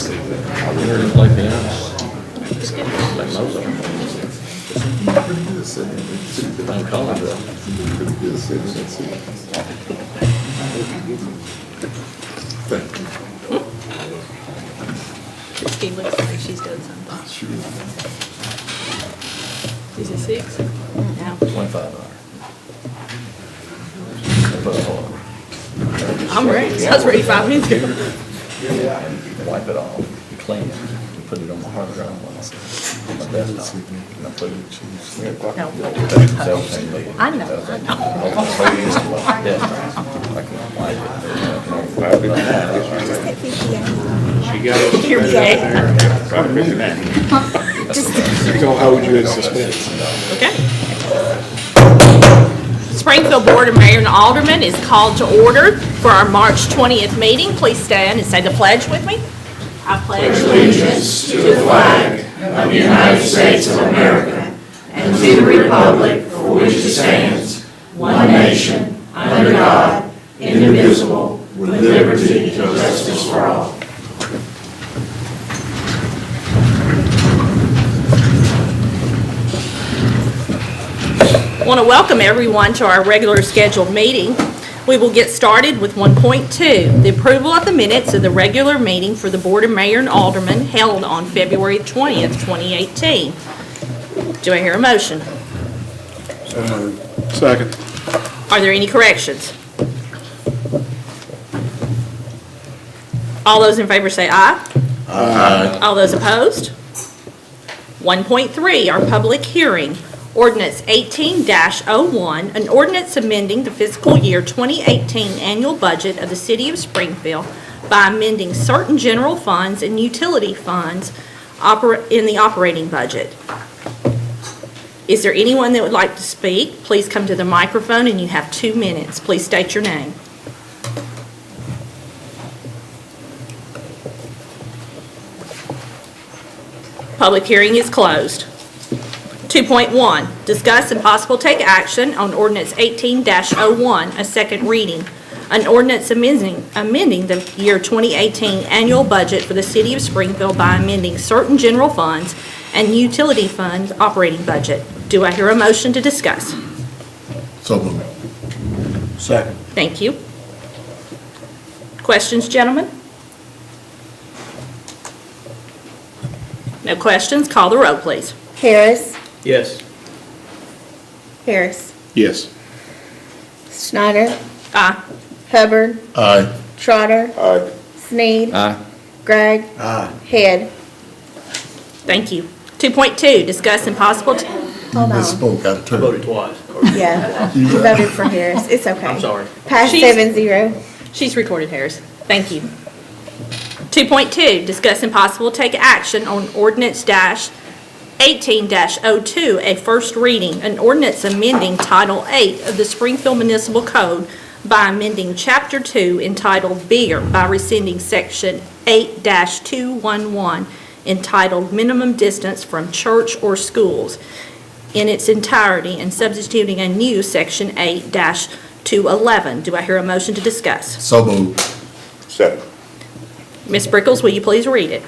learned to play piano. Like most of them. Thank God. She looks like she's done something. Is it 6? No. $25. I'm ready. I was ready 5 minutes ago. Wipe it off, clean it, put it on my hard drive on my desktop, and I put it. No. I I know. I can wipe it. She got it. Here we go. She's gonna hold you in suspense. Okay. Springfield Board of Mayor and Aldermen is called to order for our March 20th meeting. Please stand and say the pledge with me. I pledge Allegiance to the flag of the United States of America and to the republic for which it stands, one nation, under God, indivisible, with liberty and justice for all. I want to welcome everyone to our regular scheduled meeting. We will get started with 1.2, the approval of the minutes of the regular meeting for the Board of Mayor and Aldermen held on February 20th, 2018. Do I hear a motion? Second. Are there any corrections? All those in favor say aye. Aye. All those opposed? 1.3, our public hearing. Ordinance 18-01, an ordinance amending the fiscal year 2018 annual budget of the City of Springfield by amending certain general funds and utility funds in the operating budget. Is there anyone that would like to speak? Please come to the microphone and you have 2 minutes. Please state your name. Public hearing is closed. 2.1, discuss and possible take action on ordinance 18-01, a second reading. An ordinance amending the year 2018 annual budget for the City of Springfield by amending certain general funds and utility funds operating budget. Do I hear a motion to discuss? So moved. Second. Thank you. Questions, gentlemen? No questions? Call the roll, please. Harris. Yes. Harris. Yes. Schneider. Aye. Hubbard. Aye. Trotter. Aye. Sneed. Aye. Gregg. Aye. Head. Thank you. 2.2, discuss and possible... Hold on. Misspoke out of turn. Voted twice. Yeah. You voted for Harris. It's okay. I'm sorry. Pass She's- 7-0. She's recorded, Harris. Thank you. 2.2, discuss and possible take action on ordinance 18-02, a first reading, an ordinance amending Title 8 of the Springfield Municipal Code by amending Chapter 2 entitled Beer by rescinding Section 8-211 entitled Minimum Distance from Church or Schools in its entirety and substituting a new Section 8-211. Do I hear a motion to discuss? So moved. Second. Ms. Brickles, will you please read it?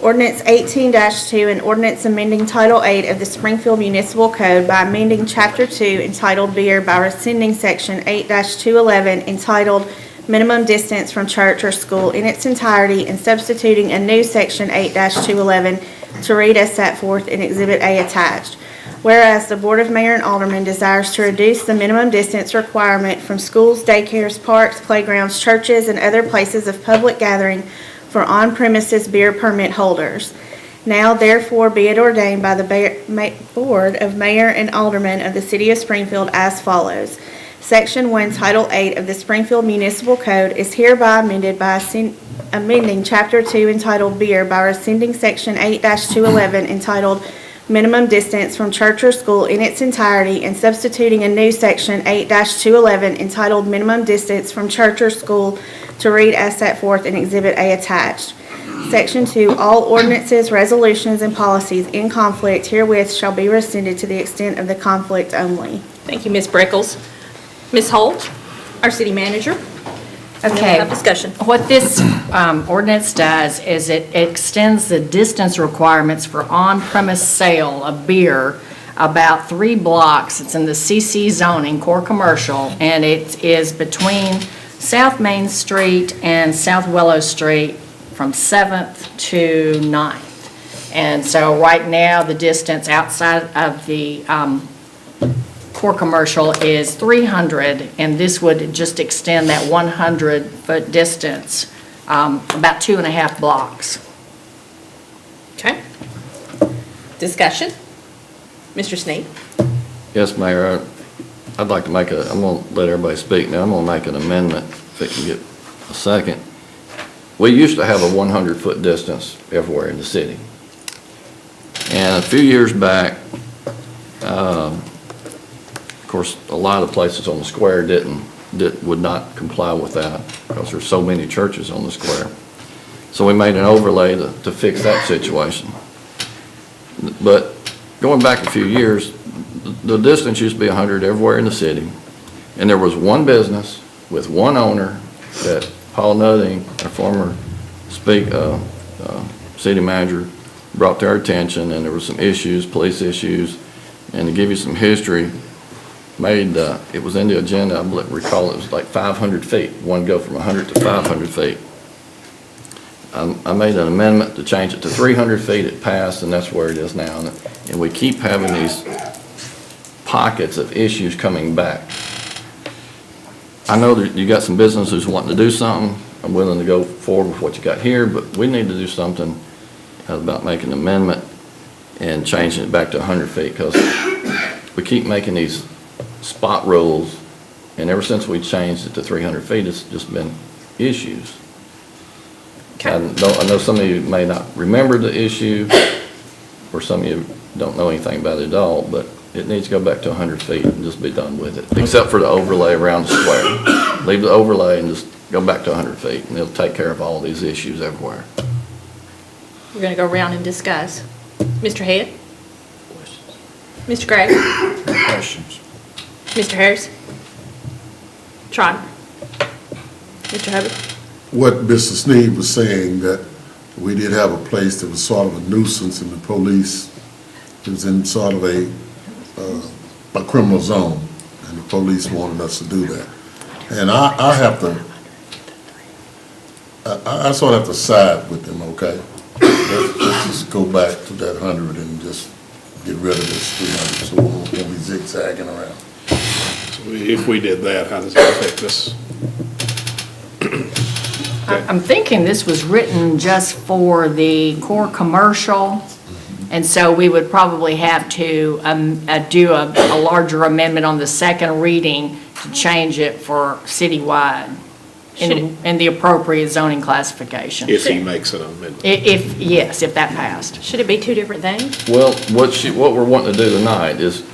Ordinance 18-2, an ordinance amending Title 8 of the Springfield Municipal Code by amending Chapter 2 entitled Beer by rescinding Section 8-211 entitled Minimum Distance from Church or School in its entirety and substituting a new Section 8-211 to read as set forth in Exhibit A attached. Whereas the Board of Mayor and Aldermen desires to reduce the minimum distance requirement from schools, daycares, parks, playgrounds, churches, and other places of public gathering for on-premises beer permit holders. Now therefore be it ordained by the Board of Mayor and Aldermen of the City of Springfield as follows. Section 1, Title 8 of the Springfield Municipal Code is hereby amended by amending Chapter 2 entitled Beer by rescinding Section 8-211 entitled Minimum Distance from Church or School in its entirety and substituting a new Section 8-211 entitled Minimum Distance from Church or School to read as set forth in Exhibit A attached. Section 2, all ordinances, resolutions, and policies in conflict herewith shall be rescinded to the extent of the conflict only. Thank you, Ms. Brickles. Ms. Holt, our city manager. and then we'll Okay. have discussion. What this ordinance does is it extends the distance requirements for on-premise sale of beer about 3 blocks. It's in the CC zoning, core commercial, and it is between South Main Street and South Willow Street from 7th to 9th. And so right now, the distance outside of the core commercial is 300, and this would just extend that 100-foot distance, about 2.5 blocks. Okay. Discussion? Mr. Sneed? Yes, Mayor, I'd like to make I'm going to let everybody speak now. I'm going to make an amendment, if it can get a second. We used to have a 100-foot distance everywhere in the city. And a few years back, of course, a lot of places on the square would not comply with that because there's so many churches on the square. So we made an overlay to fix that situation. But going back a few years, the distance used to be 100 everywhere in the city. And there was one business with one owner that Paul Nutting, our former city manager, brought to our attention, and there were some issues, police issues. And to give you some history, it was in the agenda, I recall it was like 500 feet, one go from 100 to 500 feet. I made an amendment to change it to 300 feet, it passed, and that's where it is now. And we keep having these pockets of issues coming back. I know that you got some businesses wanting to do something, I'm willing to go forward with what you got here, but we need to do something about making an amendment and changing it back to 100 feet, because we keep making these spot rules, and ever since we changed it to 300 feet, it's just been issues. Okay. I know some of you may not remember the issue, or some of you don't know anything about it at all, but it needs to go back to 100 feet and just be done with it, except for the overlay around the square. Leave the overlay and just go back to 100 feet, and it'll take care of all these issues everywhere. We're going to go around and discuss. Mr. Head? Mr. Gray? Questions? Mr. Harris? Trotter? Mr. Hubbard? What Mr. Sneed was saying, that we did have a place that was sort of a nuisance, and the police, it was in sort of a criminal zone, and the police wanted us to do that. And I sort of have to side with them, okay? Let's just go back to that 100 and just get rid of this 300, so we won't be zigzagging around. So if we did that, how does that affect us? I'm thinking this was written just for the core commercial, and so we would probably have to do a larger amendment on the second reading to change it for citywide in the appropriate zoning classification. If he makes an amendment. If that passed. Should it be two different things? Well, what we're wanting to do tonight is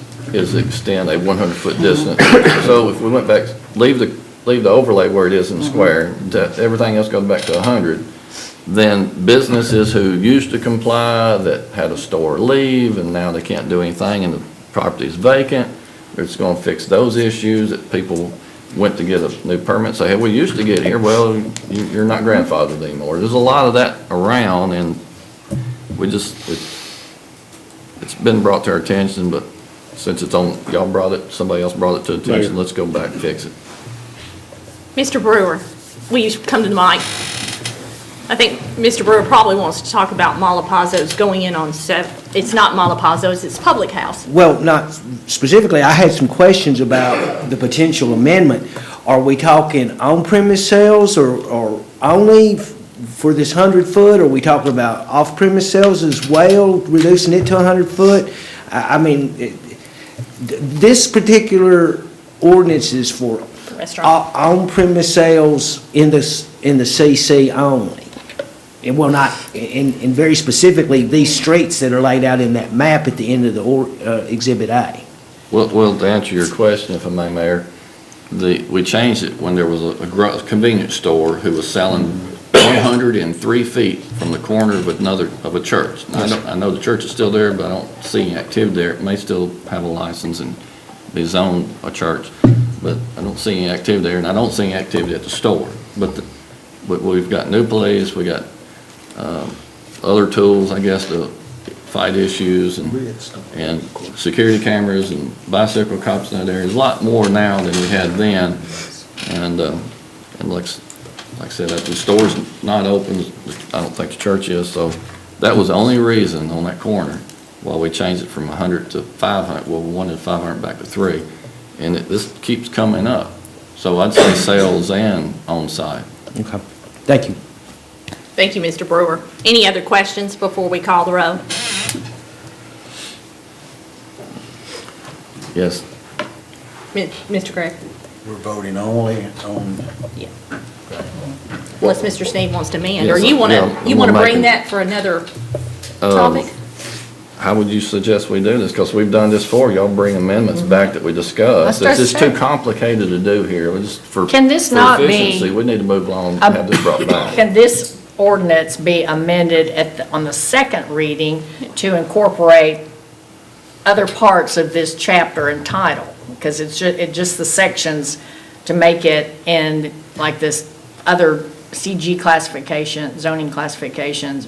extend a 100-foot distance. So if we went back, leave the overlay where it is in the square, that everything else goes back to 100, then businesses who used to comply, that had a store leave, and now they can't do anything, and the property is vacant, it's going to fix those issues that people went to get a new permit, say, hey, we used to get here, well, you're not grandfathered anymore. There's a lot of that around, and it's been brought to our attention, but since y'all brought it, somebody else brought it to attention, let's go back and fix it. Mr. Brewer, will you come to the mic? I think Mr. Brewer probably wants to talk about Malapazos going in on 7. It's not Malapazos, it's Public House. Well, not specifically, I had some questions about the potential amendment. Are we talking on-premise sales or only for this 100-foot? Are we talking about off-premise sales as well, reducing it to 100-foot? I mean, this particular ordinance is for on-premise sales in the CC only. And well, not, and very specifically, these streets that are laid out in that map at the end of the Exhibit A. Well, to answer your question, if I may, Mayor, we changed it when there was a convenience store who was selling 103 feet from the corner of a church. Now, I know the church is still there, but I don't see any activity there. It may still have a license and be zoned a church, but I don't see any activity there, and I don't see any activity at the store. but we've got new police, we got other tools, I guess, to fight issues and security cameras and bicycle cops in that area. There's a lot more now than we had then. And like I said, the store's not open, I don't think the church is, so that was the only reason on that corner why we changed it from 100 to 500. Well, we wanted 500 back to 3. And this keeps coming up. So I'd say sales and on-site. Okay, thank you. Thank you, Mr. Brewer. Any other questions before we call the roll? Yes. Mr. Gregg? We're voting only on, Yeah. Unless Mr. Sneed wants to amend, or Yes, you want yeah, to, you I'm want to gonna bring make that for another topic? How would you suggest we do this? Because we've done this before. Y'all bring amendments back that we discussed. Let's It's just too say- complicated to do here. We just for Can this for not be efficiency, we need to move along and have this brought back. Can this ordinance be amended on the second reading to incorporate other parts of this chapter and title? Because it's just the sections to make it in like this other CG classification, zoning classifications,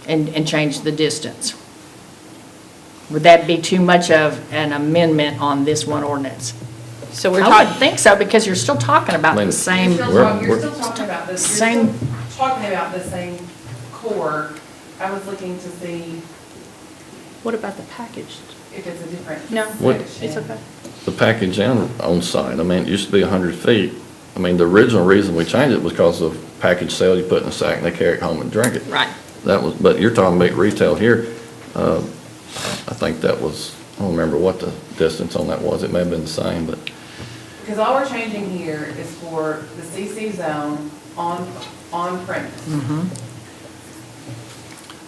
and change the distance. Would that be too much of an amendment on this one ordinance? So we're I talking, wouldn't think so, because you're still talking about the same. You're still talking about this, Same- you're still talking about the same core. I was looking to see what about the package? if it's a different No, What- section. it's okay. The package and on-site, I mean, it used to be 100 feet. I mean, the original reason we changed it was because of package sale, you put in a sack and they carry it home and drink it. Right. That was, but you're talking about retail here. I think that was, I don't remember what the distance on that was. It may have been the same, but Because all we're changing here is for the CC zone on premise.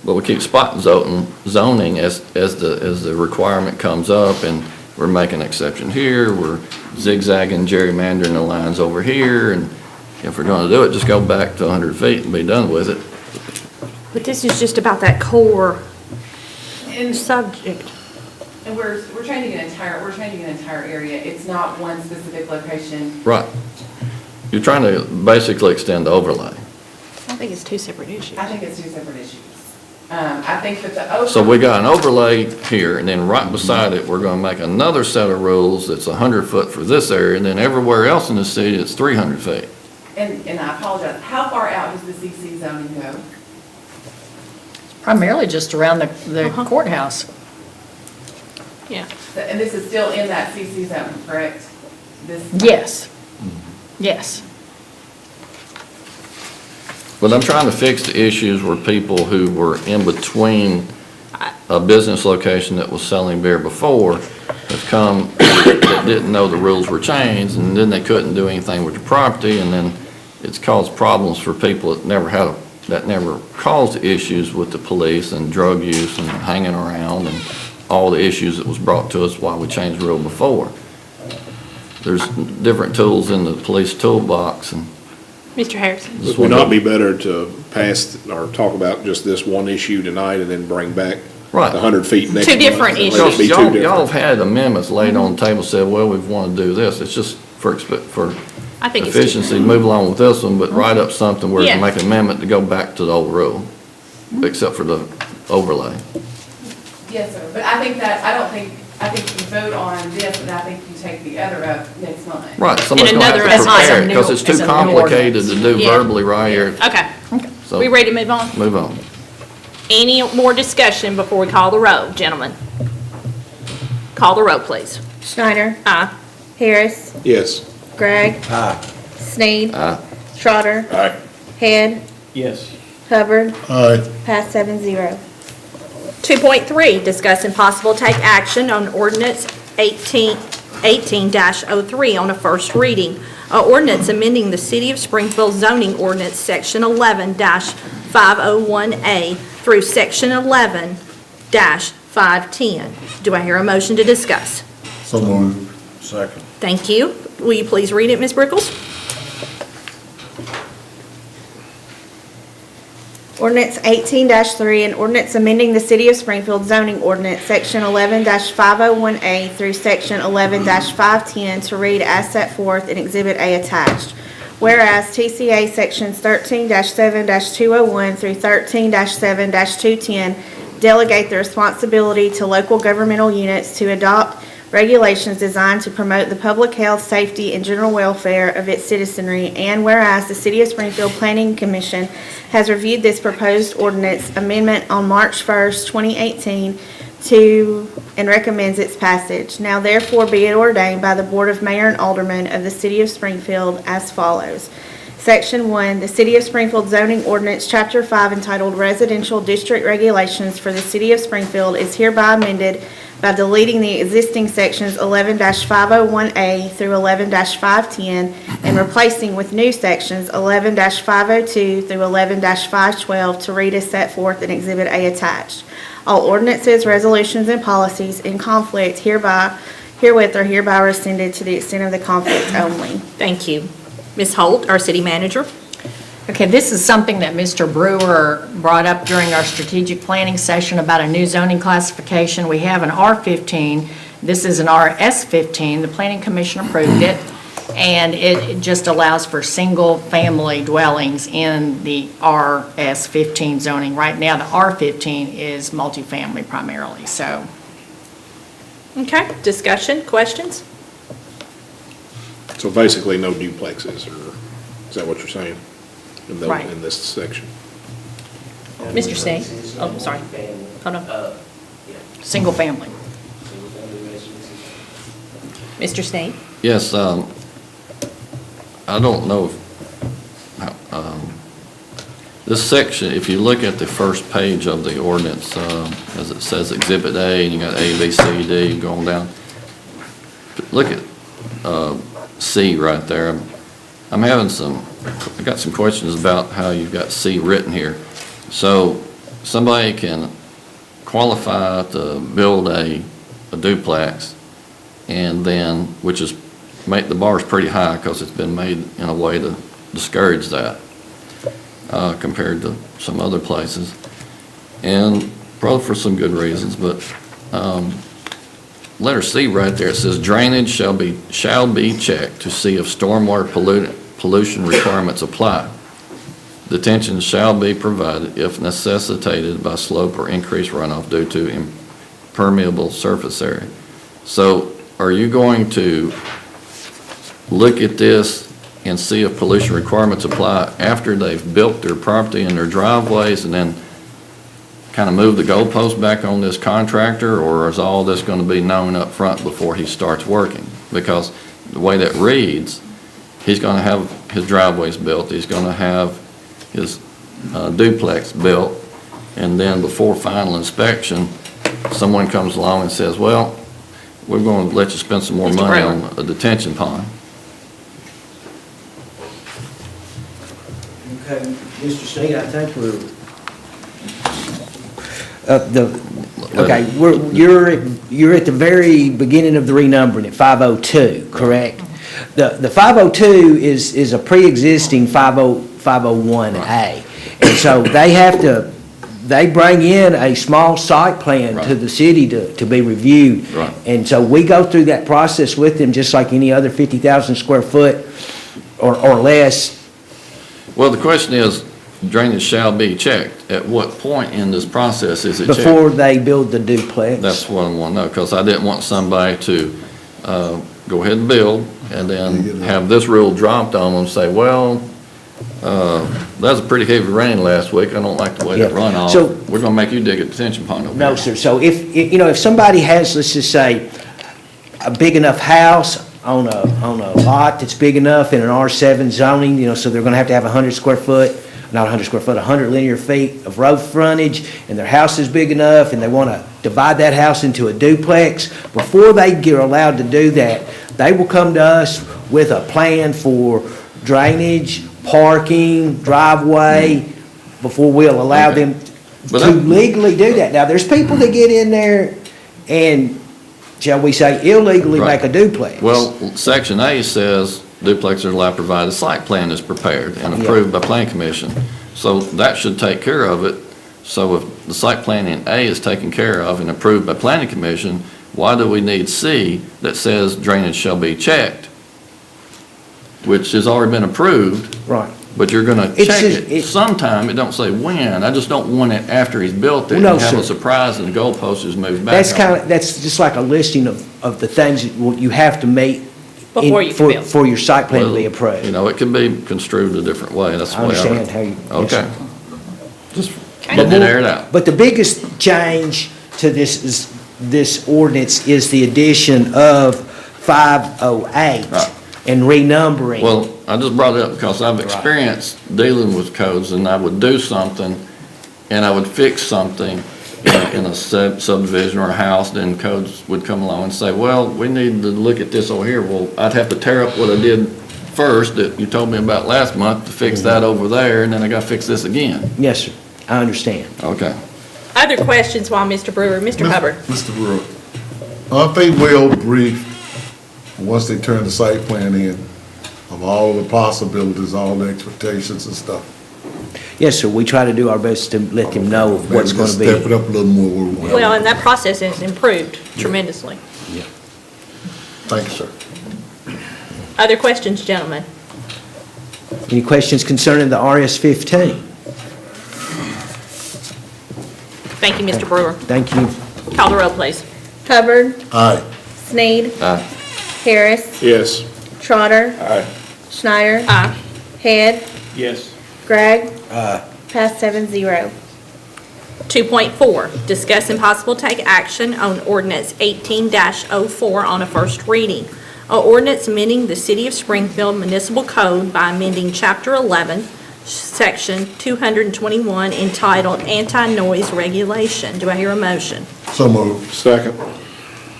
But we keep spot zoning as the requirement comes up, and we're making an exception here, we're zigzagging, gerrymandering the lines over here, and if we're gonna do it, just go back to 100 feet and be done with it. But this is just about that core And, subject. and we're changing an entire area. It's not one specific location. Right. You're trying to basically extend the overlay. I think it's two separate issues. I think it's two separate issues. I think that the overlay. So we got an overlay here, and then right beside it, we're gonna make another set of rules that's 100 foot for this area, and then everywhere else in the city, it's 300 feet. And I apologize, how far out does the CC zoning go? Primarily just around the courthouse. Yeah. And this is still in that CC zone, correct? This. Yes. Yes. But I'm trying to fix the issues where people who were in between a business location that was selling beer before have come, that didn't know the rules were changed, and then they couldn't do anything with the property, and then it's caused problems for people that never caused issues with the police and drug use and hanging around and all the issues that was brought to us while we changed the rule before. There's different tools in the police toolbox, and Mr. Harrison? Would it not be better to pass or talk about just this one issue tonight and then bring back Right. the 100 feet next Two month? different Let it issues. be two Y'all different. have had amendments laid on the table, said, well, we want to do this. It's just for I think it's efficiency, move along with this one, but write up something where you Yeah. can make an amendment to go back to the old rule, except for the overlay. Yes, sir, but I think you vote on this, and I think you take the other up next month. Right, somebody's gonna have another to as prepare a it, because new- it's as too a new complicated to ordinance. do Yeah. verbally right here. Okay. So, We ready to move on? move on. Any more discussion before we call the roll, gentlemen? Call the roll, please. Schneider, Aye. Harris, Yes. Gregg, aye. Sneed, Aye. Trotter, Aye. Head, Yes. Hubbard, Aye. pass 7-0. 2.3, discuss and possible take action on ordinance 18-03 on a first reading. A ordinance amending the City of Springfield zoning ordinance, section 11-501A through section 11-510. Do I hear a motion to discuss? So moved. Second. Thank you. Will you please read it, Ms. Brickles? Ordinance 18-3, an ordinance amending the City of Springfield zoning ordinance, section 11-501A through section 11-510 to read as set forth in Exhibit A attached. Whereas TCA Sections 13-7-201 through 13-7-210 delegate the responsibility to local governmental units to adopt regulations designed to promote the public health, safety, and general welfare of its citizenry, and whereas the City of Springfield Planning Commission has reviewed this proposed ordinance amendment on March 1st, 2018, and recommends its passage. Now therefore be it ordained by the Board of Mayor and Aldermen of the City of Springfield as follows. Section 1, the City of Springfield zoning ordinance, Chapter 5, entitled Residential District Regulations for the City of Springfield is hereby amended by deleting the existing sections 11-501A through 11-510 and replacing with new sections 11-502 through 11-512 to read as set forth in Exhibit A attached. All ordinances, resolutions, and policies in conflict herewith are hereby rescinded to the extent of the conflict only. Thank you. Ms. Holt, our city manager. Okay, this is something that Mr. Brewer brought up during our strategic planning session about a new zoning classification. We have an R15. This is an RS15. The Planning Commission approved it, and it just allows for single-family dwellings in the RS15 zoning. Right now, the R15 is multifamily primarily, so. Okay, discussion, questions? So basically, no duplexes, or is that what you're saying? Right. In this section? Mr. Snee? Oh, sorry. Hold on. Single family. Mr. Snee? Yes, I don't know if, this section, if you look at the first page of the ordinance, as it says Exhibit A, and you got A, B, C, D going down, look at C right there. I got some questions about how you've got C written here. So somebody can qualify to build a duplex, and then, which is, make the bar's pretty high because it's been made in a way to discourage that compared to some other places, and probably for some good reasons. But letter C right there, it says drainage shall be checked to see if stormwater pollution requirements apply. Detention shall be provided if necessitated by slope or increased runoff due to impermeable surface area. So are you going to look at this and see if pollution requirements apply after they've built their property and their driveways, and then kind of move the goalpost back on this contractor, or is all this going to be known up front before he starts working? Because the way that reads, he's going to have his driveways built, he's going to have his duplex built, and then before final inspection, someone comes along and says, well, we're going to let you spend some more Mr. money Brown. on a detention pond. Okay, Mr. Sneed, I think you're at the very beginning of the renumbering at 502, correct? The 502 is a pre-existing 501A. And so they bring in a small site plan to the city to be reviewed. Right. And so we go through that process with them just like any other 50,000 square foot or less. Well, the question is, drainage shall be checked. At what point in this process is it checked? Before they build the duplex. That's what I want to know, because I didn't want somebody to go ahead and build and then have this rule dropped on them and say, well, that was a pretty heavy rain last week. I don't like the way that run off. So- We're going to make you dig a detention pond over No, here. sir. So if somebody has, let's just say, a big enough house on a lot that's big enough in an R7 zoning, so they're gonna have to have 100 square foot, not 100 square foot, 100 linear feet of road frontage, and their house is big enough, and they wanna divide that house into a duplex, before they get allowed to do that, they will come to us with a plan for drainage, parking, driveway, before we'll allow Okay. them But to that- legally do that. Now, there's people that get in there and, shall we say, illegally Right. make a duplex. Well, Section A says duplexes are allowed provided a site plan is prepared and approved by Planning Commission. So that should take care of it. So if the site plan in A is taken care of and approved by Planning Commission, why do we need C that says drainage shall be checked? which has already been approved, Right. but you're gonna It's check just- it sometime, it don't say when. I just don't want it after he's built it No, and have sir. a surprise and the goalpost is moved back. That's on. kind of, that's just like a listing of the things that you have to meet Before you can build. for your site plan to be Well, approved. You know, it can be construed a different way, that's the I way I. understand how you. yes, Okay. sir. Just getting it aired out. But the biggest change to this ordinance is the addition of 508 Right. and renumbering. Well, I just brought it up because I've experienced dealing with codes, and I would do something, and I would fix something in a subdivision or a house, then codes would come along and say, well, we need to look at this over here. Well, I'd have to tear up what I did first that you told me about last month to fix that over there, and then I gotta fix this again. Yes, sir, I understand. Okay. Other questions while Mr. Brewer, Mr. Hubbard? Mr. Brewer, aren't they well briefed, once they turn the site plan in, of all the possibilities, all the expectations and stuff? Yes, sir, we try to do our best to let them know of what's Maybe going just to be. step it up a little more where we Well, are. and that process has improved tremendously. Thank you, sir. Other questions, gentlemen? Any questions concerning the RS-15? Thank you, Mr. Brewer. Thank you. Call the roll, please. Hubbard, Aye. Sneed, Aye. Harris, Yes. Trotter, Aye. Schneider, Aye. Head, Yes. Gregg. Pass 7-0. 2.4, discuss and possible take action on ordinance 18-04 on a first reading. An ordinance amending the City of Springfield Municipal Code by amending Chapter 11, Section 221 entitled Anti-Noise Regulation. Do I hear a motion? So moved. Second.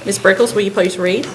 Ms. Brickles, will you please read?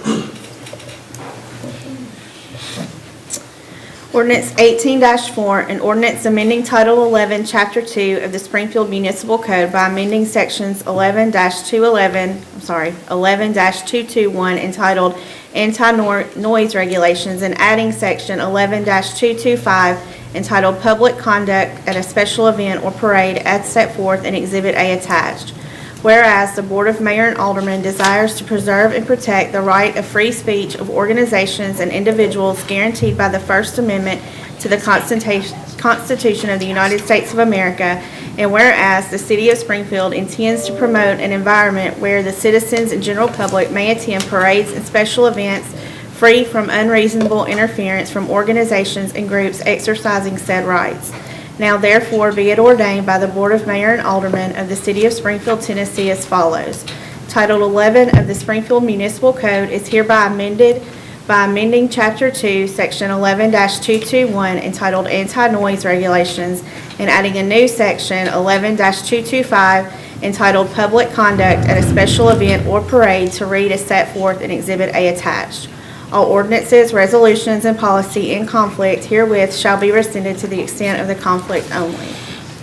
Ordinance 18-4, an ordinance amending Title 11, Chapter 2 of the Springfield Municipal Code by amending sections 11-221 entitled Anti-Noise Regulations and adding section 11-225 entitled Public Conduct at a Special Event or Parade as set forth in Exhibit A attached. Whereas the Board of Mayor and Aldermen desires to preserve and protect the right of free speech of organizations and individuals guaranteed by the First Amendment to the Constitution of the United States of America, and whereas the City of Springfield intends to promote an environment where the citizens and general public may attend parades and special events free from unreasonable interference from organizations and groups exercising said rights. Now therefore be it ordained by the Board of Mayor and Aldermen of the City of Springfield, Tennessee as follows. Title 11 of the Springfield Municipal Code is hereby amended by amending Chapter 2, Section 11-221 entitled Anti-Noise Regulations and adding a new section 11-225 entitled Public Conduct at a Special Event or Parade to read as set forth in Exhibit A attached. All ordinances, resolutions, and policy in conflict herewith shall be rescinded to the extent of the conflict only.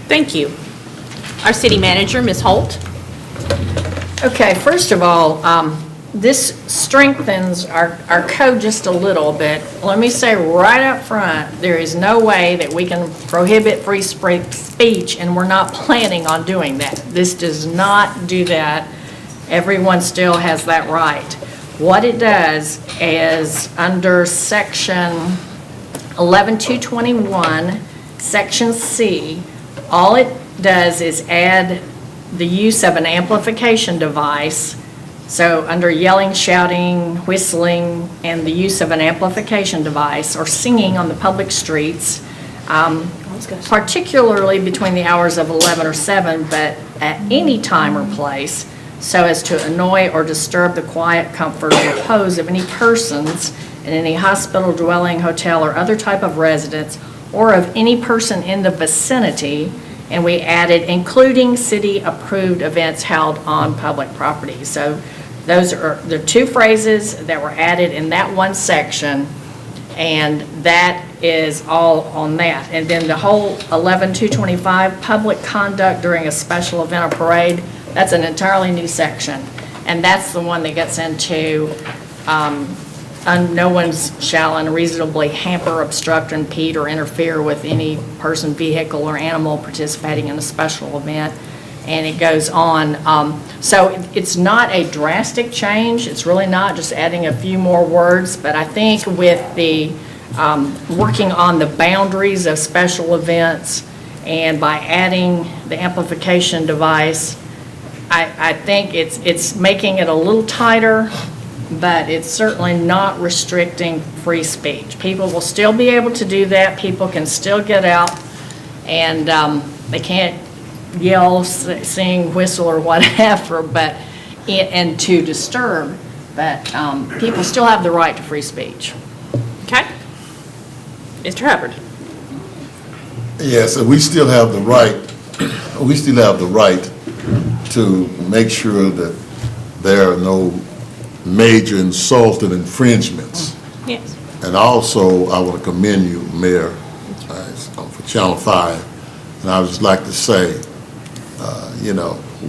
Thank you. Our city manager, Ms. Holt. Okay, first of all, this strengthens our code just a little bit. Let me say right up front, there is no way that we can prohibit free speech, and we're not planning on doing that. This does not do that. Everyone still has that right. What it does is, under Section 11221, Section C, all it does is add the use of an amplification device. So under yelling, shouting, whistling, and the use of an amplification device, or singing on the public streets, particularly between the hours of 11 or 7, but at any time or place, so as to annoy or disturb the quiet, comfort, or repose of any persons in any hospital, dwelling, hotel, or other type of residence, or of any person in the vicinity. And we added, including city-approved events held on public property. So those are the two phrases that were added in that one section, and that is all on that. And then the whole 11225, public conduct during a special event or parade, that's an entirely new section. And that's the one that gets into no one shall unreasonably hamper, obstruct, impede, or interfere with any person, vehicle, or animal participating in a special event. And it goes on. So it's not a drastic change. It's really not, just adding a few more words. But I think with the working on the boundaries of special events, and by adding the amplification device, I think it's making it a little tighter, but it's certainly not restricting free speech. People will still be able to do that. People can still get out, and they can't yell, sing, whistle, or whatever, and to disturb, but people still have the right to free speech. Okay? Mr. Hubbard? Yes, and we still have the right to make sure that there are no major insulting infringements. Yes. And also, I want to commend you, Mayor, for Channel 5. And I would just like to say,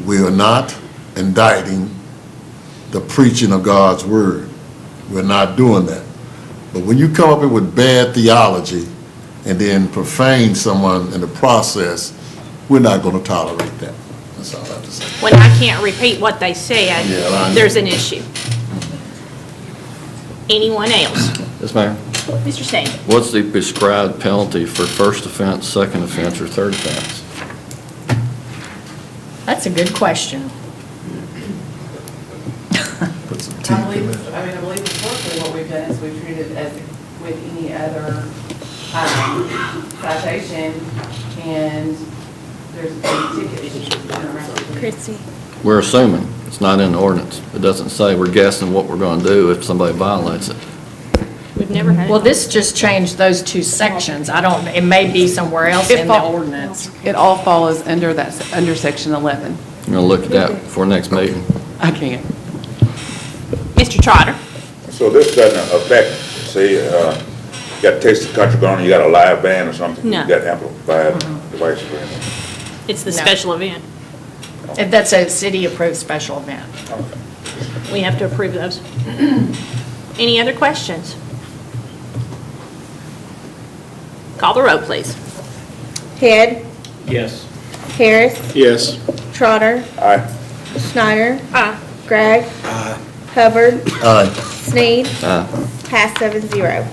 we are not indicting the preaching of God's word. We're not doing that. But when you come up here with bad theology and then profane someone in the process, we're not going to tolerate that. That's all I have to say. When I can't repeat what they said, Yeah, there's an issue. Anyone else? Yes, ma'am. Mr. Stain? What's the prescribed penalty for first offense, second offense, or third offense? That's a good question. Put some I teeth in believe, it. I believe historically what we've done is we've treated it as with any other citation, and there's a ticket issue. Christie. We're assuming, it's not in the ordinance. It doesn't say, we're guessing what we're going to do if somebody violates it. We've never had. Well, this just changed those two sections. It may be somewhere else in the ordinance. It all follows under under section 11. I'm going to look at that for next meeting. I can't. Mr. Trotter? So this doesn't affect, say, you got Taste of Country going, you got a live band or something? No. You got amplified devices or anything? It's the No. special event. That's a city-approved special event. We have to approve those. Any other questions? Call the roll, please. Head, Yes. Harris, Yes. Trotter, Aye. Schneider, Aye. Gregg, Hubbard, Aye. Sneed, Aye. pass 7-0.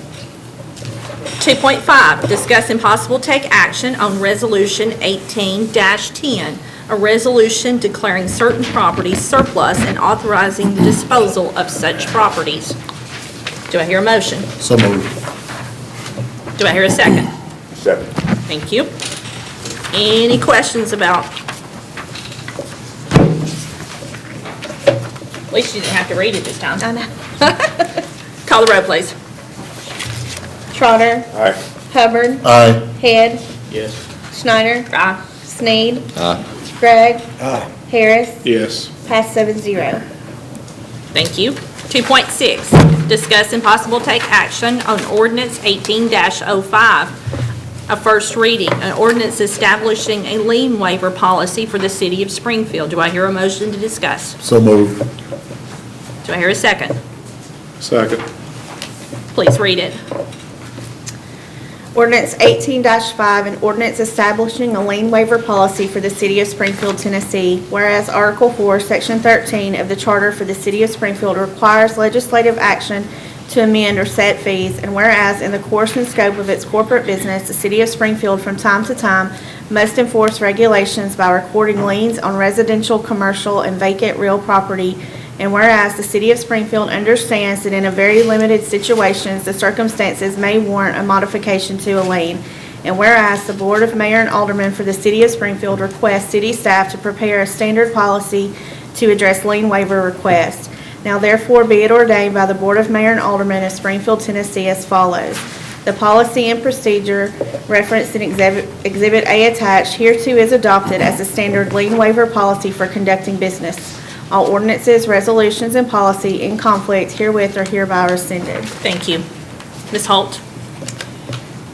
2.5, discuss and possible take action on Resolution 18-10, a resolution declaring certain properties surplus and authorizing the disposal of such properties. Do I hear a motion? So moved. Do I hear a second? Second. Thank you. Any questions about? At least you didn't have to read it this time. I know. Call the roll, please. Trotter, Aye. Hubbard, Aye. Head, Yes. Schneider, Aye. Sneed, Aye. Gregg, Aye. Harris, Yes. pass 7-0. Thank you. 2.6, discuss and possible take action on ordinance 18-05, a first reading, an ordinance establishing a lien waiver policy for the City of Springfield. Do I hear a motion to discuss? So moved. Do I hear a second? Second. Please read it. Ordinance 18-5, an ordinance establishing a lien waiver policy for the City of Springfield, Tennessee. Whereas Article 4, Section 13 of the Charter for the City of Springfield requires legislative action to amend or set fees, and whereas in the course and scope of its corporate business, the City of Springfield from time to time must enforce regulations by recording liens on residential, commercial, and vacant real property. And whereas the City of Springfield understands that in a very limited situations, the circumstances may warrant a modification to a lien. And whereas the Board of Mayor and Aldermen for the City of Springfield requests city staff to prepare a standard policy to address lien waiver requests. Now therefore be it ordained by the Board of Mayor and Aldermen of Springfield, Tennessee as follows. The policy and procedure referenced in Exhibit A attached hereto is adopted as a standard lien waiver policy for conducting business. All ordinances, resolutions, and policy in conflict herewith are hereby rescinded. Thank you. Ms. Holt?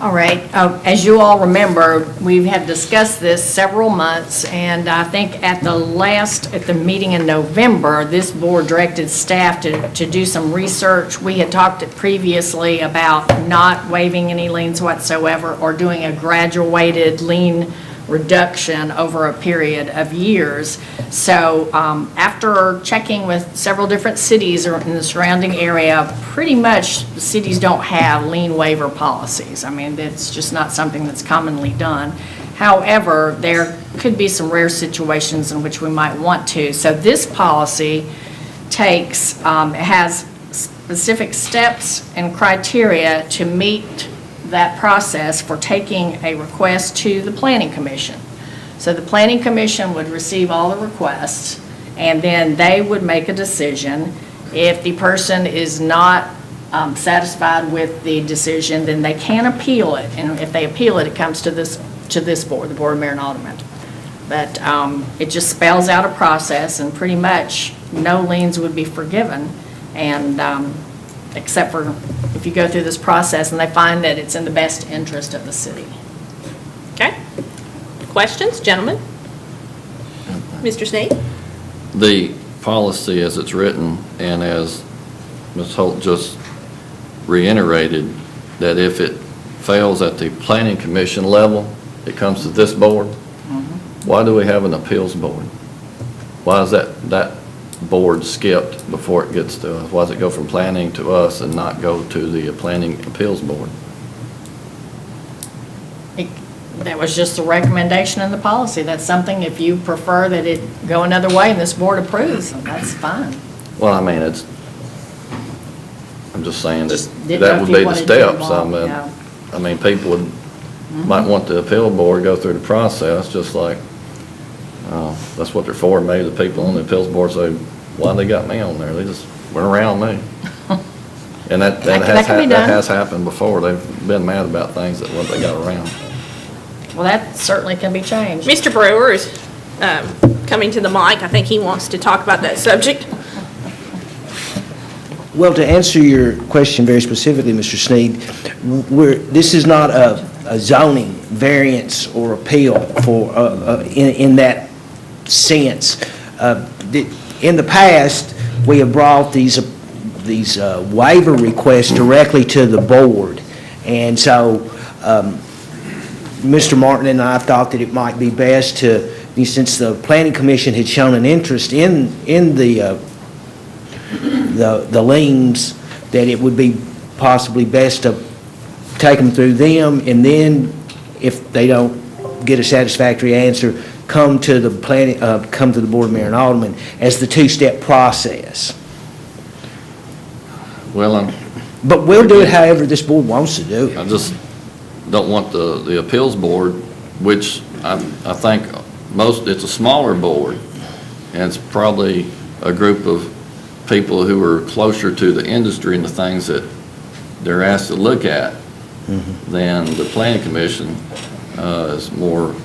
All right, as you all remember, we have discussed this several months, and I think at the meeting in November, this board directed staff to do some research. We had talked previously about not waiving any liens whatsoever or doing a graduated lien reduction over a period of years. So after checking with several different cities in the surrounding area, pretty much the cities don't have lien waiver policies. I mean, it's just not something that's commonly done. However, there could be some rare situations in which we might want to. So this policy has specific steps and criteria to meet that process for taking a request to the Planning Commission. So the Planning Commission would receive all the requests, and then they would make a decision. If the person is not satisfied with the decision, then they can appeal it, and if they appeal it, it comes to this board, the Board of Mayor and Aldermen. But it just spells out a process, and pretty much no liens would be forgiven, and except for if you go through this process and they find that it's in the best interest of the city. Okay. Questions, gentlemen? Mr. Sneed? The policy as it's written, and as Ms. Holt just reiterated, that if it fails at the Planning Commission level, it comes to this board. Why do we have an appeals board? Why is that board skipped before it gets to us? Why does it go from planning to us and not go to the planning appeals board? That was just a recommendation in the policy. That's something, if you prefer that it go another way and this board approves, that's fine. Well, I mean, I'm just saying Just that didn't know that if would you be the wanted to steps. involve, yeah. I mean, people might want the appeal board to go through the process, just like, that's what they're for. Maybe the people on the appeals board say, why they got me on there? They just went around me. And that has happened before. They've been mad about things that what they got around. Well, that certainly can be changed. Mr. Brewer is coming to the mic. I think he wants to talk about that subject. Well, to answer your question very specifically, Mr. Sneed, this is not a zoning variance or appeal for, in that sense. In the past, we have brought these waiver requests directly to the board. And so, Mr. Martin and I thought that it might be best to, since the Planning Commission had shown an interest in the liens, that it would be possibly best to take them through them, and then if they don't get a satisfactory answer, come to the Board of Mayor and Aldermen as the two-step process. Well, But we'll do it however this board wants to do it. I just don't want the appeals board, which I think it's a smaller board, and it's probably a group of people who are closer to the industry and the things that they're asked to look at than the Planning Commission is more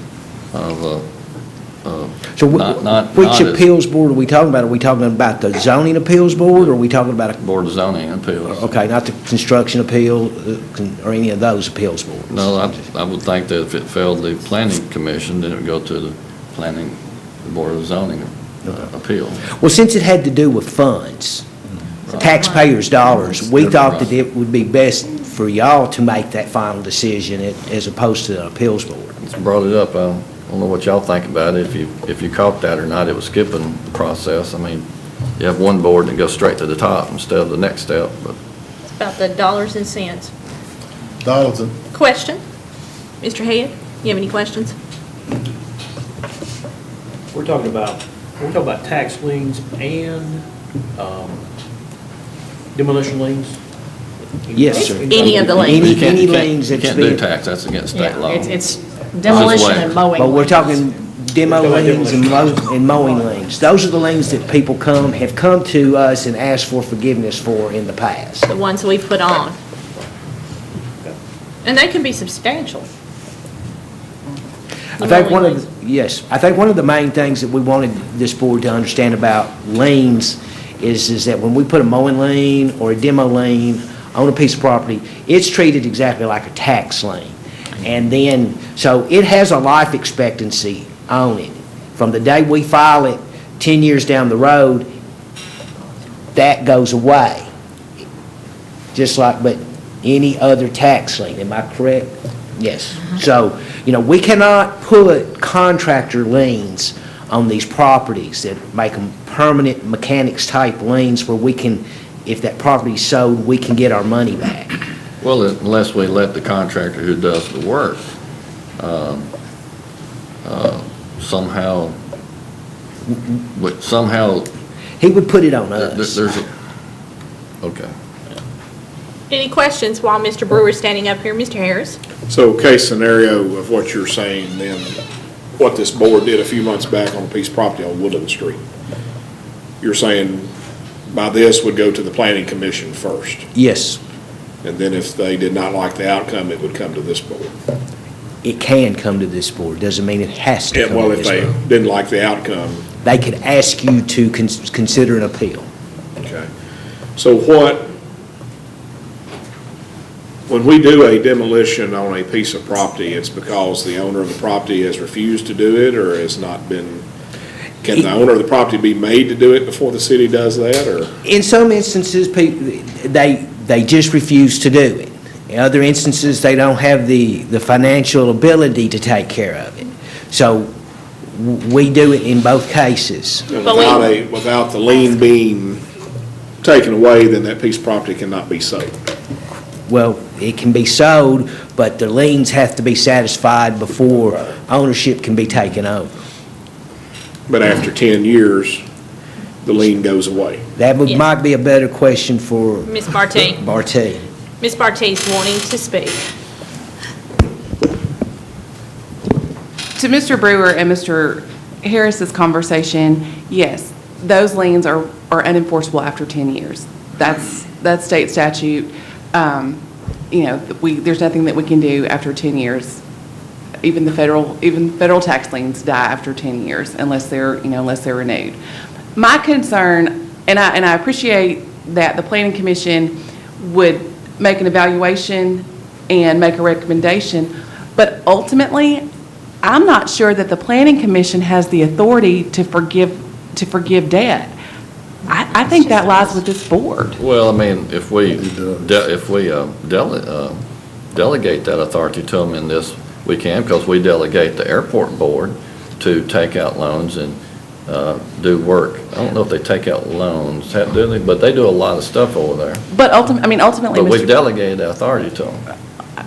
of a So not which as appeals board are we talking about? Are we talking about the zoning appeals board, or are we talking about a... Board of Zoning Appeals. Okay, not the construction appeal, or any of those appeals boards? No, I would think that if it failed the Planning Commission, then it would go to the Board of Zoning Appeal. Well, since it had to do with funds, taxpayers' dollars, we thought that it would be best for y'all to make that final decision as opposed to the appeals board. Just brought it up. I don't know what y'all think about it, if you caught that or not. It was skipping the process. I mean, you have one board that goes straight to the top instead of the next step, but. It's about the dollars and cents. Dollars and Question? Mr. Head, you have any questions? We're talking about tax liens and demolition liens? Yes, sir. Any of the liens. Any liens You that's can't do been... tax, that's against state Yeah, law. it's demolition and mowing. But we're liens. talking demo liens and mowing liens. Those are the liens that people have come to us and asked for forgiveness for in the past. The ones we put on. And they can be substantial. I think I think one of the main things that we wanted this board to understand about liens is that when we put a mowing lien or a demo lien on a piece of property, it's treated exactly like a tax lien. And then, so it has a life expectancy on it. From the day we file it, 10 years down the road, that goes away. Just like, but any other tax lien, am I correct? Yes. So, we cannot put contractor liens on these properties that make them permanent mechanics type liens where we can, if that property's sold, we can get our money back. Well, unless we let the contractor who does the work, somehow, He would put it on us. Okay. Any questions while Mr. Brewer's standing up here? Mr. Harris? So case scenario of what you're saying, then, what this board did a few months back on a piece of property on Woodland Street. You're saying by this would go to the planning commission first, Yes, and then if they did not like the outcome, it would come to this board. it can come to this board, doesn't mean it has to And come well, to if this they board. didn't like the outcome, They could ask you to consider an appeal. okay. So when we do a demolition on a piece of property, it's because the owner of the property has refused to do it or has not been, can the owner of the property be made to do it before the city does that, or? In some instances, they just refuse to do it. In other instances, they don't have the financial ability to take care of it. So we do it in both cases. Without the lien being taken away, then that piece of property cannot be sold. Well, it can be sold, but the liens have to be satisfied before ownership can be taken over. But after 10 years, the lien goes away. That Yes. might be a better question for Ms. Barty? Barty. Ms. Barty's wanting to speak. To Mr. Brewer and Mr. Harris's conversation, yes, those liens are unenforceable after 10 years. That's state statute. There's nothing that we can do after 10 years. Even federal tax liens die after 10 years unless they're renewed. My concern, and I appreciate that the Planning Commission would make an evaluation and make a recommendation, but ultimately, I'm not sure that the Planning Commission has the authority to forgive debt. I think that lies with this board. Well, I mean, if we delegate that authority to them in this, we can, because we delegate the airport board to take out loans and do work. I don't know if they take out loans, do they? But they do a lot of stuff over there. But ultimately, But we delegated the authority to them.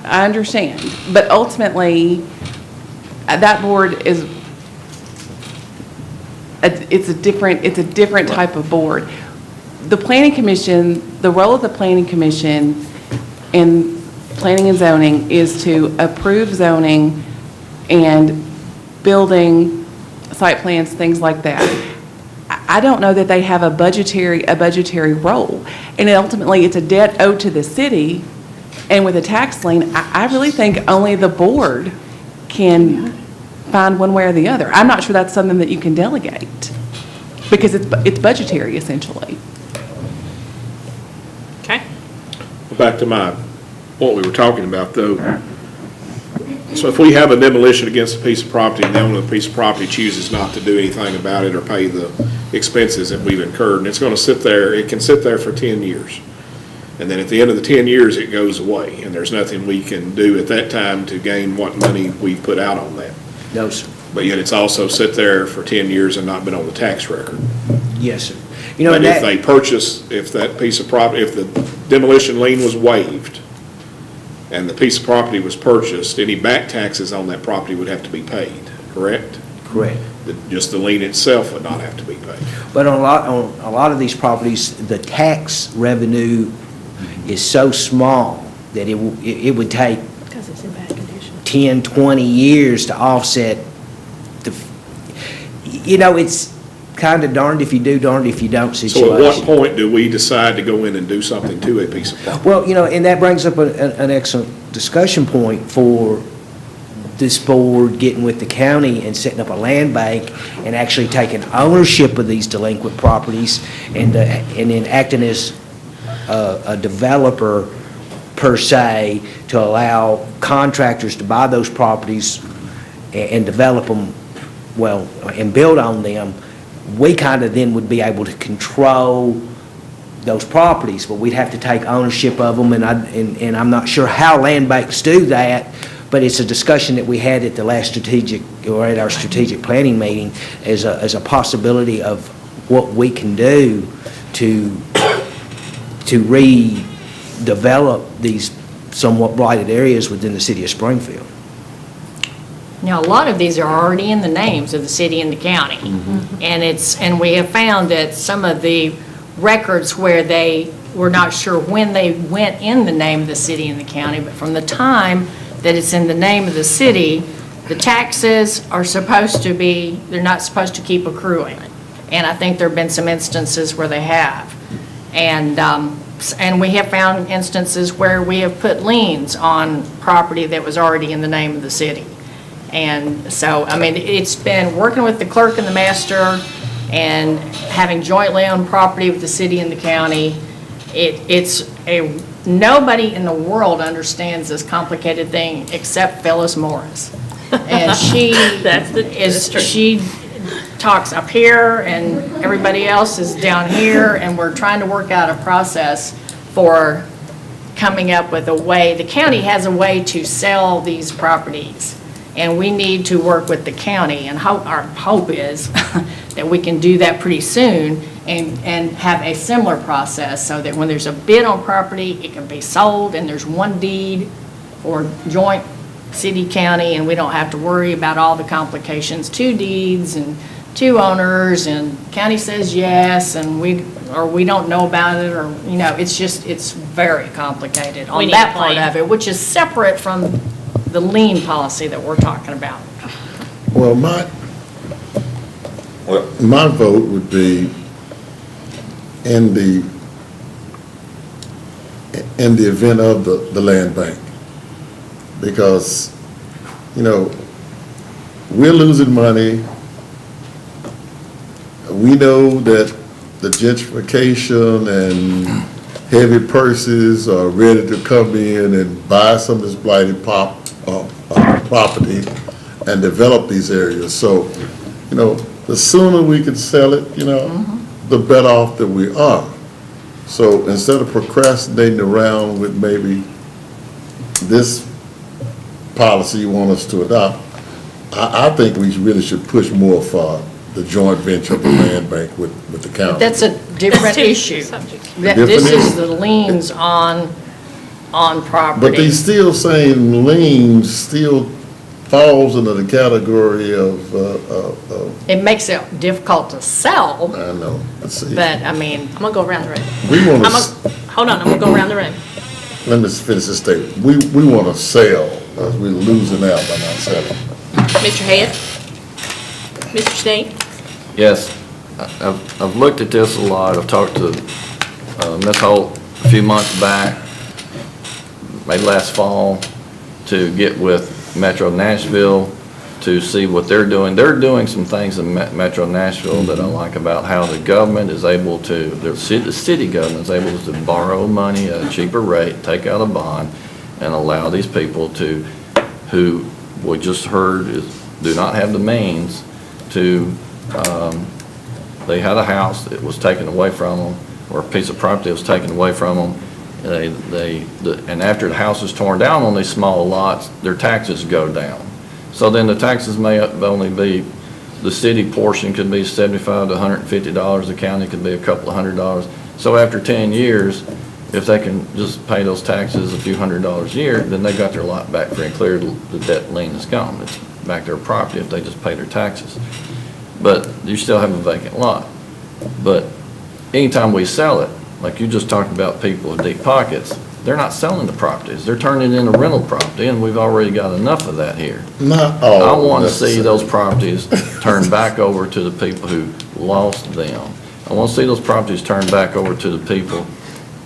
I understand, but ultimately, that board is, it's a different type of board. The Planning Commission, the role of the Planning Commission in planning and zoning is to approve zoning and building, site plans, things like that. I don't know that they have a budgetary role. And ultimately, it's a debt owed to the city, and with a tax lien, I really think only the board can find one way or the other. I'm not sure that's something that you can delegate, because it's budgetary, essentially. Okay. Back to what we were talking about, though. So if we have a demolition against a piece of property and the owner of the piece of property chooses not to do anything about it or pay the expenses that we've incurred, and it's going to sit there, it can sit there for 10 years. And then at the end of the 10 years, it goes away, and there's nothing we can do at that time to gain what money we put out on that. No, sir. But yet it's also sit there for 10 years and not been on the tax record. Yes, sir. But if they purchase, if that piece of property, if the demolition lien was waived and the piece of property was purchased, any back taxes on that property would have to be paid, correct? Correct. Just the lien itself would not have to be paid. But on a lot of these properties, the tax revenue is so small that it would take Because it's in bad condition. 10, 20 years to offset it's kind of darned if you do, darned if you don't situation. So at what point do we decide to go in and do something to a piece of property? Well, and that brings up an excellent discussion point for this board getting with the county and setting up a land bank and actually taking ownership of these delinquent properties and then acting as a developer per se to allow contractors to buy those properties and develop them, and build on them. We kind of then would be able to control those properties, but we'd have to take ownership of them, and I'm not sure how land banks do that, but it's a discussion that we had at the last at our strategic planning meeting as a possibility of what we can do to redevelop these somewhat blighted areas within the city of Springfield. Now, a lot of these are already in the names of the city and the county. And we have found that some of the records where they were not sure when they went in the name of the city and the county, but from the time that it's in the name of the city, the taxes are supposed to be, they're not supposed to keep accruing. And I think there have been some instances where they have. And we have found instances where we have put liens on property that was already in the name of the city. And so, I mean, it's been working with the clerk and the master and having jointly owned property with the city and the county. Nobody in the world understands this complicated thing except Phyllis Morris. And she she talks up here and everybody else is down here, and we're trying to work out a process for coming up with a way. The county has a way to sell these properties, and we need to work with the county, and our hope is that we can do that pretty soon and have a similar process so that when there's a bid on property, it can be sold and there's one deed for joint city county, and we don't have to worry about all the complications, 2 deeds and 2 owners, and county says yes and we don't know about it, or it's very complicated on that part of it, which is separate from the lien policy that we're talking about. Well, my vote would be in the event of the land bank, because, we're losing money. We know that the gentrification and heavy purses are ready to come in and buy some of this blighted property and develop these areas. So, the sooner we can sell it, the better off that we are. So instead of procrastinating around with maybe this policy you want us to adopt, I think we really should push more for the joint venture of the land bank with the county. But that's a different issue. This is the liens on property. But they still saying liens still falls into the category of. It makes it difficult to sell. I know. Let's see. But I mean, I'm gonna go around the room. We want to. Hold on, I'm gonna go around the room. Let me finish this statement. We want to sell, because we're losing out by not selling. Mr. Head? Mr. Steen? Yes, I've looked at this a lot. I've talked to Ms. Holt a few months back, maybe last fall, to get with Metro Nashville to see what they're doing. They're doing some things in Metro Nashville that I like about how the government is able to, the city government is able to borrow money at a cheaper rate, take out a bond, and allow these people to, who we just heard do not have the means to, they had a house that was taken away from them, or a piece of property that was taken away from them. And after the house is torn down on these small lots, their taxes go down. So then the taxes may only be, the city portion could be $75 to $150, the county could be a couple of $100. So after 10 years, if they can just pay those taxes a few $100s a year, then they got their lot back free and clear. The debt lien is gone. It's back their property if they just pay their taxes. But you still have a vacant lot. But anytime we sell it, like you just talked about people with deep pockets, they're not selling the properties. They're turning it into rental property, and we've already got enough of that here. Not all. I want to see those properties turned back over to the people who lost them. I want to see those properties turned back over to the people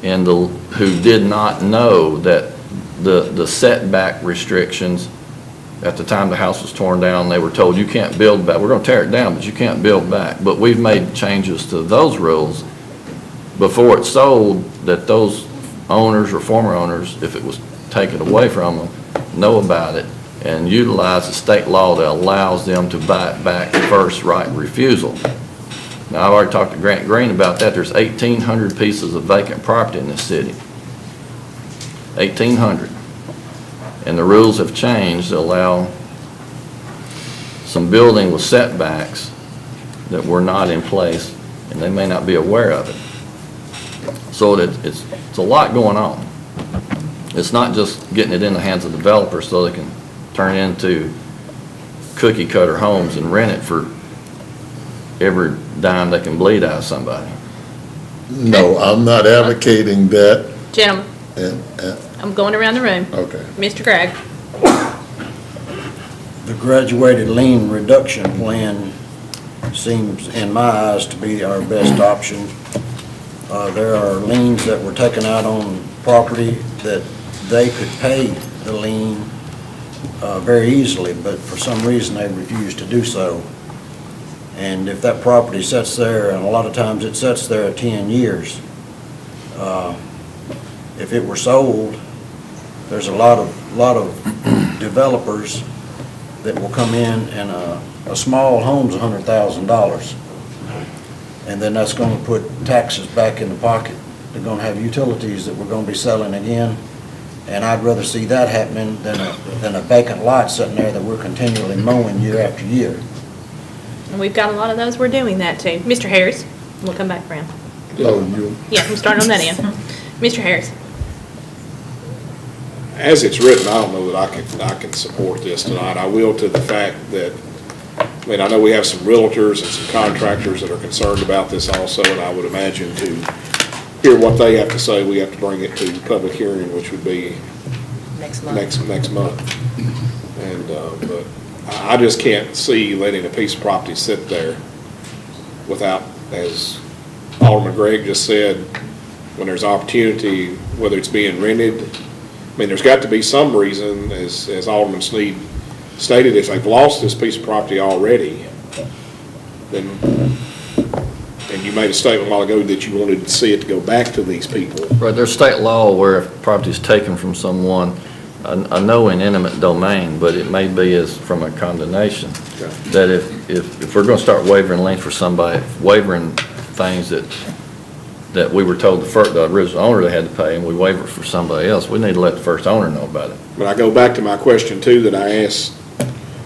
who did not know that the setback restrictions at the time the house was torn down, they were told you can't build back. We're going to tear it down, but you can't build back. But we've made changes to those rules before it's sold, that those owners or former owners, if it was taken away from them, know about it and utilize the state law that allows them to buy it back first right refusal. Now, I've already talked to Grant Green about that. There's 1,800 pieces of vacant property in this city. 1,800. And the rules have changed to allow some building with setbacks that were not in place, and they may not be aware of it. So it's a lot going on. It's not just getting it in the hands of developers so they can turn it into cookie cutter homes and rent it for every dime they can bleed out of somebody. No, I'm not advocating that. Gentlemen, And, I'm going around the room. okay. Mr. Gregg? The graduated lien reduction plan seems, in my eyes, to be our best option. There are liens that were taken out on property that they could pay the lien very easily, but for some reason they refused to do so. And if that property sits there, and a lot of times it sits there 10 years, if it were sold, there's a lot of developers that will come in and a small home's $100,000. And then that's going to put taxes back in the pocket. They're going to have utilities that we're going to be selling again. And I'd rather see that happening than a vacant lot sitting there that we're continually mowing year after year. And we've got a lot of those, we're doing that too. Mr. Harris, we'll come back around. Oh, you, Yeah, I'm starting on that end. Mr. Harris? As it's written, I don't know that I can support this tonight. I will to the fact that, I mean, I know we have some realtors and some contractors that are concerned about this also, and I would imagine to hear what they have to say, we have to bring it to public hearing, which would be Next month. next month. And, but I just can't see letting a piece of property sit there without, as Alderman Gregg just said, when there's opportunity, whether it's being rented. I mean, there's got to be some reason, as Alderman Sneed stated, if they've lost this piece of property already, then, and you made a statement a while ago that you wanted to see it go back to these people. Right, there's state law where if property is taken from someone, I know in eminent domain, but it may be as from a condemnation, that if we're going to start waivering liens for somebody, waivering things that we were told the original owner they had to pay, and we waiver it for somebody else, we need to let the first owner know about it. But I go back to my question too that I asked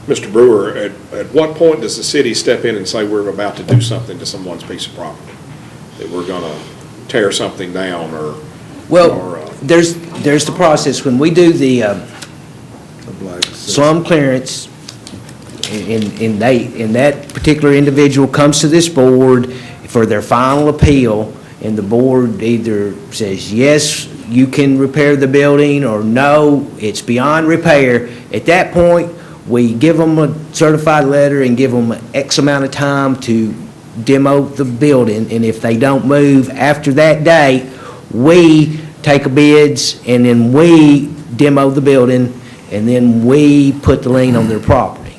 Mr. Brewer, at what point does the city step in and say we're about to do something to someone's piece of property? That we're going to tear something down or? There's the process. When we do the slum clearance, and that particular individual comes to this board for their final appeal, and the board either says, yes, you can repair the building, or no, it's beyond repair. At that point, we give them a certified letter and give them X amount of time to demo the building, and if they don't move after that date, we take a bids, and then we demo the building, and then we put the lien on their property.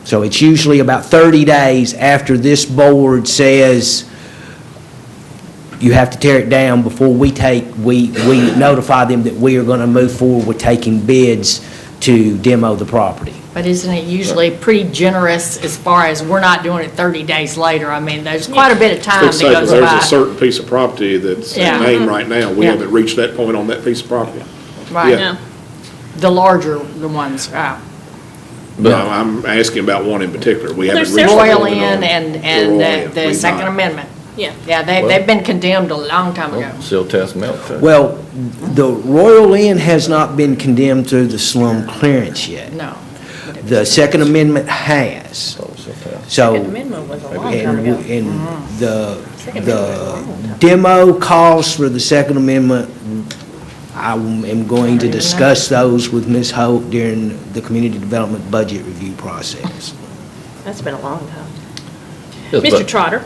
So it's usually about 30 days after this board says you have to tear it down before we notify them that we are going to move forward with taking bids to demo the property. But isn't it usually pretty generous as far as we're not doing it 30 days later? I mean, there's quite a bit of time that Let's say goes there's a by. certain piece of property that's in Yeah. name right now. We Yeah. haven't reached that point on that piece of property. Right. Yeah. The larger, the ones, No, I'm asking about one in particular. We haven't There's reached. several. that Royal point Inn on and Royal Inn. the We've Second not. Amendment. Yeah. Yeah, they've been condemned a long time ago. Seal test, milk test. Well, the Royal Inn has not been condemned through the slum clearance yet. No. The Second Amendment has. Seal test. So, Second Amendment was a long time ago. and the demo costs for the Second Amendment, I am going to discuss those with Ms. Holt during the Community Development Budget Review process. That's been a long time. Yes, Mr. but- Trotter?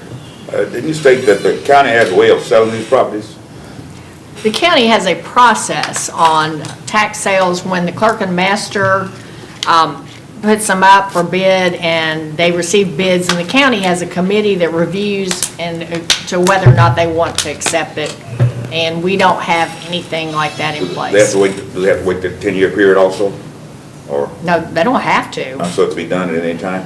Didn't you state that the county has a way of selling these properties? The county has a process on tax sales when the clerk and master puts them up for bid and they receive bids, and the county has a committee that reviews and to whether or not they want to accept it. And we don't have anything like that in Do they have place. to wait, do they have to wait the 10-year period also? Or, No, they don't have to. so it's be done at any time?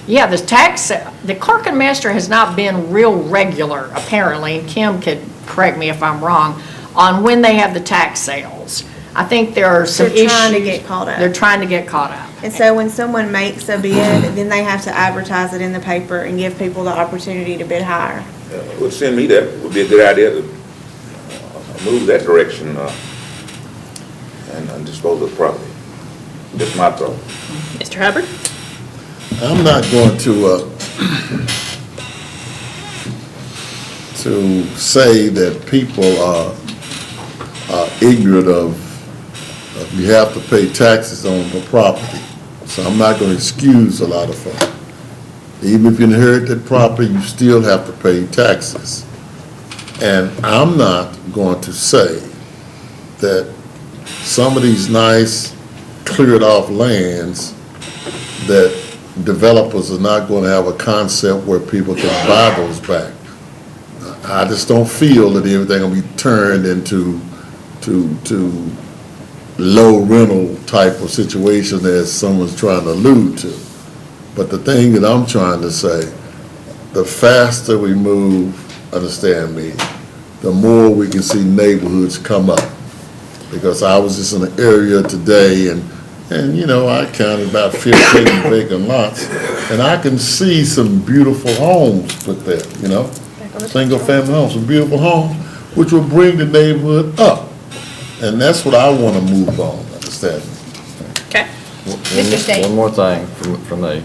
Yeah, the clerk and master has not been real regular, apparently, and Kim could correct me if I'm wrong, on when they have the tax sales. I think there are some They're issues. trying to get caught up. They're trying to get caught up. And so when someone makes a bid, then they have to advertise it in the paper and give people the opportunity to bid higher. Would send me that, would be a good idea to move that direction, and dispose of the property. That's my thought. Mr. Hubbard? I'm not going to say that people are ignorant of you have to pay taxes on the property. So I'm not going to excuse a lot of folks. Even if you inherit that property, you still have to pay taxes. And I'm not going to say that some of these nice cleared off lands that developers are not going to have a concept where people can buy those back. I just don't feel that everything will be turned into low rental type of situation as someone's trying to allude to. But the thing that I'm trying to say, the faster we move, understand me, the more we can see neighborhoods come up. Because I was just in an area today and you know, I counted about 15 vacant lots, and I can see some beautiful homes put there, you know? Single family homes, some beautiful homes, which will bring the neighborhood up. And that's what I want to move on, understand? Okay. Mr. State? One more thing from me.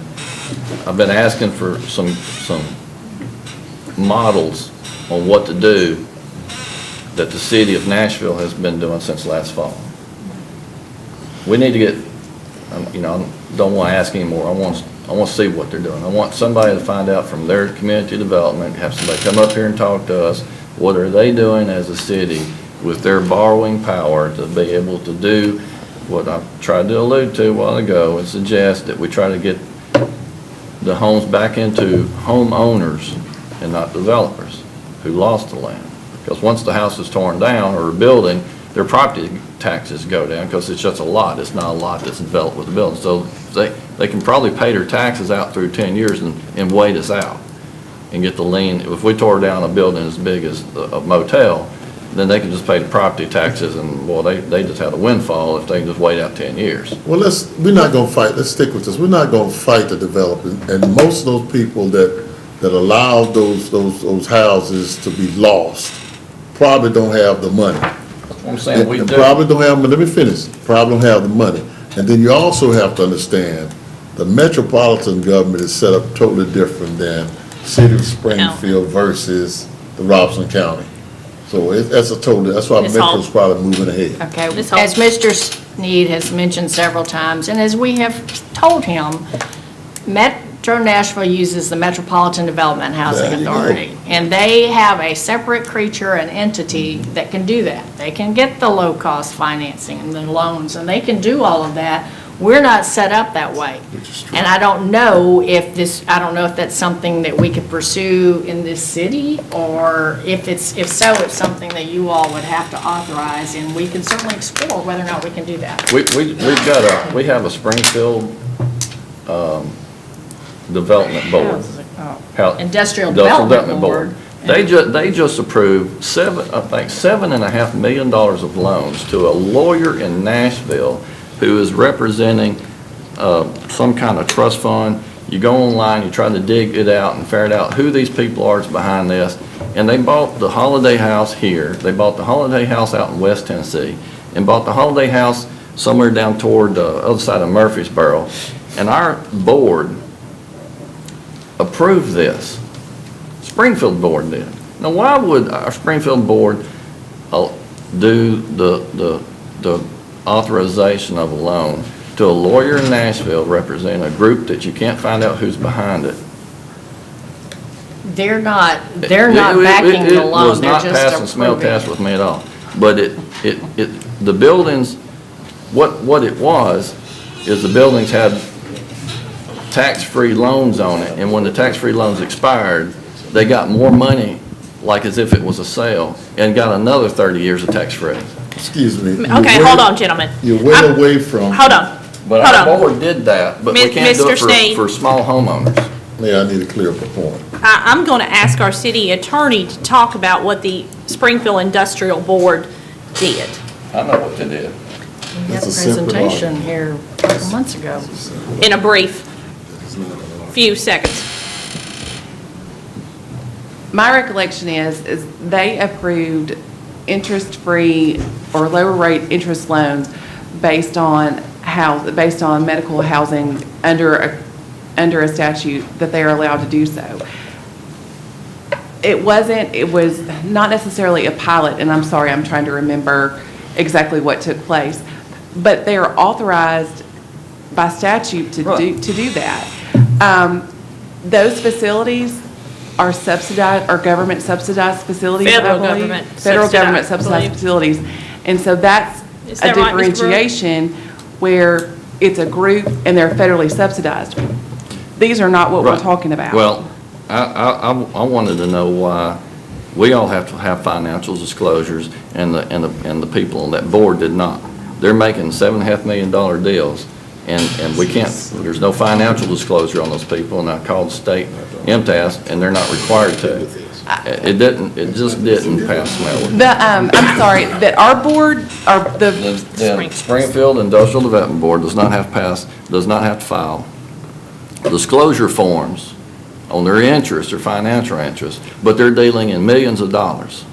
I've been asking for some models on what to do that the city of Nashville has been doing since last fall. We need to get, you know, I don't want to ask anymore. I want to see what they're doing. I want somebody to find out from their community development, have somebody come up here and talk to us. What are they doing as a city with their borrowing power to be able to do what I tried to allude to a while ago and suggest that we try to get the homes back into homeowners and not developers who lost the land. Because once the house is torn down or a building, their property taxes go down because it's just a lot. It's not a lot that's developed with the building. So they can probably pay their taxes out through 10 years and wait us out and get the lien. If we tore down a building as big as a motel, then they can just pay the property taxes and, well, they just had a windfall if they can just wait out 10 years. Well, we're not going to fight, let's stick with this. We're not going to fight the developers. And most of those people that allowed those houses to be lost probably don't have the money. I'm saying we do. Probably don't have, let me finish, probably don't have the money. And then you also have to understand, the metropolitan government is set up totally different than City of Springfield versus the Robinson County. So that's why Metro's probably moving ahead. Okay, as Mr. Sneed has mentioned several times, and as we have told him, Metro Nashville uses the Metropolitan Development Housing Authority, and they have a separate creature, an entity that can do that. They can get the low-cost financing and the loans, and they can do all of that. We're not set up that way. And I don't know if that's something that we could pursue in this city, or if so, it's something that you all would have to authorize, and we can certainly explore whether or not we can do that. We have a Springfield Development Board. Industrial Development Board. They just approved $7.5 million of loans to a lawyer in Nashville who is representing some kind of trust fund. You go online, you try to dig it out and ferret out who these people are that's behind this. And they bought the Holiday House here. They bought the Holiday House out in West Tennessee and bought the Holiday House somewhere down toward the other side of Murfreesboro. And our board approved this. Springfield board did. Now, why would our Springfield board do the authorization of a loan to a lawyer in Nashville representing a group that you can't find out who's behind it? They're not backing the loan. It was not pass and smell test with me at all. But the buildings, what it was, is the buildings had tax-free loans on it, and when the tax-free loans expired, they got more money, like as if it was a sale, and got another 30 years of tax-free. Excuse me. Okay, hold on, gentlemen. You're way away from. Hold on. But our board did that, but we can't do it for small homeowners. Yeah, I need to clear up a point. I'm going to ask our city attorney to talk about what the Springfield Industrial Board did. I know what they did. We had a It's a separate presentation item. here a couple months ago. In a brief few seconds. My recollection is they approved interest-free or lower rate interest loans based on medical housing under a statute that they are allowed to do so. It was not necessarily a pilot, and I'm sorry, I'm trying to remember exactly what took place, but they are authorized by statute to do that. Those facilities are subsidized, are government subsidized facilities, I Federal believe. government Federal government subsidized, subsidized facilities. And so that's Is a that right, Mr. Brewer? differentiation where it's a group and they're federally subsidized. These are not what we're Right. talking about. Well, I wanted to know why we all have to have financial disclosures and the people on that board did not. They're making $7.5 million deals and we can't, there's no financial disclosure on those people, and I called state MTS and they're not required to. It just didn't pass smell. I'm sorry, that our board, The Springfield Industrial Development Board does not have to file disclosure forms on their interest or financial interest, but they're dealing in millions of dollars.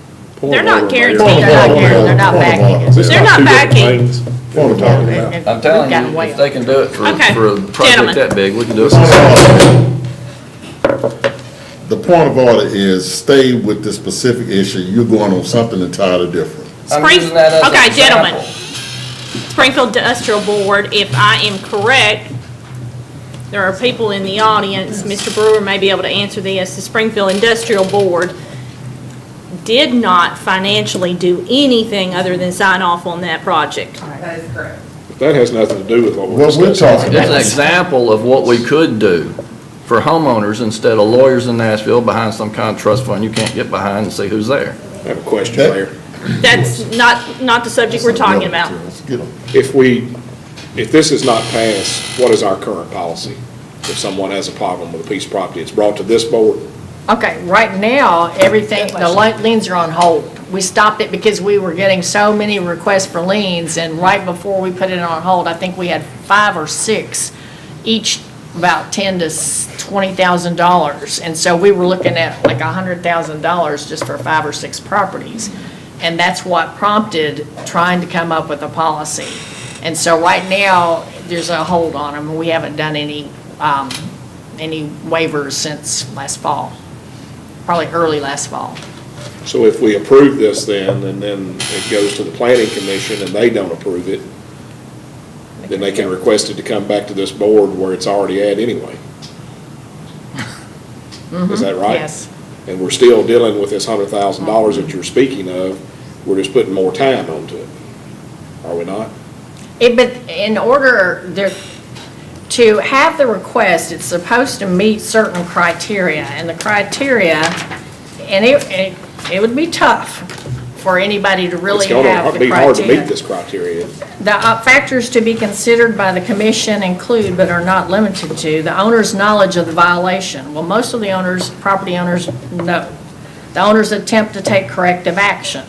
They're not guaranteed. They're not backing it. Is this They're not two different backing. things that we're talking about? I'm telling you, if they can do it for Okay, a gentlemen. project that big, we can do it. The point of order is stay with the specific issue. You're going on something entirely different. I'm using that as an Okay, gentlemen. example. Springfield Industrial Board, if I am correct, there are people in the audience, Mr. Brewer may be able to answer this, the Springfield Industrial Board did not financially do anything other than sign off on that project. That is correct. That has nothing to do with what we're What we're discussing. talking It's an about. example of what we could do for homeowners instead of lawyers in Nashville behind some kind of trust fund you can't get behind and see who's there. I have a question, Mayor. That's not the subject we're talking about. Let's get 'em. If this is not passed, what is our current policy? If someone has a problem with a piece of property, it's brought to this board? Okay, right now, everything, the liens are on hold. We stopped it because we were getting so many requests for liens, and right before we put it on hold, I think we had 5 or 6, each about $10,000 to $20,000. And so we were looking at like $100,000 just for 5 or 6 properties. And that's what prompted trying to come up with a policy. And so right now, there's a hold on them. We haven't done any waivers since last fall, probably early last fall. So if we approve this then, and then it goes to the planning commission and they don't approve it, then they can request it to come back to this board where it's already at anyway. Is that right? Yes. And we're still dealing with this $100,000 that you're speaking of, we're just putting more time onto it, are we not? But in order to have the request, it's supposed to meet certain criteria, and the criteria, and it would be tough for anybody to really It's going have to the be hard to meet criteria. this criteria. The factors to be considered by the commission include, but are not limited to, the owner's knowledge of the violation. Well, most of the property owners know. The owner's attempt to take corrective action.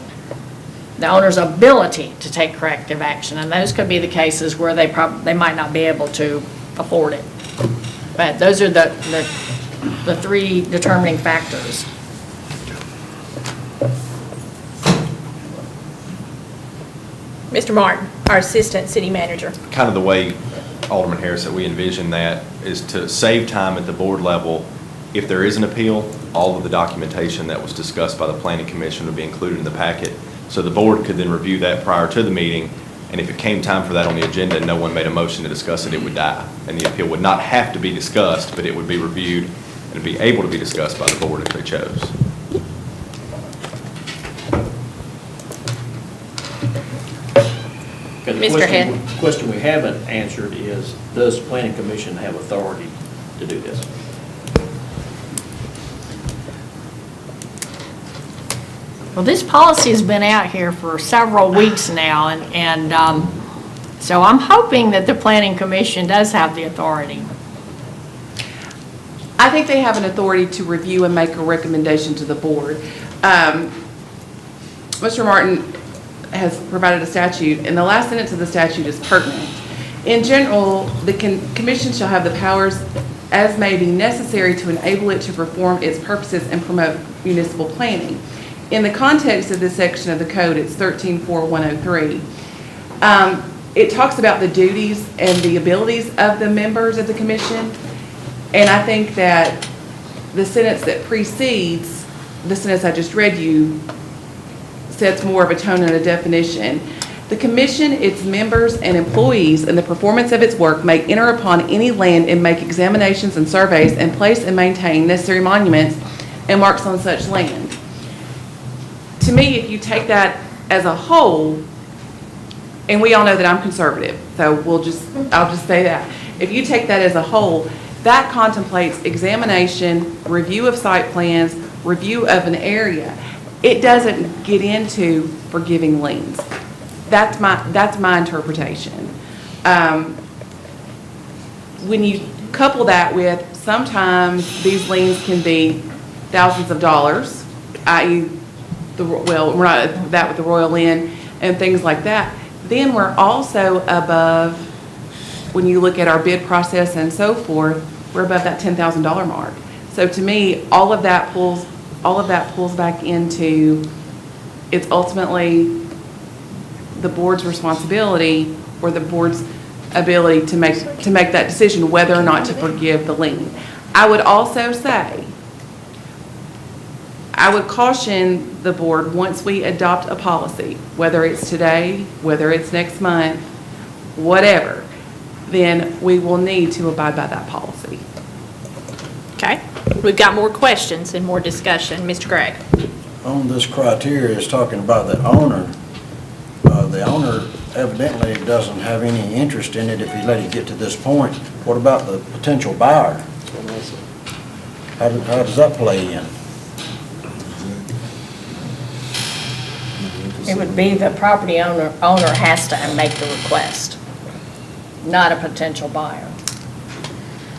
The owner's ability to take corrective action, and those could be the cases where they might not be able to afford it. But those are the 3 determining factors. Mr. Martin, our Assistant City Manager. Kind of the way, Alderman Harris, that we envision that is to save time at the board level. If there is an appeal, all of the documentation that was discussed by the Planning Commission would be included in the packet. So the board could then review that prior to the meeting, and if it came time for that on the agenda and no one made a motion to discuss it, it would die. And the appeal would not have to be discussed, but it would be reviewed and be able to be discussed by the board if they chose. Okay, the Mr. question- Head. The question we haven't answered is, does the planning commission have authority to do this? Well, this policy has been out here for several weeks now, and so I'm hoping that the planning commission does have the authority. I think they have an authority to review and make a recommendation to the board. Mr. Martin, has provided a statute, and the last sentence of the statute is pertinent. In general, the commission shall have the powers as may be necessary to enable it to perform its purposes and promote municipal planning. In the context of this section of the code, it's 13.4103. It talks about the duties and the abilities of the members of the commission, and I think that the sentence that precedes the sentence I just read you sets more of a tone and a definition. The commission, its members, and employees in the performance of its work may enter upon any land and make examinations and surveys and place and maintain necessary monuments and marks on such land. To me, if you take that as a whole, and we all know that I'm conservative, so I'll just say that. If you take that as a whole, that contemplates examination, review of site plans, review of an area. It doesn't get into forgiving liens. That's my interpretation. When you couple that with, sometimes these liens can be thousands of dollars, i.e., we're not at that with the Royal Lynn and things like that. Then we're also above, when you look at our bid process and so forth, we're above that $10,000 mark. So to me, all of that pulls back into, it's ultimately the board's responsibility or the board's ability to make that decision whether or not to forgive the lien. I would also say, I would caution the board, once we adopt a policy, whether it's today, whether it's next month, whatever, then we will need to abide by that policy. Okay, we've got more questions and more discussion. Mr. Gregg. On this criteria, it's talking about the owner. The owner evidently doesn't have any interest in it if you let it get to this point. What about the potential buyer? How does that play in? It would be the property owner has to make the request, not a potential buyer.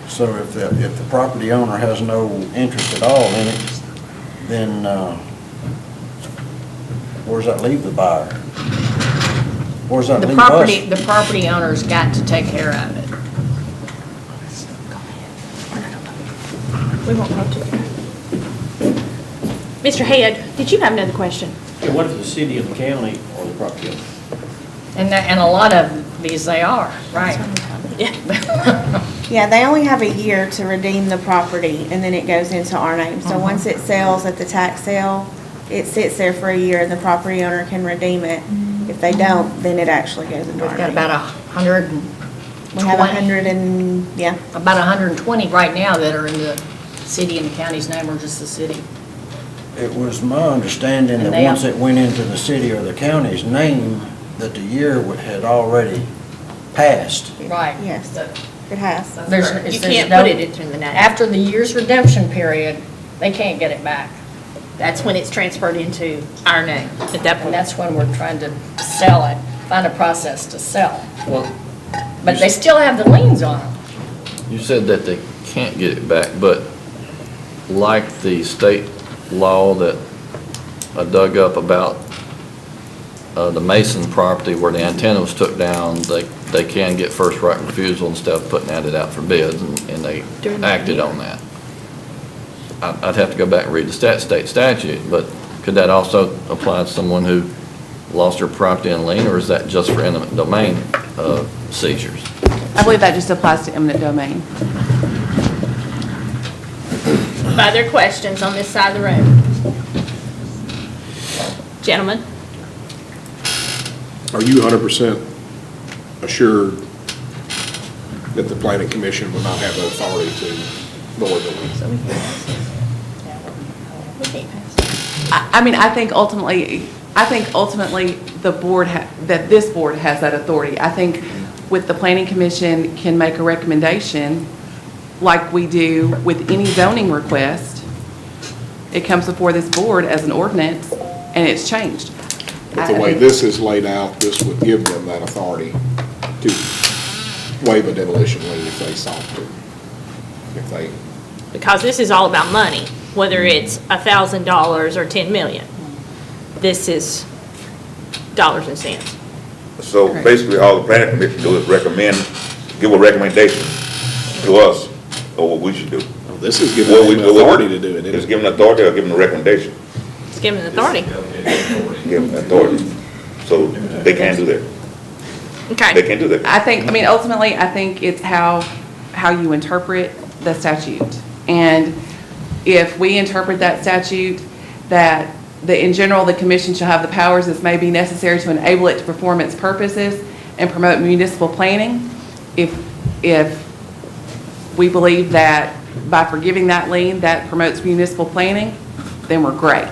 So if the property owner has no interest at all in it, then where does that leave the buyer? Where does that leave us? The property owner's got to take care of it. We won't vote today. Mr. Head, did you have another question? Yeah, what if the city and the county or the property owner? And a lot of these they are, right? Yeah, they only have a year to redeem the property, and then it goes into our name. So once it sells at the tax sale, it sits there for a year, and the property owner can redeem it. If they don't, then it actually goes into our We've name. got about 120. We have 100 and, yeah. About 120 right now that are in the city and the county's name, or just the city. It was my understanding And that they once are- it went into the city or the county's name, that the year had already passed. Right. Yes, it has. You can't put it into the name. After the year's redemption period, they can't get it back. That's when it's transferred into our name at that And point. that's when we're trying to sell it, find a process to sell. Well, But they still have the liens on them. you said that they can't get it back, but like the state law that I dug up about the Mason property where the antenna was took down, they can get first right refusal instead of putting it out for bids, and they acted on that. I'd have to go back and read the state statute, but could that also apply to someone who lost their property in lien, or is that just for eminent domain seizures? I believe that just applies to eminent domain. Other questions on this side of the room? Gentlemen? Are you 100% assured that the planning commission will not have the authority to void the lien? I mean, I think ultimately the board, that this board has that authority. I think with the planning commission can make a recommendation like we do with any zoning request. It comes before this board as an ordinance and it's changed. But the way this is laid out, this would give them that authority to waive a demolition lien if they sought to. If they, Because this is all about money, whether it's $1,000 or 10 million. This is dollars and cents. So Correct. basically, all the planning commission do is give a recommendation to us of what we should do. Well, this is giving What we- them what we- authority to do it, isn't Is it? giving authority or giving a recommendation? It's given authority. Give them authority. So they can't do that. They Okay. can't do that. I think, I mean, ultimately, I think it's how you interpret the statute. And if we interpret that statute, that in general, the commission shall have the powers as may be necessary to enable it to perform its purposes and promote municipal planning, if we believe that by forgiving that lien, that promotes municipal planning, then we're great.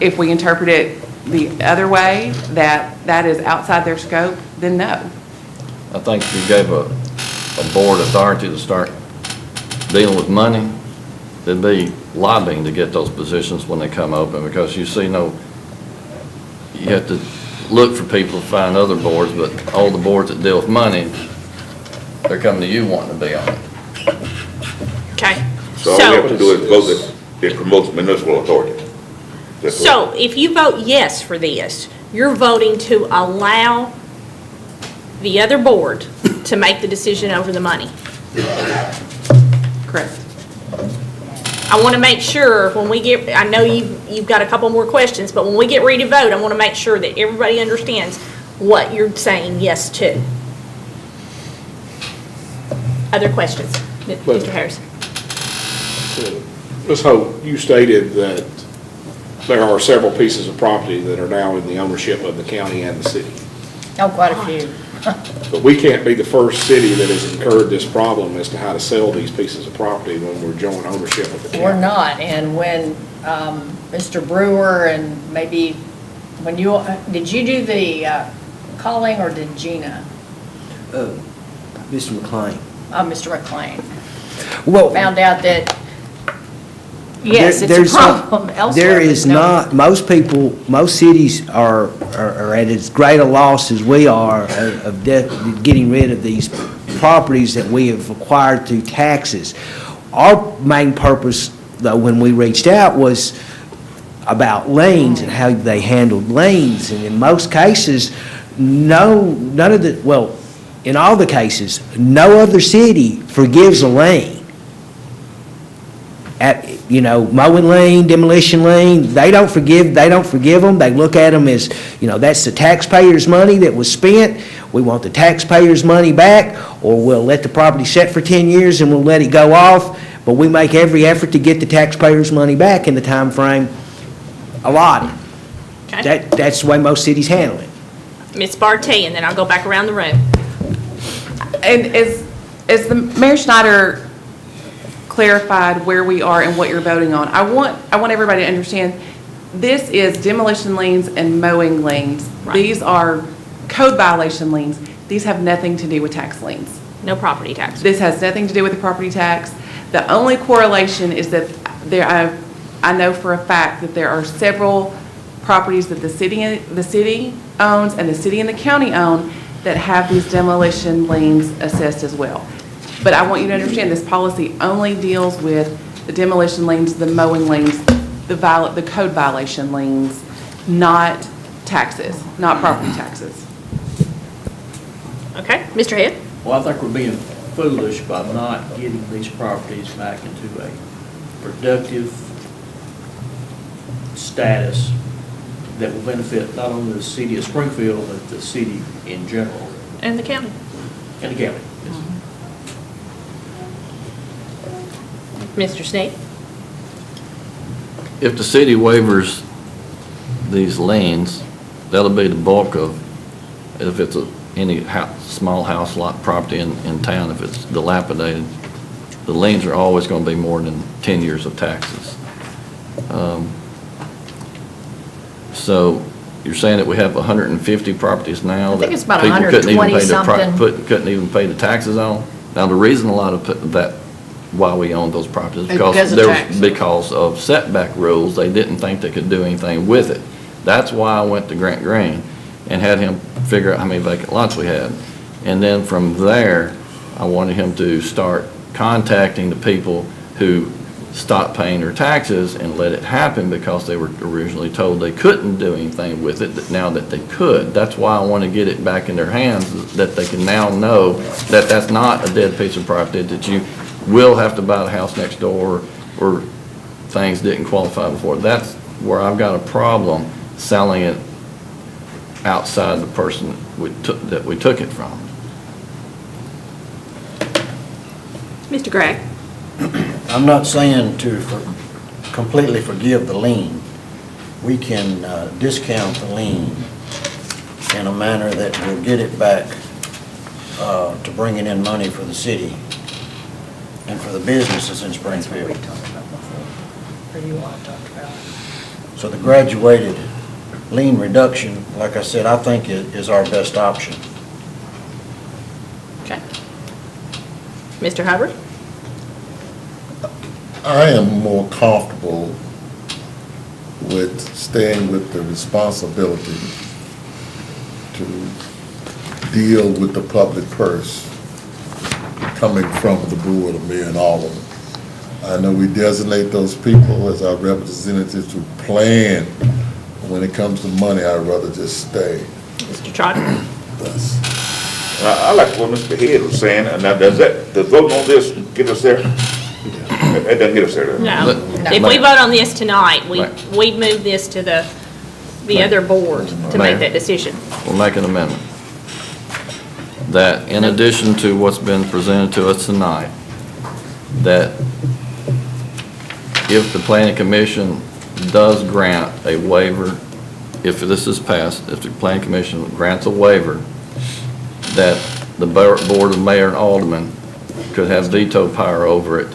If we interpret it the other way, that is outside their scope, then no. I think if you gave a board authority to start dealing with money, there'd be lobbying to get those positions when they come open, because you see you have to look for people to find other boards, but all the boards that deal with money, they're coming to you wanting to be on it. Okay. So all we have to do is vote that it promotes municipal authority. That's what- So if you vote yes for this, you're voting to allow the other board to make the decision over the money. Correct. I want to make sure when we get, I know you've got a couple more questions, but when we get ready to vote, I want to make sure that everybody understands what you're saying yes to. Other questions? Mr. Harris? Ms. Hope, you stated that there are several pieces of property that are now in the ownership of the county and the city. Oh, quite a few. But we can't be the first city that has incurred this problem as to how to sell these pieces of property when we're joint ownership of the county. We're not, and when Mr. Brewer and maybe, when you, did you do the calling or did Gina? Mr. McLean. Mr. McLean. Well, Found out that, yes, it's there's a problem elsewhere. There but is no- not, most cities are at as great a loss as we are of getting rid of these properties that we have acquired through taxes. Our main purpose, though, when we reached out was about liens and how they handled liens. And in most cases, in all the cases, no other city forgives a lien. Mowing lien, demolition lien, they don't forgive them. They look at them as, that's the taxpayers' money that was spent. We want the taxpayers' money back, or we'll let the property sit for 10 years and we'll let it go off. But we make every effort to get the taxpayers' money back in the time frame allotted. Okay. That's the way most cities handle it. Ms. Barty, and then I'll go back around the room. And as the Mayor Schneider clarified where we are and what you're voting on, I want everybody to understand, this is demolition liens and mowing liens. Right. These are code violation liens. These have nothing to do with tax liens. No property tax. This has nothing to do with the property tax. The only correlation is that I know for a fact that there are several properties that the city owns and the city and the county own that have these demolition liens assessed as well. But I want you to understand, this policy only deals with the demolition liens, the mowing liens, the code violation liens, not taxes, not property taxes. Okay, Mr. Head? Well, I think we're being foolish by not getting these properties back into a productive status that will benefit not only the city of Springfield, but the city in general, And the county. and the county. Mr. Sneed? If the city waivers these liens, that'll be the bulk of, if it's any small house lot property in town, if it's dilapidated, the liens are always going to be more than 10 years of taxes. So you're saying that we have 150 properties now? I think it's about that people couldn't even 120 pay their something. couldn't even pay the taxes on? Now, the reason a lot of that, why we own those properties, is Because of there taxes. because of setback rules, they didn't think they could do anything with it. That's why I went to Grant Green and had him figure out how many vacant lots we had. And then from there, I wanted him to start contacting the people who stop paying their taxes and let it happen because they were originally told they couldn't do anything with it, that now that they could. That's why I want to get it back in their hands, that they can now know that that's not a dead piece of property, that you will have to buy the house next door, or things didn't qualify before. That's where I've got a problem selling it outside the person that we took it from. Mr. Gregg? I'm not saying to completely forgive the lien. We can discount the lien in a manner that will get it back to bringing in money for the city and for the businesses in Springfield. So the graduated lien reduction, like I said, I think is our best option. Okay. Mr. Hubbard? I am more comfortable with staying with the responsibility to deal with the public purse coming from the board of mayor and aldermen. I know we designate those people as our representatives to plan. When it comes to money, I'd rather just stay. Mr. Trotter? I like what Mr. Head was saying, and now does the vote on this get us there? It doesn't get us there. No. If we vote on this tonight, we move this to the other board to make that decision. We'll make an amendment that in addition to what's been presented to us tonight, that if the planning commission does grant a waiver, if this is passed, if the planning commission grants a waiver, that the board of mayor and aldermen could have veto power over it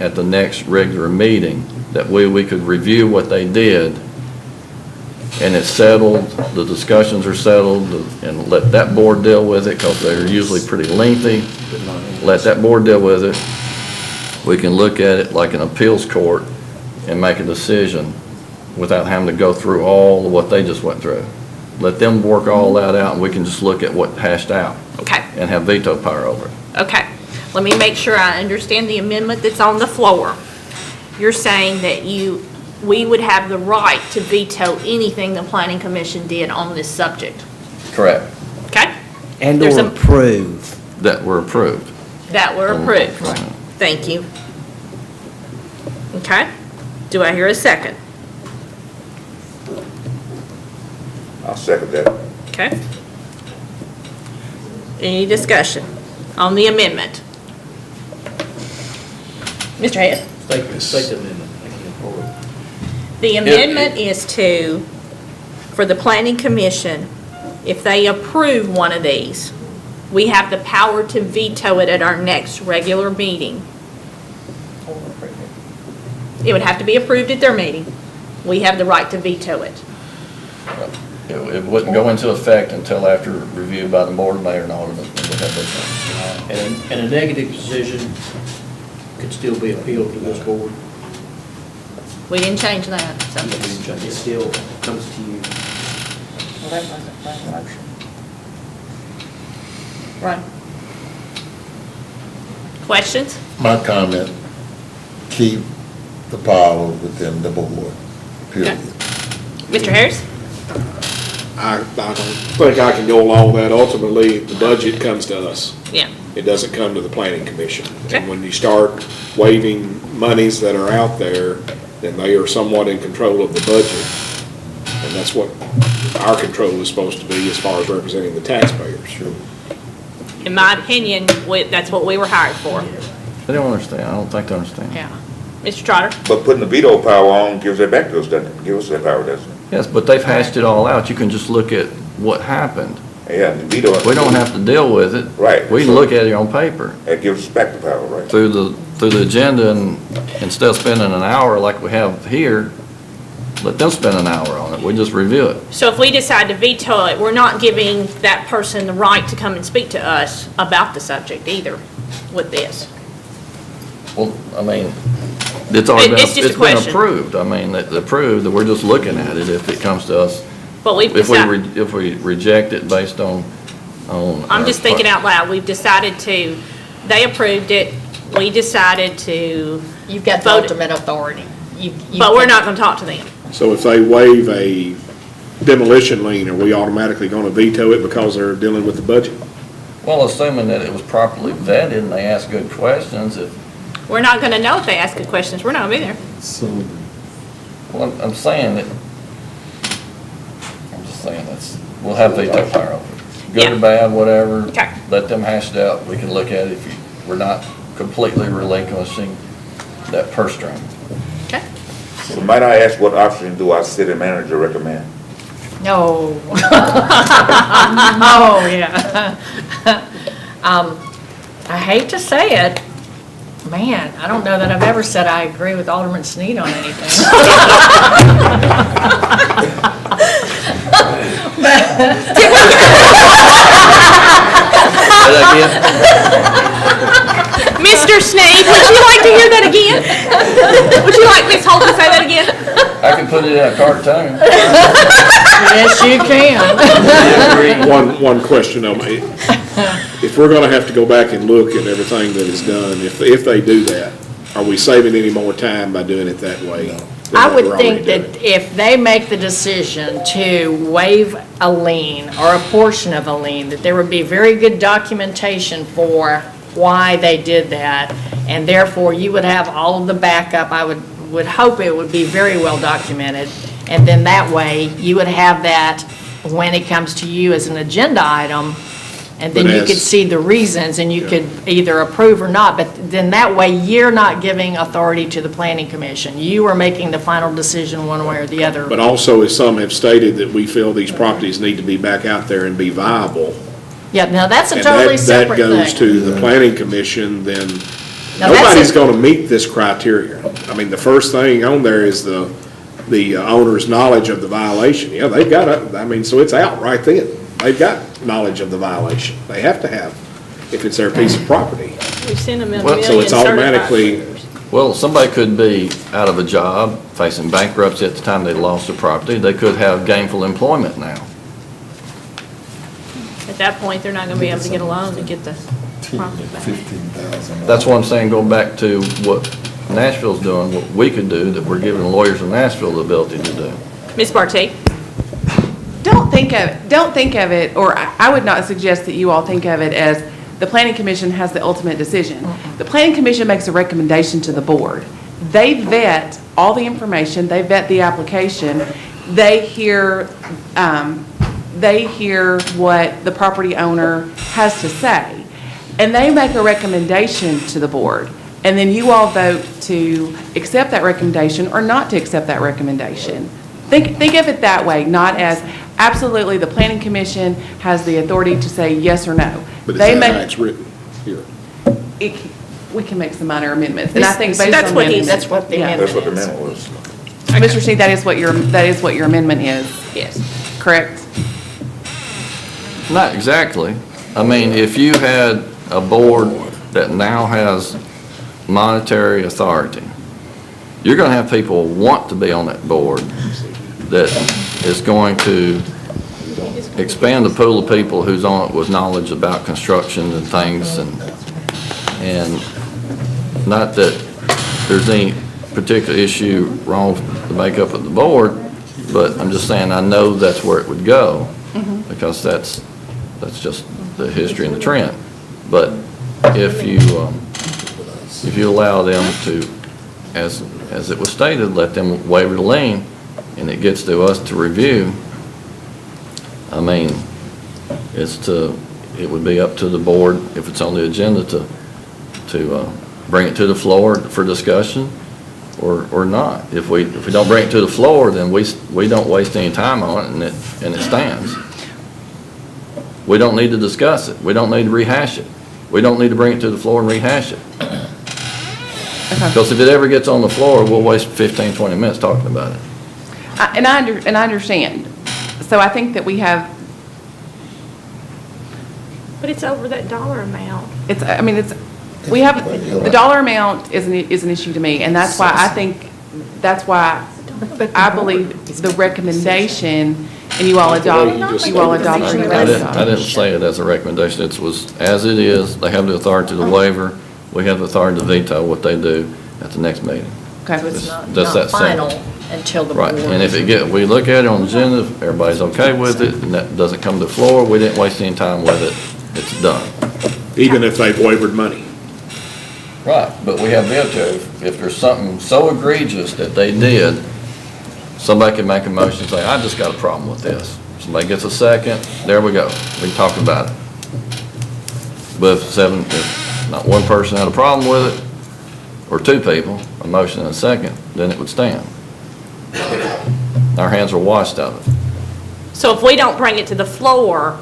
at the next regular meeting, that we could review what they did, and it's settled, the discussions are settled, and let that board deal with it, because they're usually pretty lengthy. Let that board deal with it. We can look at it like an appeals court and make a decision without having to go through all of what they just went through. Let them work all that out, and we can just look at what hashed out. Okay. And have veto power over it. Okay. Let me make sure I understand the amendment that's on the floor. You're saying that we would have the right to veto anything the planning commission did on this subject. Correct. Okay? And There's or approve. That were approved. That were approved. Right. Thank you. Okay. Do I hear a second? I'll second that. Okay. Any discussion on the amendment? Mr. Head? Take the amendment. I can't afford it. The amendment is for the planning commission, if they approve one of these, we have the power to veto it at our next regular meeting. It would have to be approved at their meeting. We have the right to veto it. It wouldn't go into effect until after review by the board of mayor and aldermen. And a negative decision could still be appealed to this board. We didn't change that, so. It still comes to you. Well, that wasn't my motion. Right. Questions? My comment, keep the power within the board, period. Mr. Harris? I don't think I can go along with that. Ultimately, the budget comes to us. Yeah. It doesn't come to the planning commission. Okay. And when you start waiving monies that are out there, then they are somewhat in control of the budget. And that's what our control is supposed to be as far as representing the taxpayers. Sure. In my opinion, that's what we were hired for. They don't understand. I don't think they understand. Yeah. Mr. Trotter? But putting the veto power on gives that back to us, doesn't it? Give us that power, doesn't it? Yes, but they've hashed it all out. You can just look at what happened. Yeah, the veto. We don't have to deal with it. Right. We can look at it on paper That gives us back the power, right? through the agenda, and instead of spending an hour like we have here, let them spend an hour on it. We just review it. So if we decide to veto it, we're not giving that person the right to come and speak to us about the subject either with this. Well, I mean, it's already been, It's just a it's been question. approved. I mean, it's approved, that we're just looking at it if it comes to us. But we've If decided, if we reject it based on. I'm just thinking out loud, we've decided to, they approved it, we decided to, You've got the Vote- ultimate authority. but we're not gonna talk to them. So if they waive a demolition lien, are we automatically gonna veto it because they're dealing with the budget? Well, assuming that it was properly vetted and they asked good questions, We're not gonna know if they ask good questions, we're not gonna be there. well, I'm saying that, I'm just saying we'll have veto power over it. Good Yeah. or bad, whatever. Okay. Let them hash it out. We can look at it if we're not completely relinquishing that purse string. Okay. So might I ask, what option do our city manager recommend? No. Oh, yeah. I hate to say it, man, I don't know that I've ever said I agree with Alderman Sneed on anything. Say that again? Mr. Sneed, would you like to hear that again? Would you like Ms. Holt to say that again? I can put it in a cartoon. Yes, you can. One question on me. If we're gonna have to go back and look at everything that is done, if they do that, are we saving any more time by doing it that way? than I what would we're think already that doing? if they make the decision to waive a lien or a portion of a lien, that there would be very good documentation for why they did that, and therefore you would have all of the backup. I would hope it would be very well documented, and then that way you would have that when it comes to you as an agenda item, and then But you as- could see the reasons, and you could either approve or not, but then that way, you're not giving authority to the planning commission. You are making the final decision one way or the other. But also, as some have stated, that we feel these properties need to be back out there and be viable. Yeah, now that's a And totally that separate goes thing. to the planning commission, then Now, that's nobody's a- gonna meet this criteria. I mean, the first thing on there is the owner's knowledge of the violation. Yeah, they've got so it's out right then. They've got knowledge of the violation. They have to have, if it's their piece of property. We've sent them a Well, million So it's certified automatically, letters. Well, somebody could be out of a job, facing bankruptcy at the time they lost their property. They could have gainful employment now. At that point, they're not gonna be able to get a loan to get the property back. That's what I'm saying, going back to what Nashville's doing, what we could do, that we're giving lawyers in Nashville the ability to do. Ms. Barty? Don't think of it, or I would not suggest that you all think of it as the planning commission has the ultimate decision. The planning commission makes a recommendation to the board. They vet all the information, they vet the application, they hear what the property owner has to say, and they make a recommendation to the board. And then you all vote to accept that recommendation or not to accept that recommendation. Think of it that way, not as absolutely the planning commission has the authority to say yes or no. but is They that make- how it's written here? We can make some minor amendments, and I think based on That's what he- the That's what the amendment- That's what the amendment amendment was. Mr. Sneed, that is what your amendment is? Yes. Correct? Not exactly. I mean, if you had a board that now has monetary authority, you're going to have people want to be on that board that is going to expand the pool of people who's on it with knowledge about construction and things, and not that there's any particular issue wrong with the makeup of the board, but I'm just saying I know that's where it would go, because that's just the history and the trend. But if you allow them to, as it was stated, let them waive the lien, and it gets to us to review, I mean, it would be up to the board, if it's on the agenda, to bring it to the floor for discussion or not. If we don't bring it to the floor, then we don't waste any time on it, and it stands. We don't need to discuss it. We don't need to rehash it. We don't need to bring it to the floor and rehash it. Because if it ever gets on the floor, we'll waste 15, 20 minutes talking about it. And I understand. So I think that we have, But it's over that dollar amount. we have, the dollar amount is an issue to me, and that's why I believe the recommendation, and you all adopt the I recommendation. didn't say it as a recommendation. It was, as it is, they have the authority to waiver we have the authority to veto what they do at the next meeting. Okay. So it's not That's that final simple. until the board. Right, and if we look at it on the agenda, if everybody's okay with it, and that doesn't come to the floor, we didn't waste any time with it, it's done. Even if they've wavered money. Right, but we have veto. If there's something so egregious that they did, somebody can make a motion and say, I just got a problem with this. Somebody gets a second, there we go. We can talk about it. But if not one person had a problem with it, or two people, a motion and a second, then it would stand. Our hands are washed of it. So if we don't bring it to the floor,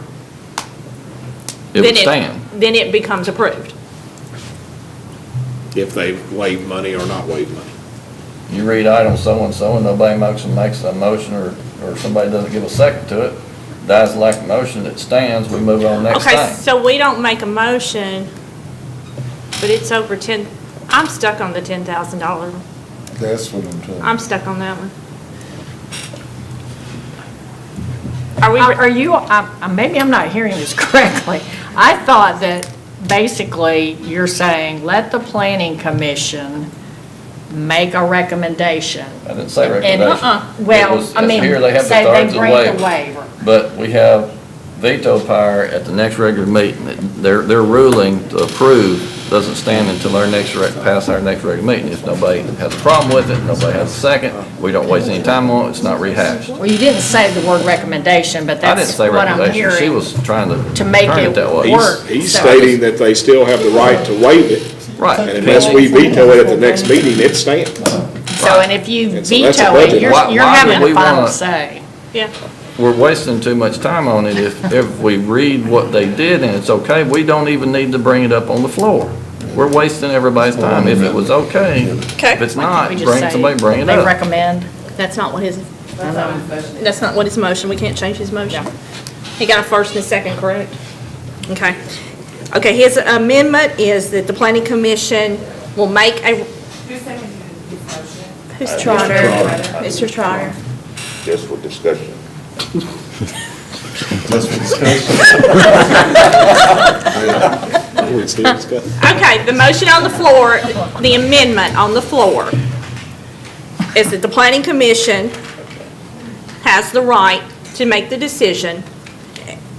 It would stand. then it becomes approved. If they've waived money or not waived money. You read item so-and-so, and nobody makes a motion, or somebody doesn't give a second to it, dies the lack of motion, it stands, we move on next Okay, thing. so we don't make a motion, but it's over 10, I'm stuck on the $10,000. That's what I'm talking. I'm stuck on that one. Are you, maybe I'm not hearing this correctly. I thought that basically you're saying, let the planning commission make a recommendation. I didn't say And, recommendation. well, It was- I mean, here they have the say authority they to grant the waive. waiver. But we have veto power at the next regular meeting. Their ruling to approve doesn't stand until pass our next regular meeting. If nobody has a problem with it, nobody has a second, we don't waste any time on it, it's not rehashed. Well, you didn't say the word recommendation, but I didn't that's say what I'm recommendation, she hearing. was trying to make turn it that way. work. He's So- stating that they still have the right to waive it. Right. And unless we veto it at the next meeting, it stands. So, and if you And so that's a veto it, budget. you're Why having would we a final wanna- say. Yeah. We're wasting too much time on it. If we read what they did and it's okay, we don't even need to bring it up on the floor. We're wasting everybody's time. If it was okay, if it's not, We just say somebody bring it They up. recommend. That's not what his motion, we can't change his motion. He got a first and a second, correct? Okay. Okay, his amendment is that the planning commission will make a. Who's Trotter, Mr. Trotter. Just for discussion. That's for discussion. Okay, the motion on the floor, the amendment on the floor is that the planning commission has the right to make the decision,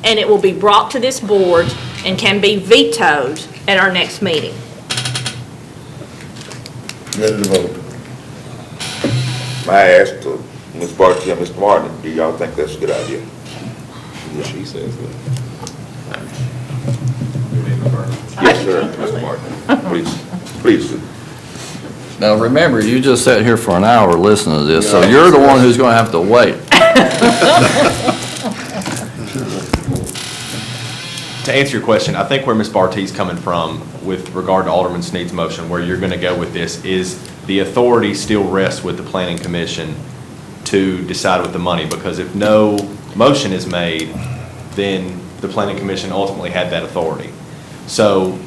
and it will be brought to this board and can be vetoed at our next meeting. Ready to vote. May I ask Ms. Barty and Mr. Martin, do y'all think that's a good idea? She says that. Yes, sir, Mr. Martin. Please. Now, remember, you just sat here for an hour listening to this, so you're the one who's gonna have to wait. To answer your question, I think where Ms. Barty's coming from with regard to Alderman Sneed's motion, where you're going to go with this, is the authority still rests with the planning commission to decide with the money, because if no motion is made, then the planning commission ultimately had that authority. So,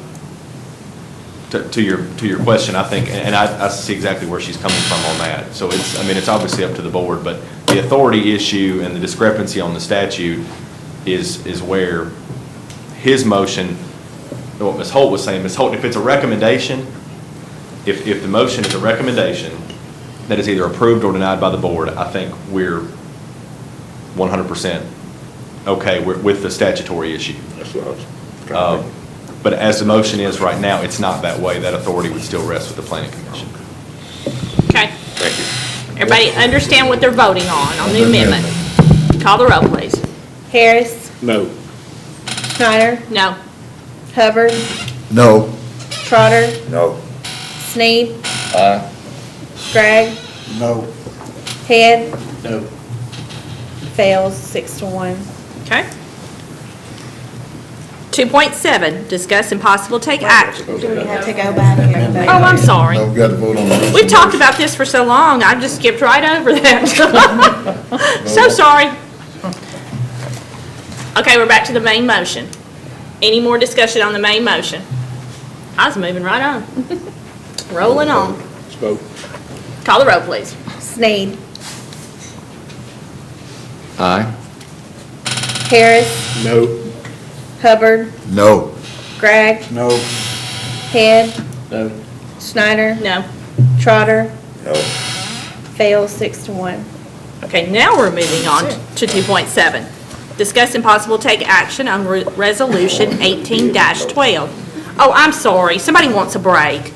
to your question, I think, and I see exactly where she's coming from on that. So it's obviously up to the board, but the authority issue and the discrepancy on the statute is where his motion, what Ms. Holt was saying, Ms. Holt, if it's a recommendation, if the motion is a recommendation that is either approved or denied by the board, I think we're 100% okay with the statutory issue. That's what I was trying to think. But as the motion is right now, it's not that way. That authority would still rest with the planning commission. Okay? Thank you. Everybody understand what they're voting on the amendment? Call the roll, please. Harris, No. Schneider, No. Hubbard, No. Trotter, No. Sneed, Aye. Gregg, No. Head, No. fails 6-1. Okay. 2.7, discuss and possible take action. Do we have to go back and vote? Oh, I'm sorry. No, we got to vote on the. We've talked about this for so long, I just skipped right over that. So sorry. Okay, we're back to the main motion. Any more discussion on the main motion? I was moving right on. Rolling on. Let's vote. Call the roll, please. Sneed, Aye. Harris, No. Hubbard, No. Gregg, No. Head, No. Schneider? No. Trotter? No. Fails 6-1. Okay, now we're moving on to 2.7. Discuss and possible take action on Resolution 18-12. Oh, I'm sorry, somebody wants a break.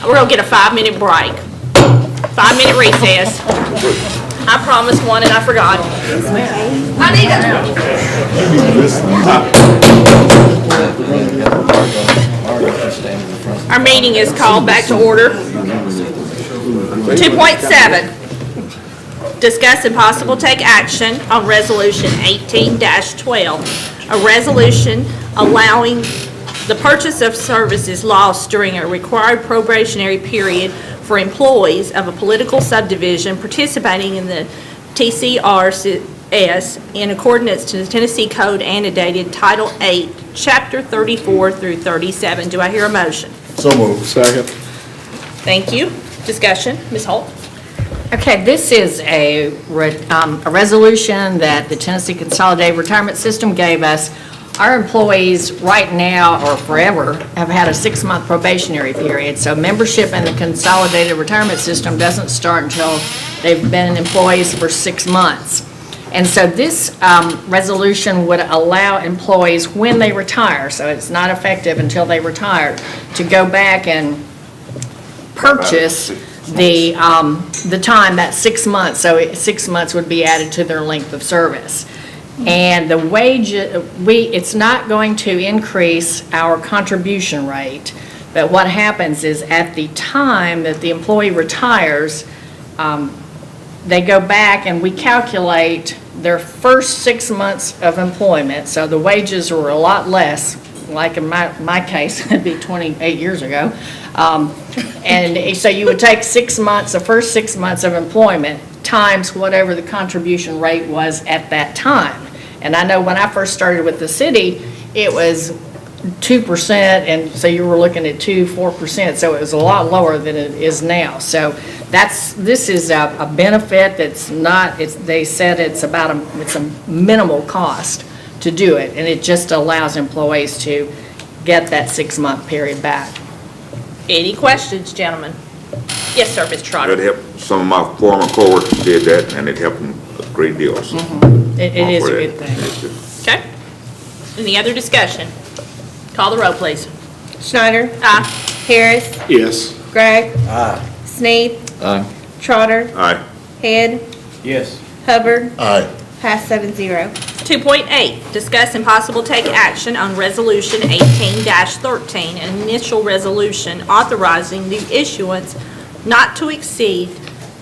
We're gonna get a 5-minute break. 5-minute recess. I promised one and I forgot. I need Our meeting is called back to order. 2.7. Discuss and possible take action on Resolution 18-12, a resolution allowing the purchase of services lost during a required probationary period for employees of a political subdivision participating in the TCRS in accordance to the Tennessee Code annotated Title 8, Chapter 34 through 37. Do I hear a motion? So moved. Second. Thank you. Discussion, Ms. Holt? Okay, this is a resolution that the Tennessee Consolidated Retirement System gave us. Our employees right now or forever have had a 6-month probationary period. So membership in the Consolidated Retirement System doesn't start until they've been employees for 6 months. And so this resolution would allow employees when they retire, so it's not effective until they retire, to go back and purchase the time, that 6 months. So 6 months would be added to their length of service. And the wage, it's not going to increase our contribution rate, but what happens is at the time that the employee retires, they go back and we calculate their first 6 months of employment. So the wages were a lot less, like in my case, it'd be 28 years ago. And so you would take 6 months, the first 6 months of employment, times whatever the contribution rate was at that time. And I know when I first started with the city, it was 2%, and so you were looking at 4%, so it was a lot lower than it is now. So this is a benefit that's not, they said it's a minimal cost to do it, and it just allows employees to get that 6-month period back. Any questions, gentlemen? Yes, sir, Mr. Trotter. That helped, some of my former coworkers did that, and it helped them a great deal. So It is a good thing. Okay. Any other discussion? Call the roll, please. Schneider? Aye. Harris? Yes. Gregg? Sneed? Aye. Trotter? Aye. Head? Yes. Hubbard? Aye. Pass 7-0. 2.8, discuss and possible take action on Resolution 18-13, an initial resolution authorizing the issuance not to exceed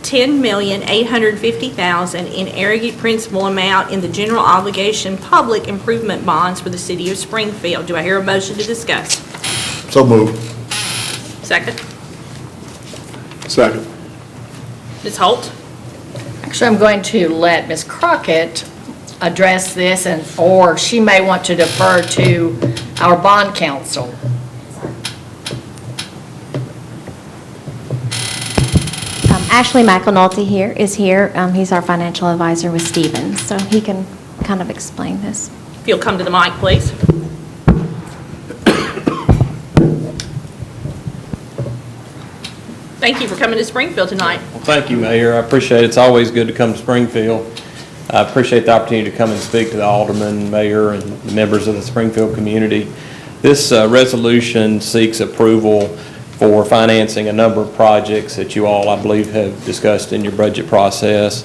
$10,850,000 in aggregate principal amount in the general obligation public improvement bonds for the City of Springfield. Do I hear a motion to discuss? So moved. Second. Second. Ms. Holt? Actually, I'm going to let Ms. Crockett address this, or she may want to defer to our bond counsel. Ashley McEnulty is here. He's our financial advisor with Stevens, so he can kind of explain this. If you'll come to the mic, please. Thank you for coming to Springfield tonight. Well, thank you, Mayor. I appreciate it. It's always good to come to Springfield. I appreciate the opportunity to come and speak to the aldermen, mayor, and the members of the Springfield community. This resolution seeks approval for financing a number of projects that you all, I believe, have discussed in your budget process.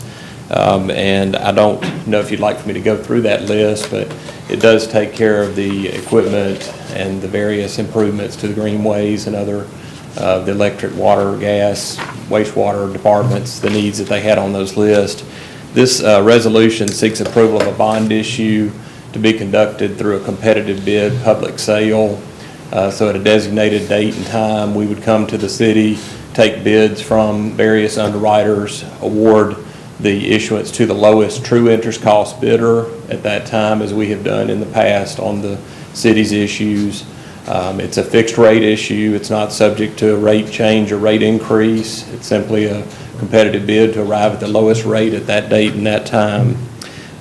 And I don't know if you'd like for me to go through that list, but it does take care of the equipment and the various improvements to the greenways and other the electric, water, gas, wastewater departments, the needs that they had on those lists. This resolution seeks approval of a bond issue to be conducted through a competitive bid public sale. So at a designated date and time, we would come to the city, take bids from various underwriters, award the issuance to the lowest true interest cost bidder at that time, as we have done in the past on the city's issues. It's a fixed rate issue. It's not subject to a rate change or rate increase. It's simply a competitive bid to arrive at the lowest rate at that date and that time.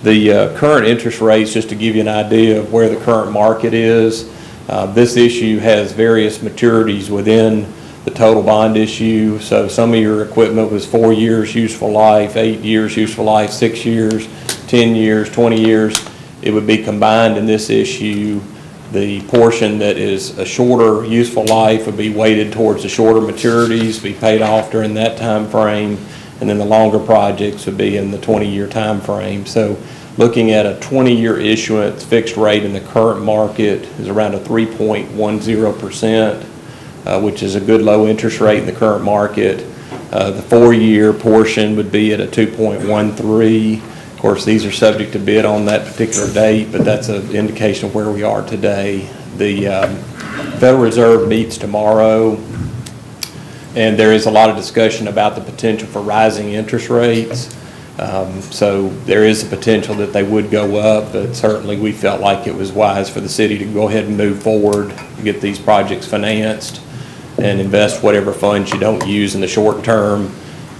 The current interest rates, just to give you an idea of where the current market is, This issue has various maturities within the total bond issue. So some of your equipment was 4 years useful life, 8 years useful life, 6 years, 10 years, 20 years. It would be combined in this issue. The portion that is a shorter useful life would be weighted towards the shorter maturities, be paid off during that time frame, and then the longer projects would be in the 20-year time frame. So looking at a 20-year issuance, fixed rate in the current market is around a 3.10%, which is a good low interest rate in the current market. The 4-year portion would be at a 2.13. Of course, these are subject to bid on that particular date, but that's an indication of where we are today. The Federal Reserve meets tomorrow, and there is a lot of discussion about the potential for rising interest rates. So there is a potential that they would go up, but certainly we felt like it was wise for the city to go ahead and move forward, get these projects financed, and invest whatever funds you don't use in the short term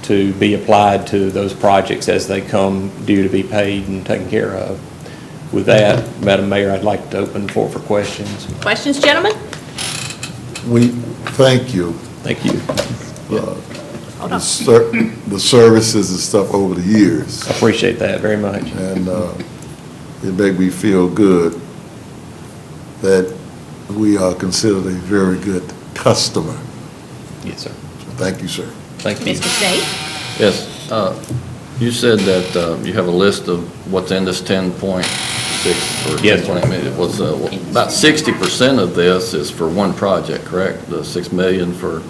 to be applied to those projects as they come due to be paid and taken care of. With that, Madam Mayor, I'd like to open the floor for questions. Questions, gentlemen? We thank you. Thank you. The services and stuff over the years. I appreciate that very much. And it made me feel good that we are considered a very good customer. Yes, sir. So thank you, sir. Thank you. Mr. State? Yes, you said that you have a list of what's in this 10.6 or Yes. 10.8 million. It was about 60% of this is for one project, correct? The 6 million for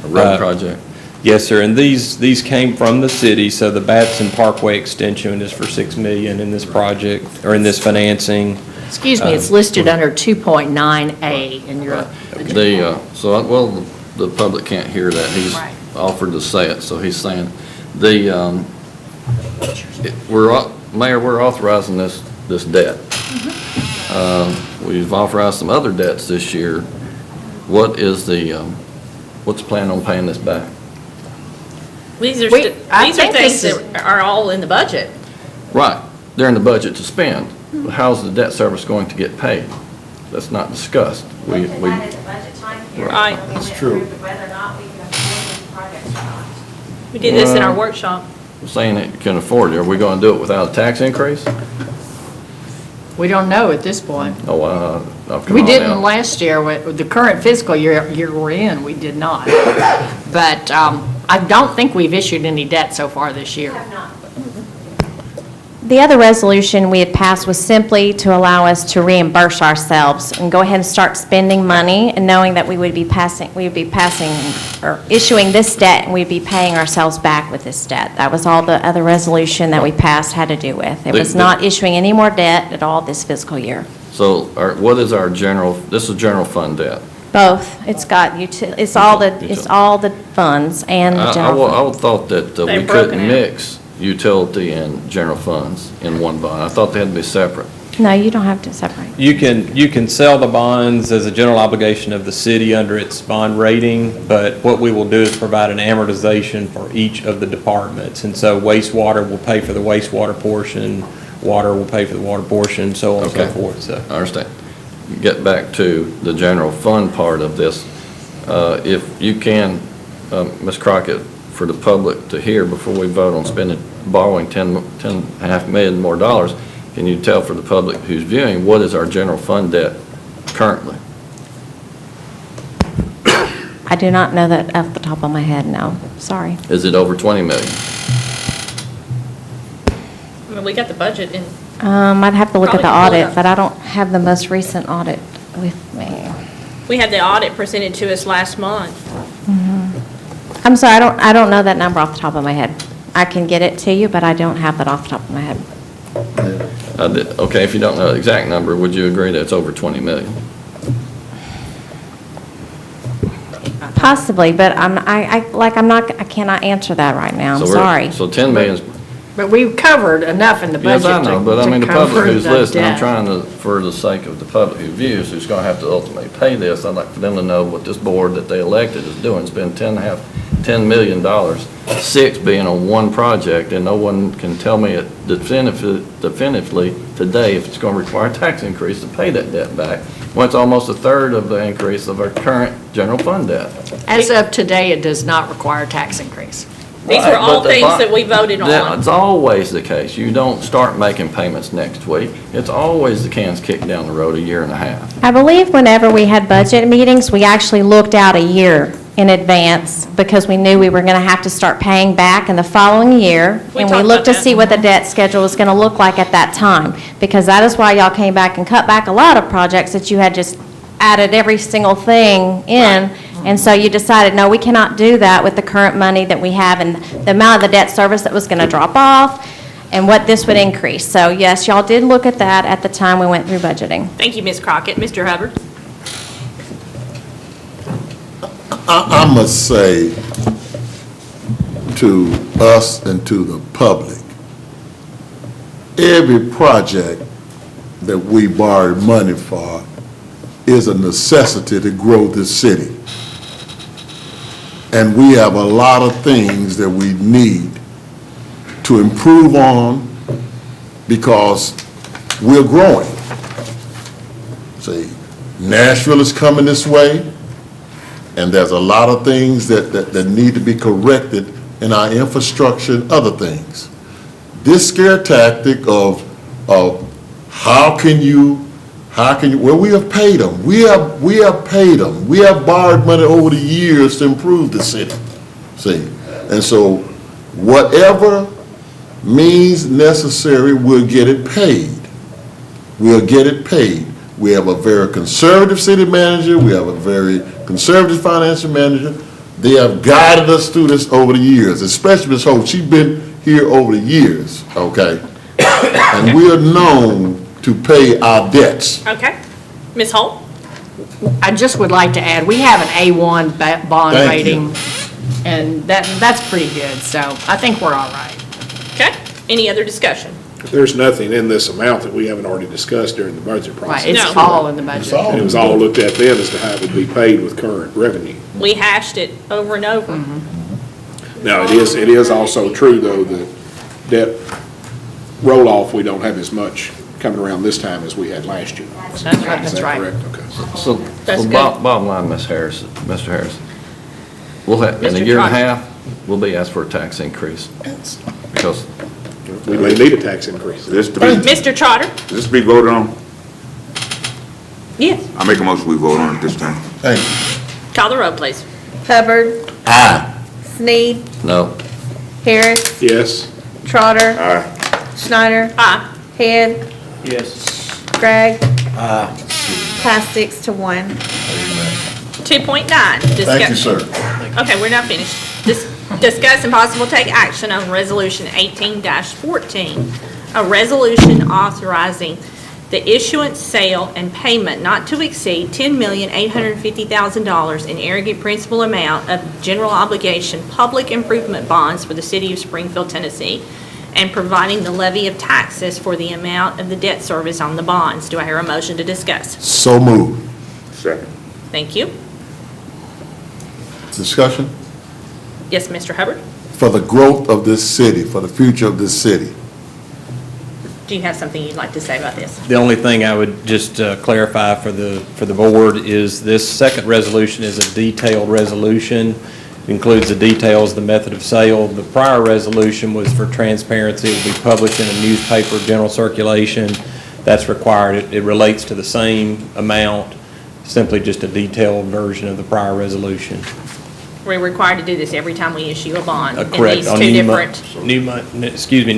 a road project? Yes, sir, and these came from the city, so the Batson Parkway extension is for $6 million in this project, or in this financing. Excuse me, it's listed under 2.9A in your. The public can't hear that. He's Right. offered to say it, so he's saying, Mayor, we're authorizing this debt. We've authorized some other debts this year. What's the plan on paying this back? These are I think things this that are all in the budget. Right, they're in the budget to spend. But how's the debt service going to get paid? That's not discussed. That is a budget time period. Right. So we That's would true. approve whether or not we can afford these projects or not. We did this in our workshop. I'm saying that you can afford it. Are we going to do it without a tax increase? We don't know at this point. Oh, come We on didn't now. last year, with the current fiscal year we're in, we did not. But I don't think we've issued any debt so far this year. The other resolution we had passed was simply to allow us to reimburse ourselves and go ahead and start spending money, and knowing that we would be passing or issuing this debt, and we'd be paying ourselves back with this debt. That was all the other resolution that we passed had to do with. It was not issuing any more debt at all this fiscal year. So what is our this is general fund debt? Both. It's got, it's all the funds and the general fund. I would thought that They're we broken couldn't out. mix utility and general funds in one bond. I thought they had to be separate. No, you don't have to separate. You can sell the bonds as a general obligation of the city under its bond rating, but what we will do is provide an amortization for each of the departments. And so wastewater will pay for the wastewater portion, water will pay for the water portion, so on and so Okay. forth, so. I understand. Get back to the general fund part of this. If you can, Ms. Crockett, for the public to hear before we vote on borrowing $10.5 million more dollars, can you tell for the public who's viewing, what is our general fund debt currently? I do not know that off the top of my head, no. Sorry. Is it over 20 million? I mean, we got the budget in. I'd have to look at the Probably can pull it audit, up. but I don't have the most recent audit with me. We had the audit presented to us last month. I'm sorry, I don't know that number off the top of my head. I can get it to you, but I don't have that off the top of my head. Okay, if you don't know the exact number, would you agree that it's over 20 million? Possibly, but I cannot answer that right now. I'm So sorry. So 10 million is But we've covered enough in the Yes, budget I know, but I mean, the to public cover who's the listening, I'm debt. trying to, for the sake of the public who views, who's gonna have to ultimately pay this, I'd like for them to know what this board that they elected is doing. Spend $10 million, $6 being on one project, and no one can tell me it definitively today if it's gonna require a tax increase to pay that debt back, when it's almost a third of the increase of our current general fund debt. As of today, it does not require a tax increase. These Right, are all but the things that we voted on. That's always the case. You don't start making payments next week. It's always the can's kicked down the road a year and a half. I believe whenever we had budget meetings, we actually looked out a year in advance because we knew we were going to have to start paying back in the following year. We And we talked looked to about that. see what the debt schedule was going to look like at that time. Because that is why y'all came back and cut back a lot of projects that you had just added every single thing in. And so you decided, no, we cannot do that with the current money that we have and the amount of the debt service that was going to drop off and what this would increase. So yes, y'all did look at that at the time we went through budgeting. Thank you, Ms. Crockett. Mr. Hubbard? I must say to us and to the public, every project that we borrowed money for is a necessity to grow this city. And we have a lot of things that we need to improve on because we're growing. See, Nashville is coming this way, and there's a lot of things that need to be corrected in our infrastructure and other things. This scare tactic of how can you, well, we have paid them. We have paid them. We have borrowed money over the years to improve the city, see? And so whatever means necessary, we'll get it paid. We'll get it paid. We have a very conservative city manager. We have a very conservative financial manager. They have guided us through this over the years, especially Ms. Holt. She's been here over the years, okay? And we are known to pay our debts. Okay. Ms. Holt? I just would like to add, we have an A1 bond Thank you. rating, and that's pretty good, so I think we're all right. Okay. Any other discussion? There's nothing in this amount that we haven't already discussed during the budget Right, process. it's No. all in the budget. And it was all looked at then as to how it would be paid with current revenue. We hashed it over and over. Now, it is also true, though, that debt roll-off, we don't have as much coming around this time as we had last year. That's right, Is that's that right. correct? Okay. So That's good. bottom line, Mr. Harris, we'll have, in a Mr. year and a Trotter. half, we'll be asked for a tax increase. Because We may need a tax increase. This to be, Mr. Trotter? this to be voted on? Yes. I make a motion we vote on it this time. Thank you. Call the roll, please. Hubbard, Aye. Sneed, no, Harris, Yes. Trotter, Aye. Schneider, Aye. Head, Yes. Gregg. Passed 6-1. 2.9. Thank you, sir. Okay, we're not finished. Discuss and possible take action on Resolution 18-14, a resolution authorizing the issuance, sale, and payment not to exceed $10,850,000 in aggregate principal amount of general obligation public improvement bonds for the City of Springfield, Tennessee, and providing the levy of taxes for the amount of the debt service on the bonds. Do I hear a motion to discuss? So moved. Second. Thank you. Discussion? Yes, Mr. Hubbard? For the growth of this city, for the future of this city. Do you have something you'd like to say about this? The only thing I would just clarify for the board is this second resolution is a detailed resolution. It includes the details, the method of sale. The prior resolution was for transparency. It will be published in a newspaper, general circulation. That's required. It relates to the same amount, simply just a detailed version of the prior resolution. We're required to do this every time we issue a bond. in Correct. these On two new different.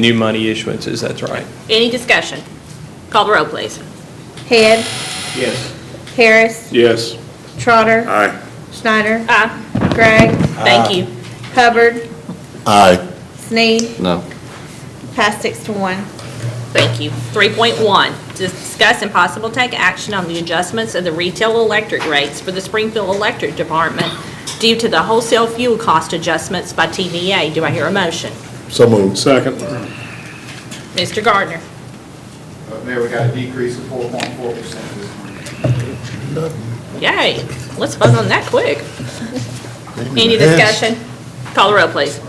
new money issuances, that's right. Any discussion? Call the roll, please. Head, Yes. Harris, Yes. Trotter, Aye. Schneider, Aye. Gregg, Thank you. Hubbard, Aye. Sneed. no. Passed 6-1. Thank you. 3.1, discuss and possible take action on the adjustments of the retail electric rates for the Springfield Electric Department due to the wholesale fuel cost adjustments by TVA. Do I hear a motion? So moved. Second. Mr. Gardner. Mayor, we got a decrease of 4.4% this month. Yay, let's vote on that quick. Any discussion? Call the roll, please.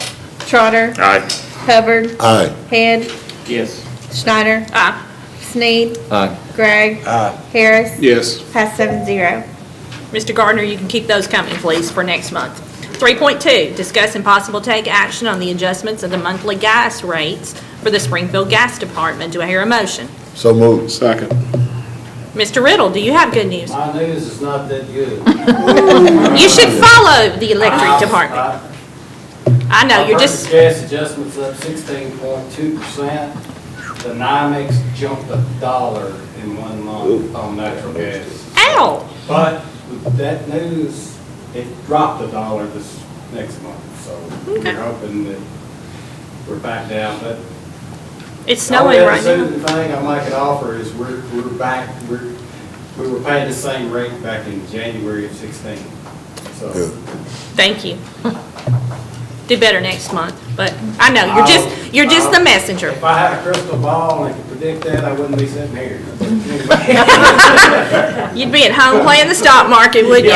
Trotter. Aye. Hubbard. Aye. Head. Yes. Schneider. Aye. Sneed. Aye. Gregg. Harris. Yes. Pass 7-0. Mr. Gardner, you can keep those coming, please, for next month. 3.2, discuss and possible take action on the adjustments of the monthly gas rates for the Springfield Gas Department. Do I hear a motion? So moved. Second. Mr. Riddle, do you have good news? My news is not that good. You should follow the electric department. I know, you're just, Gas adjustments up 16.2%. The NYMEX jumped $1 in 1 month on natural gas. ow! But that news, it dropped $1 this next month, so Okay. we're hoping that we're back down, but. It's snowing right The now. only thing I might could offer is we're back, we were paying the same rate back in January of 16, so. Good. Thank you. Do better next month, but I know, you're just the messenger. If I had a crystal ball and I could predict that, I wouldn't be sitting here. You'd be at home playing the stock market, wouldn't you?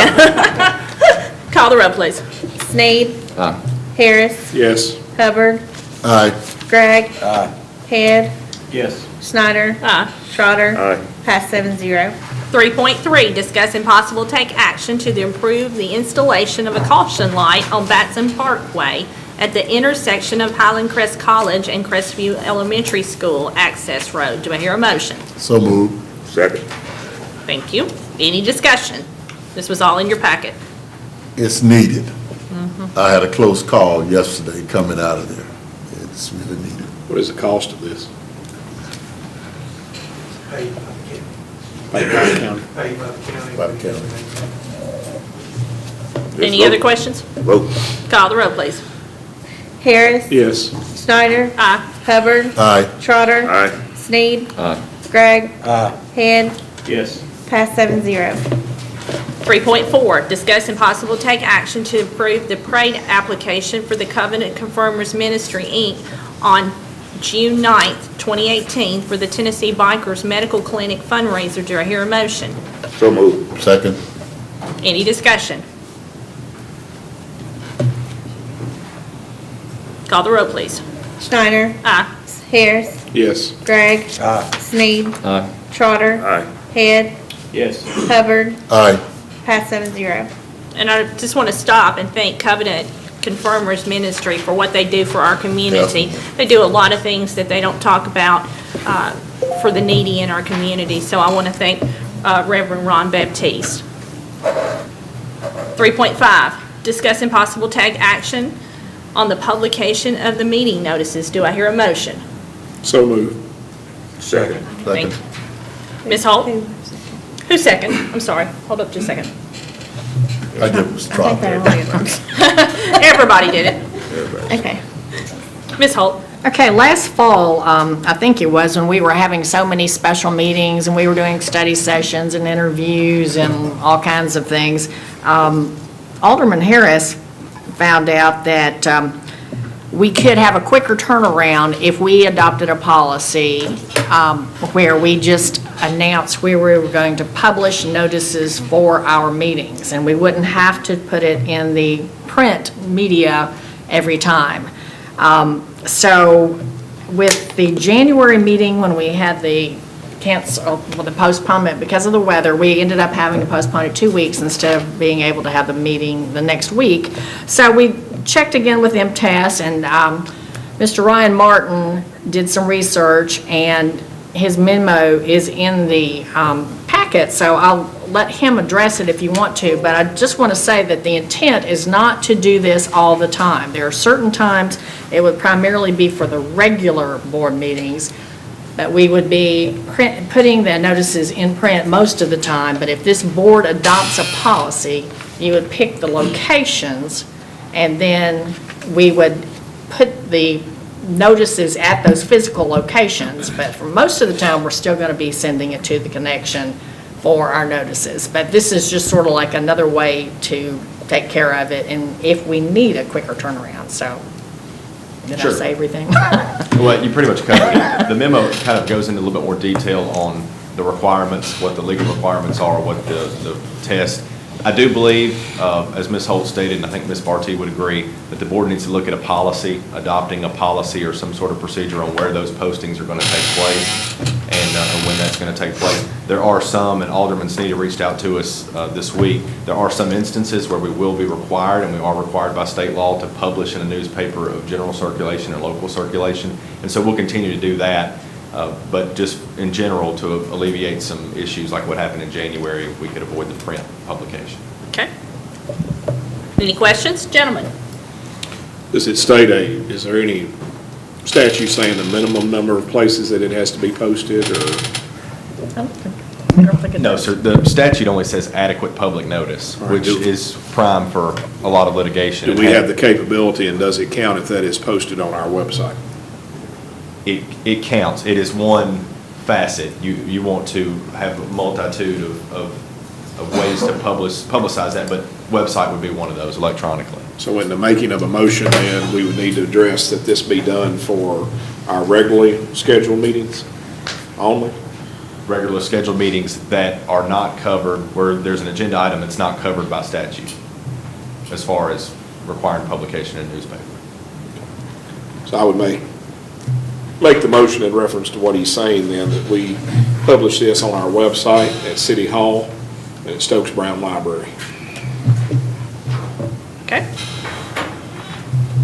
Call the roll, please. Sneed. Aye. Harris. Yes. Hubbard. Aye. Gregg. Head. Yes. Schneider. Aye. Trotter. Aye. Pass 7-0. 3.3, discuss and possible take action to improve the installation of a caution light on Batson Parkway at the intersection of Highland Crest College and Crestview Elementary School Access Road. Do I hear a motion? So moved. Second. Thank you. Any discussion? This was all in your packet. It's needed. I had a close call yesterday coming out of there. It's really needed. What is the cost of this? Paid by Paid by the county. the county. By the county. Any other questions? Vote. Call the roll, please. Harris. Yes. Schneider. Aye. Hubbard. Aye. Trotter. Aye. Sneed. Aye. Gregg. Head. Yes. Pass 7-0. 3.4, discuss and possible take action to approve the parade application for the Covenant Confirmers Ministry, Inc. on June 9th, 2018 for the Tennessee Bikers Medical Clinic fundraiser. Do I hear a motion? So moved. Second. Any discussion? Call the roll, please. Schneider. Aye. Harris. Yes. Gregg. Sneed. Aye. Trotter. Aye. Head. Yes. Hubbard. Aye. Pass 7-0. And I just want to stop and thank Covenant Confirmers Ministry for what they do for our community. They do a lot of things that they don't talk about for the needy in our community. So I want to thank Reverend Ron Baptiste. 3.5, discuss and possible take action on the publication of the meeting notices. Do I hear a motion? So moved. Second. Thank Second. you. Ms. Holt? Who's second? I'm sorry. Hold up just a second. I did was drop it. Everybody did it. Okay. Ms. Holt? Okay, last fall, I think it was, when we were having so many special meetings and we were doing study sessions and interviews and all kinds of things, Alderman Harris found out that we could have a quicker turnaround if we adopted a policy where we just announced where we were going to publish notices for our meetings, and we wouldn't have to put it in the print media every time. So with the January meeting, when we had the postponement because of the weather, we ended up having to postpone it 2 weeks instead of being able to have the meeting the next week. So we checked again with MTS, and Mr. Ryan Martin did some research, and his memo is in the packet, so I'll let him address it if you want to, but I just want to say that the intent is not to do this all the time. There are certain times it would primarily be for the regular board meetings, but we would be putting the notices in print most of the time, but if this board adopts a policy, you would pick the locations, and then we would put the notices at those physical locations, but for most of the time, we're still going to be sending it to the connection for our notices. But this is just sort of like another way to take care of it, and if we need a quicker turnaround, so. Did I Sure. say everything? Well, you pretty much covered it. The memo kind of goes into a little bit more detail on the requirements, what the legal requirements are, what the test. I do believe, as Ms. Holt stated, and I think Ms. Barty would agree, that the board needs to look at a policy, adopting a policy or some sort of procedure on where those postings are going to take place and when that's going to take place. There are some, and Alderman Sneed reached out to us this week, there are some instances where we will be required, and we are required by state law to publish in a newspaper of general circulation and local circulation, and so we'll continue to do that. But just in general, to alleviate some issues like what happened in January, we could avoid the print publication. Okay. Any questions, gentlemen? Does it state is there any statute saying the minimum number of places that it has to be posted, or? I don't think it No, does. sir, the statute only says adequate public notice, All right, which is prime for a lot of litigation. Do we have the capability, and does it count if that is posted on our website? It counts. It is one facet. You want to have a multitude of ways to publicize that, but website would be one of those electronically. So in the making of a motion, then, we would need to address that this be done for our regularly scheduled meetings only? Regular scheduled meetings that are not covered, where there's an agenda item that's not covered by statute, as far as requiring publication in a newspaper. So I would make the motion in reference to what he's saying then, that we publish this on our website, at City Hall, and at Stokes Brown Library. Okay.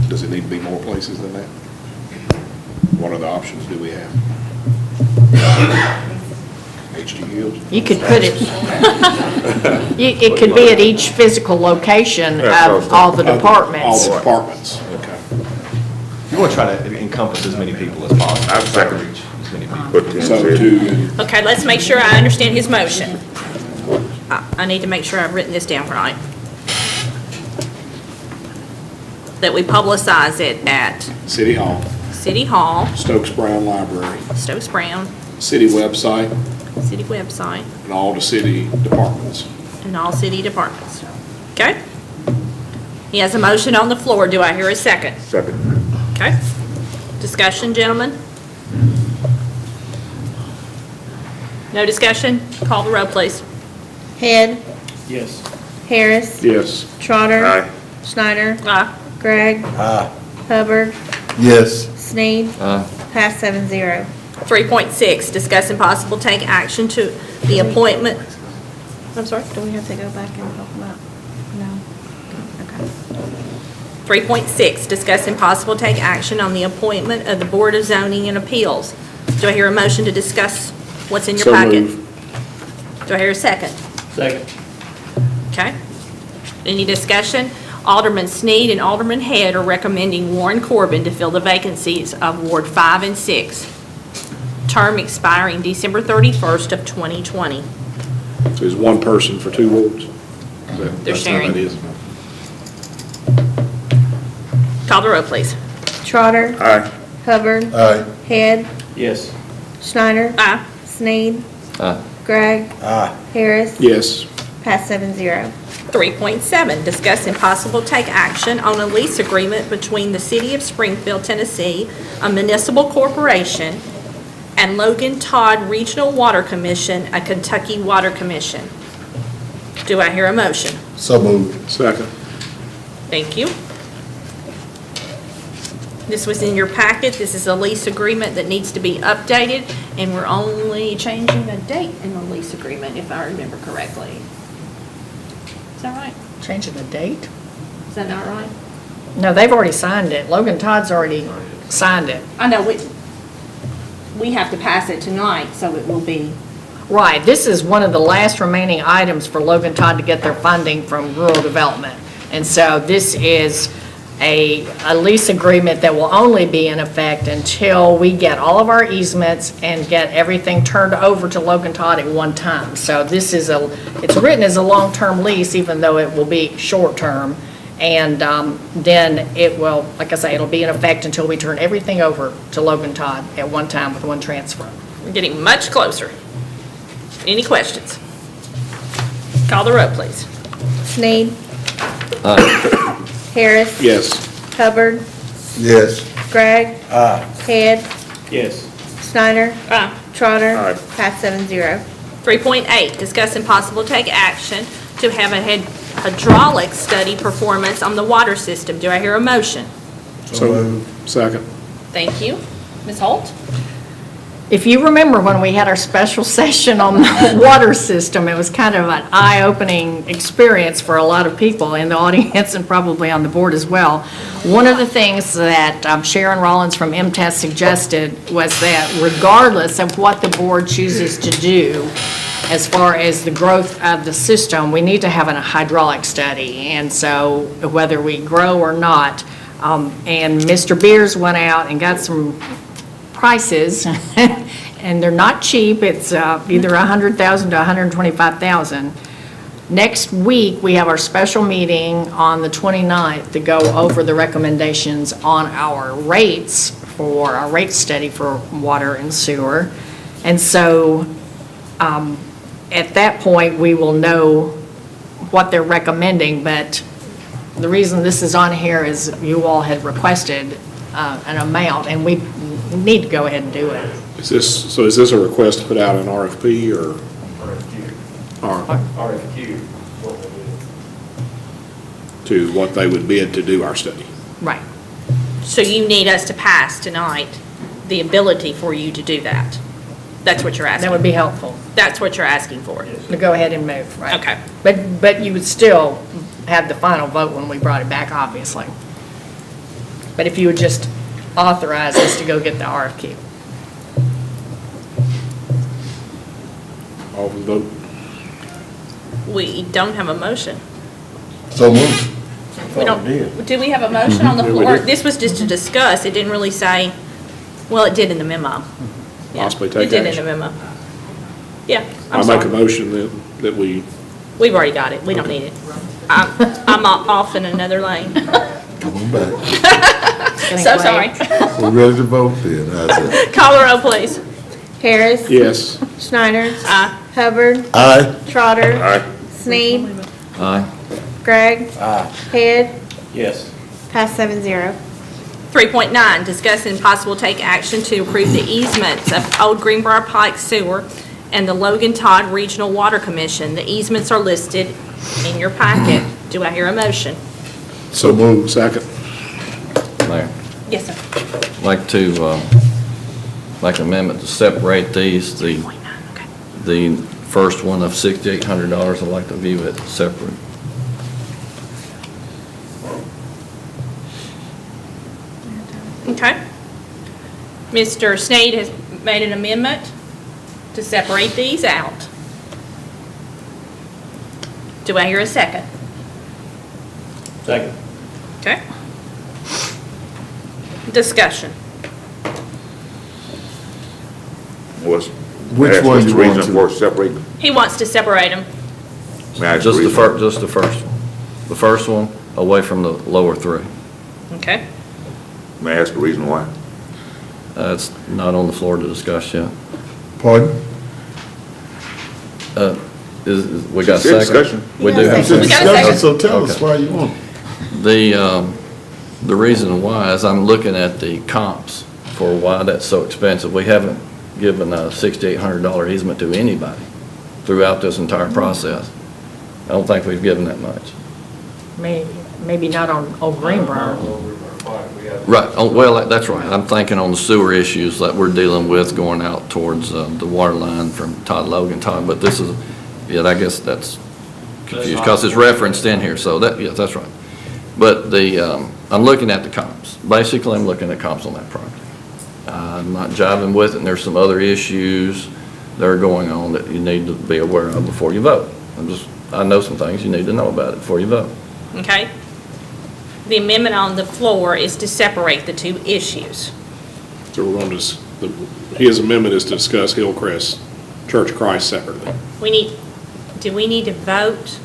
Does it need to be more places than that? What other options do we have? H.G. Hills? You could put it, it could be at each physical location of all the departments. All the departments, okay. You want to try to encompass as many people as possible. I've Try to seconded. reach as many people. So to, Okay, let's make sure I understand his motion. I need to make sure I've written this down right. That we publicize it at City Hall, City Hall, Stokes Brown Library, Stokes Brown, city website, city website, and all the city departments. and all city departments. Okay? He has a motion on the floor. Do I hear a second? Second. Okay. Discussion, gentlemen? No discussion? Call the roll, please. Head, Yes. Harris, Yes. Trotter. Aye. Schneider, Aye. Gregg, Hubbard, Yes. Sneed. Pass 7-0. 3.6, discuss and possible take action to the appointment. I'm sorry? Do we have to go back and talk about? No. Okay. 3.6, discuss and possible take action on the appointment of the Board of Zoning and Appeals. Do I hear a motion to discuss what's in your So packet? moved. Do I hear a second? Second. Okay. Any discussion? Alderman Sneed and Alderman Head are recommending Warren Corbin to fill the vacancies of Ward 5 and 6, term expiring December 31st of 2020. So there's one person for two wards? That's how sharing. that is. Call the roll, please. Trotter, Aye. Hubbard, Aye. Head, Yes. Schneider, Aye. Sneed, Aye. Gregg, Harris. Yes. Pass 7-0. 3.7, discuss and possible take action on a lease agreement between the City of Springfield, Tennessee, a municipal corporation, and Logan Todd Regional Water Commission, a Kentucky Water Commission. Do I hear a motion? So moved. Second. Thank you. This was in your packet. This is a lease agreement that needs to be updated, and we're only changing the date in the lease agreement, if I remember correctly. Is that right? Changing the date? Is that not right? No, they've already signed it. Logan Todd's already signed it. I know, we have to pass it tonight, so it will be, Right, this is one of the last remaining items for Logan Todd to get their funding from rural development. And so this is a lease agreement that will only be in effect until we get all of our easements and get everything turned over to Logan Todd at one time. So this is it's written as a long-term lease, even though it will be short-term. And then it will, like I say, it'll be in effect until we turn everything over to Logan Todd at one time with one transfer. we're getting much closer. Any questions? Call the roll, please. Sneed. Harris. Yes. Hubbard, Yes. Gregg? Aye. Head? Yes. Snyder? Aye. Trotter? Aye. Pass 7-0. 3.8, discuss and possible take action to have a hydraulic study performance on the water system. Do I hear a motion? So, second. Thank you. Ms. Holt? If you remember when we had our special session on the water system, it was kind of an eye-opening experience for a lot of people in the audience and probably on the board as well. One of the things that Sharon Rollins from MTS suggested was that regardless of what the board chooses to do, as far as the growth of the system, we need to have a hydraulic study. And so whether we grow or not, and Mr. Beers went out and got some prices, and they're not cheap. It's either $100,000 to $125,000. Next week, we have our special meeting on the 29th to go over the recommendations on our rates for our rate study for water and sewer. And so at that point, we will know what they're recommending, but the reason this is on here is you all had requested an amount, and we need to go ahead and do it. Is this a request to put out an RFP or? RFQ. To what they would bid to do our study? Right. So you need us to pass tonight the ability for you to do that? That's what you're asking? That would be helpful. That's what you're asking for? To go ahead and move, right? Okay. But you would still have the final vote when we brought it back, obviously. But if you would just authorize us to go get the RFQ. All in vote? We don't have a motion. So moved. We don't, do we have a motion on the Yeah, we floor? did. This was just to discuss, it didn't really say, well, it did in the memo. Yeah, Possibly take It did in action. the memo. Yeah, I'm I'll make a sorry. motion that we, We've already got it, we don't need it. I'm off in another lane. Come on back. So sorry. We're ready to vote then. That's it. Call the roll, please. Harris? yes. Schneider? Aye. Hubbard? Aye. Trotter? Aye. Sneed? Aye. Gregg? Aye. Head? Yes. Pass 7-0. 3.9, discuss and possible take action to approve the easements of Old Greenbrier Pike Sewer and the Logan Todd Regional Water Commission. The easements are listed in your packet. Do I hear a motion? So moved. Second. Mayor, Yes, sir. I'd like to, make an amendment to separate these. The first one of $6,800, I'd like to view it separate. Okay. Mr. Sneed has made an amendment to separate these out. Do I hear a second? Second. Okay. Discussion. What's Which one the you want reason to? for separating? He wants to separate them. May I ask Just the reason? just the first one. The first one away from the lower three. Okay. May I ask the reason why? It's not on the floor to discuss yet. Pardon? We got a Good second? discussion. We do have a It's a We got a second. second. discussion, so tell us Okay. why you want it. The reason why is I'm looking at the comps for why that's so expensive. We haven't given a $6,800 easement to anybody throughout this entire process. I don't think we've given that much. Maybe not on Old Greenbrier. Right, oh, well, that's right. I'm thinking on the sewer issues that we're dealing with going out towards the water line from Todd Logan Todd, but this is, yeah, I guess that's confused because it's referenced in here, so that, yes, that's right. But I'm looking at the comps. Basically, I'm looking at comps on that property. I'm not jiving with it, and there's some other issues that are going on that you need to be aware of before you vote. I know some things you need to know about it before you vote. Okay? The amendment on the floor is to separate the two issues. So we're going to, his amendment is to discuss Hillcrest Church of Christ separately. Do we need to vote?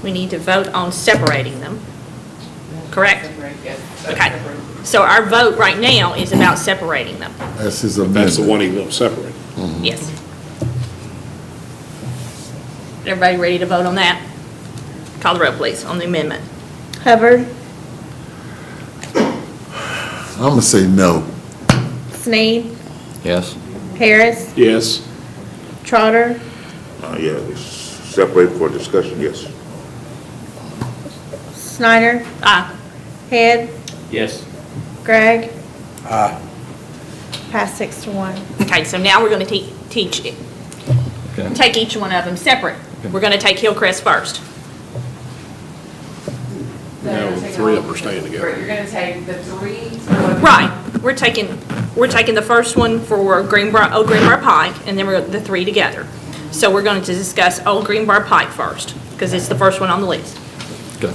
We need to vote on separating them, correct? Okay. So our vote right now is about separating them. That's his amendment. That's the one he wants separate. Yes. Everybody ready to vote on that? Call the roll, please, on the amendment. Hubbard? I'm gonna say no. Sneed, Yes? Harris, Yes. Trotter, Yeah, it's separated for discussion, yes. Snyder, Aye. Head, Yes. Gregg. Aye. Pass 6-1. Okay, so now we're going to Okay. take each one of them separate. We're going to take Hillcrest first. Now, the three of them are staying together. You're going to take the three. Right. We're taking the first one for Old Greenbrier Pike, and then we're the three together. So we're going to discuss Old Greenbrier Pike first, because it's the first one on the list. Okay.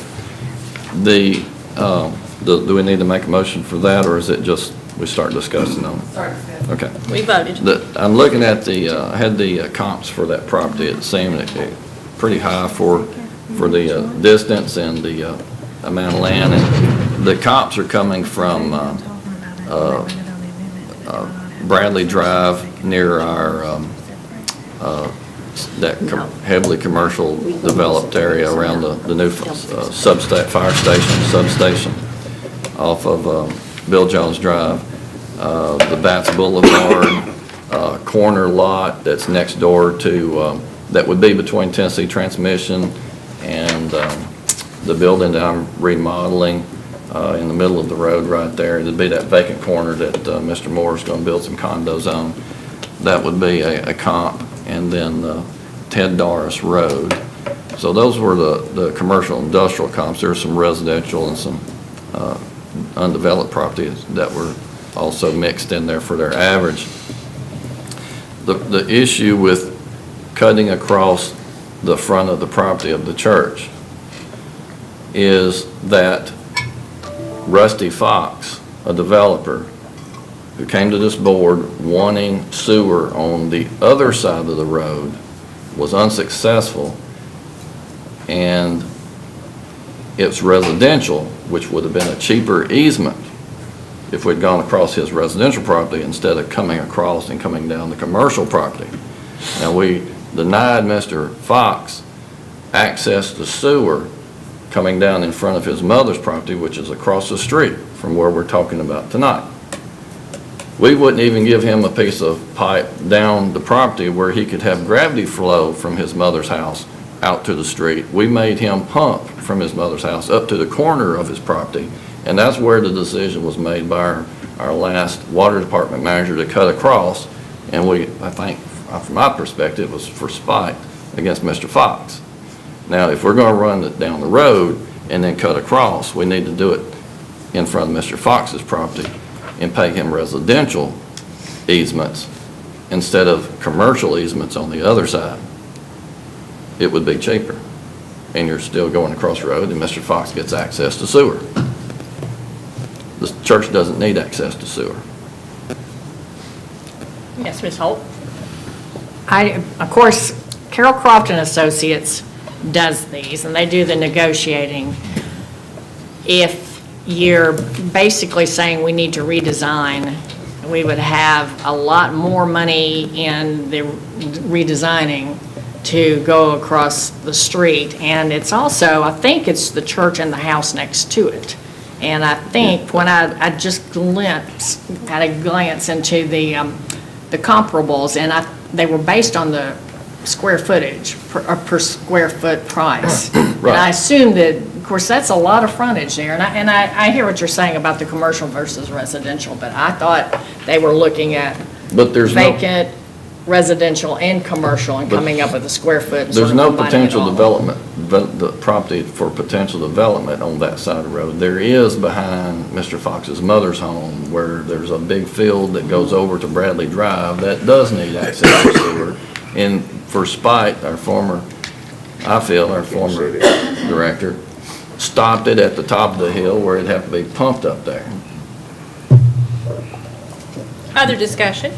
Do we need to make a motion for that, or is it just we start discussing on it? Start discussing. Okay. We voted. I'm looking at I had the comps for that property. It seemed pretty high for the distance and the amount of land. And the comps are coming from Bradley Drive near our heavily commercial developed area around the new fire station, substation off of Bill Jones Drive. The Bats Boulevard corner lot that's next door to, that would be between Tennessee Transmission and the building that I'm remodeling in the middle of the road right there. It'd be that vacant corner that Mr. Moore's going to build some condos on. That would be a comp. And then Ted Doris Road. So those were the commercial industrial comps. There's some residential and some undeveloped properties that were also mixed in there for their average. The issue with cutting across the front of the property of the church is that Rusty Fox, a developer, who came to this board wanting sewer on the other side of the road, was unsuccessful, and it's residential, which would have been a cheaper easement if we'd gone across his residential property instead of coming across and coming down the commercial property. Now, we denied Mr. Fox access to sewer coming down in front of his mother's property, which is across the street from where we're talking about tonight. We wouldn't even give him a piece of pipe down the property where he could have gravity flow from his mother's house out to the street. We made him pump from his mother's house up to the corner of his property, and that's where the decision was made by our last water department manager to cut across, and I think, from my perspective, was for spite against Mr. Fox. Now, if we're going to run it down the road and then cut across, we need to do it in front of Mr. Fox's property and pay him residential easements instead of commercial easements on the other side. It would be cheaper. And you're still going across the road and Mr. Fox gets access to sewer. The church doesn't need access to sewer. Yes, Ms. Holt? Of course, Carol Croft and Associates does these, and they do the negotiating. If you're basically saying we need to redesign, we would have a lot more money in the redesigning to go across the street. And it's also, I think it's the church and the house next to it. And I think when I just had a glance into the comparables, and they were based on the square footage, per square foot price. Right. And I assume that, of course, that's a lot of frontage there. And I hear what you're saying about the commercial versus residential, but I thought they were looking at vacant, residential, and commercial, and coming up with a square foot. And There's sort of no combining potential it all. development, the property for potential development on that side of the road. There is behind Mr. Fox's mother's home, where there's a big field that goes over to Bradley Drive that does need access to sewer. And for spite, our former director stopped it at the top of the hill where it'd have to be pumped up there. Other discussion?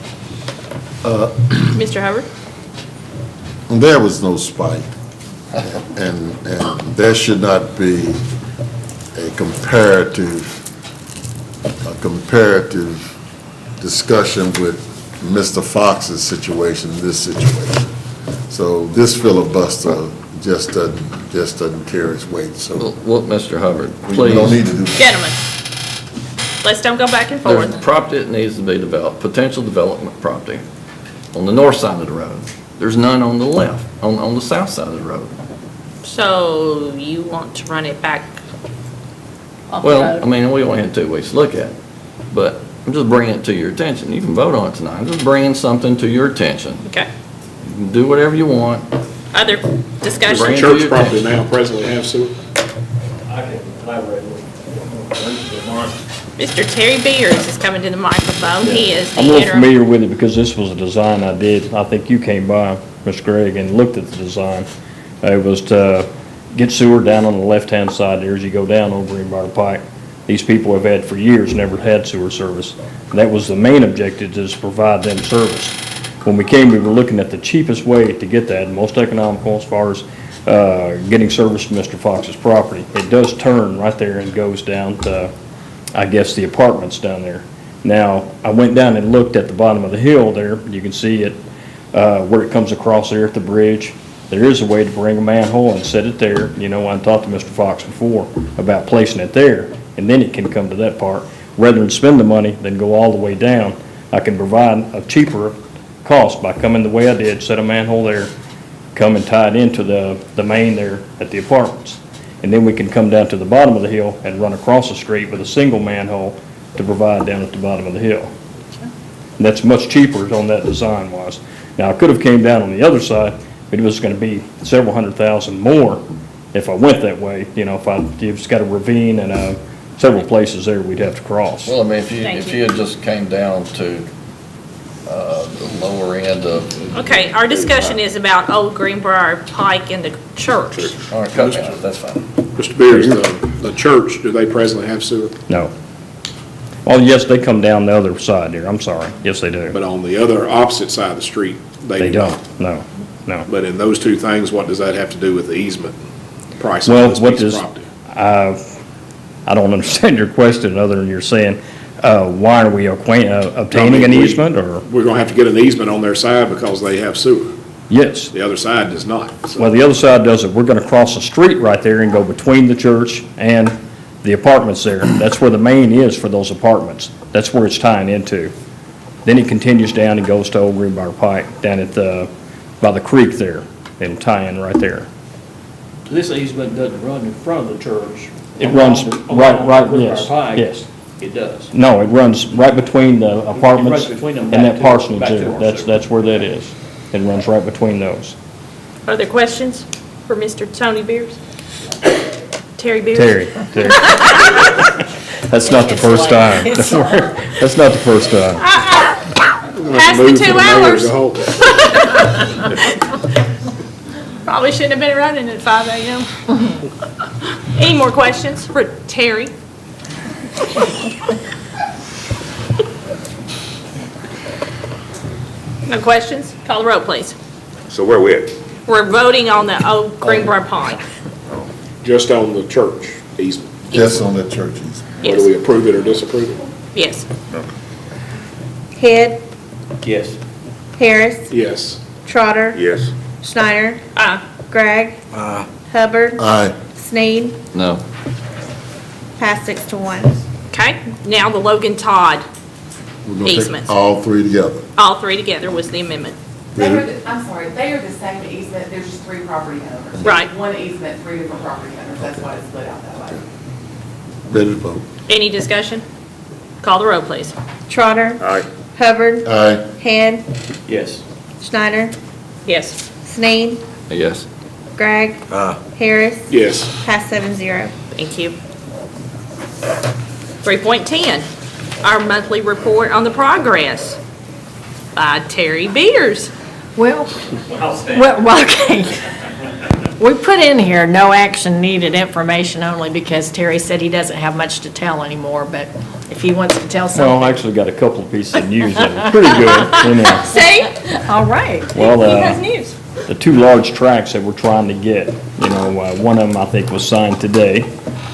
Mr. Hubbard? There was no spite, and there should not be a comparative discussion with Mr. Fox's situation, this situation. So this filibuster just doesn't carry its weight, so. Look, Mr. Hubbard, We please. don't need to do that. Gentlemen, Let's don't go back and There's forth. property that needs to be developed, potential development property on the north side of the road. There's none on the left, on the south side of the road. So you want to run it back off the Well, road? I mean, we only had 2 weeks to look at it, but I'm just bringing it to your attention. You can vote on it tonight. I'm just bringing something to your attention. Okay. You can do whatever you want. Other Bring discussion? it to Church your property attention. now presently have sewer? I can elaborate with Mr. Terry Beers is coming to the microphone. He is the I'm a little interim. familiar with it because this was a design I did. I think you came by, Mr. Gregg, and looked at the design. It was to get sewer down on the left-hand side there as you go down over Greenbrier Pike. These people have had for years, never had sewer service. And that was the main objective, is to provide them service. When we came, we were looking at the cheapest way to get that, most economical as far as getting service to Mr. Fox's property. It does turn right there and goes down to, I guess, the apartments down there. Now, I went down and looked at the bottom of the hill there. You can see it, where it comes across there at the bridge. There is a way to bring a manhole and set it there. You know, I talked to Mr. Fox before about placing it there, and then it can come to that part. Rather than spend the money than go all the way down, I can provide a cheaper cost by coming the way I did, set a manhole there, come and tie it into the main there at the apartments. And then we can come down to the bottom of the hill and run across the street with a single manhole to provide down at the bottom of the hill. And that's much cheaper on that design was. Now, I could have came down on the other side, but it was gonna be several $100,000 more if I went that way. You know, you've just got a ravine and several places there we'd have to cross. Well, I mean, if Thank you had just came down to the lower end of. Okay, our discussion is about Old Greenbrier Pike and the church. All right, cut me off, that's fine. Mr. Beers, the church, do they presently have sewer? No. Oh, yes, they come down the other side there, I'm sorry. Yes, they do. But on the other opposite side of the street, They they don't, don't. no. But in those two things, what does that have to do with the easement price on Well, this what piece of does, property? I don't understand your question other than you're saying, why are we obtaining an easement or? We're gonna have to get an easement on their side because they have sewer. Yes. The other side does not. So Well, the other side does it. We're gonna cross the street right there and go between the church and the apartments there. That's where the main is for those apartments. That's where it's tying into. Then it continues down and goes to Old Greenbrier Pike down at by the creek there. It'll tie in right there. This easement doesn't run in front of the church. It runs right, Greenbrier yes, Pike. yes. It does. No, it runs right between the apartments Right between them, and back that to- parsonage back to there. our sewer. That's where that is. It runs right between those. Other questions for Mr. Tony Beers? Terry Beers? Terry. That's not the first time. Don't worry. That's not the first time. Past the move 2 for the mayor hours. to hold. Probably shouldn't have been running at 5 a.m. Any more questions for Terry? No questions? Call the roll, please. So where we at? We're voting on the Old Greenbrier Pike. Just on the church easement. Just on that church easement. Whether we approve it or disapprove it? Yes. Head, Yes. Harris, Yes. Trotter, Yes. Schneider, Aye. Gregg, Hubbard, Aye. Sneed, No. pass 6-1. Okay, now the Logan Todd, We're gonna take Easements. all three together. all three together was the amendment. I'm sorry, they are the same easement, there's just three property owners. Right. One easement, three different property owners, that's why it's split out that way. Ready to vote. Any discussion? Call the roll, please. Trotter, Aye. Hubbard, Aye. Head, Yes. Schneider, Yes. Sneed, Yes. Gregg, Harris, Yes. pass 7-0. Thank you. 3.10, our monthly report on the progress by Terry Beers. Well, okay. We put in here, no action needed, information only, because Terry said he doesn't have much to tell anymore, but if he wants to tell Well, I something. actually got a couple of pieces of news that are pretty good, you know. See? All right. Well, He has news. the two large tracks that we're trying to get, you know, one of them I think was signed today,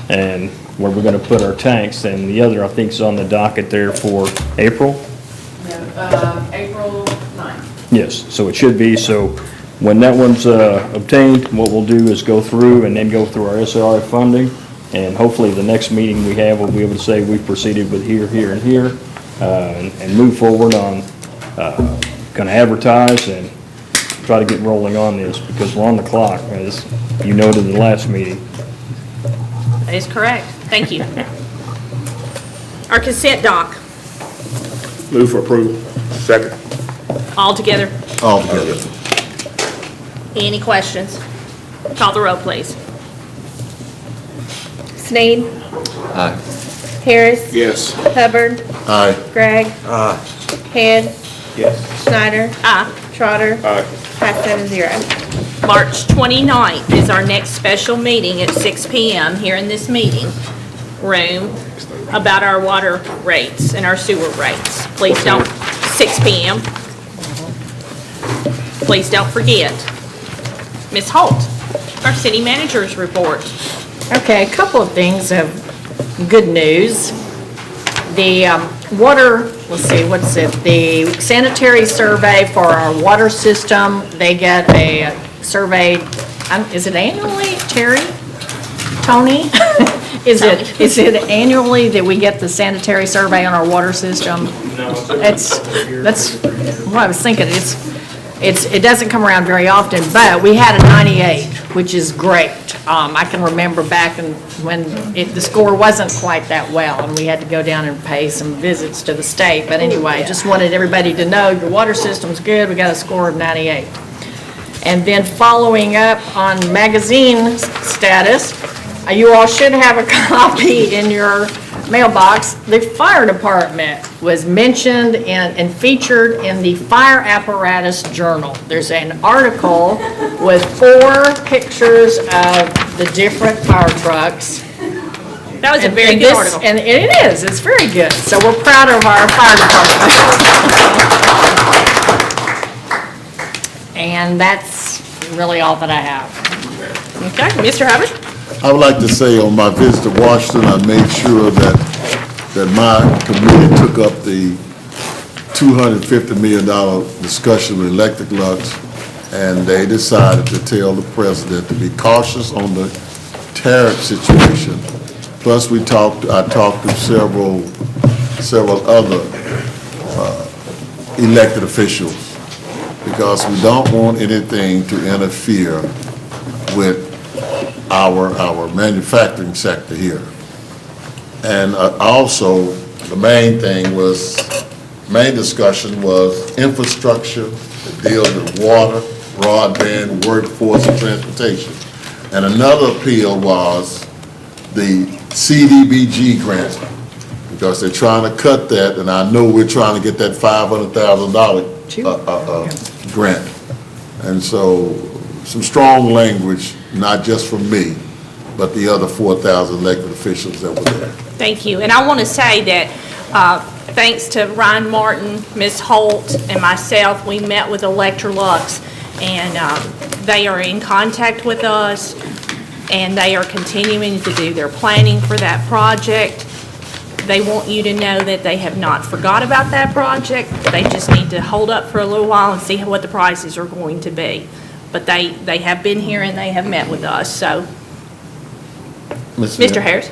and where we're gonna put our tanks, and the other I think is on the docket there for April. April 9th. Yes, so it should be, so when that one's obtained, what we'll do is go through and then go through our SRF funding And hopefully, the next meeting we have, we'll be able to say we've proceeded with here, here, and here, and move forward on, going to advertise and try to get rolling on this, because we're on the clock, as you noted in the last meeting. That is correct. Thank you. Our consent doc, Move for approval. Second. all together. All together. Any questions? Call the roll, please. Sneed. Aye. Harris. Yes. Hubbard. Aye. Gregg. Aye. Head. Yes. Snyder. Aye. Trotter. Aye. Pass 7-0. March 29th is our next special meeting at 6 PM here in this meeting room about our water rates and our sewer rates. Please don't, 6 PM. Please don't forget. Ms. Holt, our city manager's report. Okay, a couple of things of good news. The water, let's see, what's it? The sanitary survey for our water system, they get a survey, is it annually, Terry? Tony? Is it annually that we get the sanitary survey on our water system? No, That's what I was thinking. It doesn't come around very often, but we had a 98, which is great. I can remember back when the score wasn't quite that well, and we had to go down and pay some visits to the state. But anyway, just wanted everybody to know your water system's good. We got a score of 98. And then following up on magazine status, you all should have a copy in your mailbox. The fire department was mentioned and featured in the Fire Apparatus Journal. There's an article with 4 pictures of the different fire trucks. That was a very good article. And it is, it's very good. So we're proud of our fire department. And that's really all that I have. Okay, Mr. Hubbard? I would like to say on my visit to Washington, I made sure that my committee took up the $250 million discussion with Electric Lux, and they decided to tell the president to be cautious on the tariff situation. Plus, I talked to several other elected officials, because we don't want anything to interfere with our manufacturing sector here. And also, the main discussion was infrastructure that deals with water, broadband, workforce, and transportation. And another appeal was the CDBG grant, because they're trying to cut that, and I know we're trying to get that $500,000 grant. And so, some strong language, not just from me, but the other 4,000 elected officials that were there. Thank you. And I want to say that thanks to Ryan Martin, Ms. Holt, and myself, we met with Electrolux, and they are in contact with us, and they are continuing to do their planning for that project. They want you to know that they have not forgot about that project. They just need to hold up for a little while and see what the prices are going to be. But they have been here and they have met with us, so. Mr. Harris?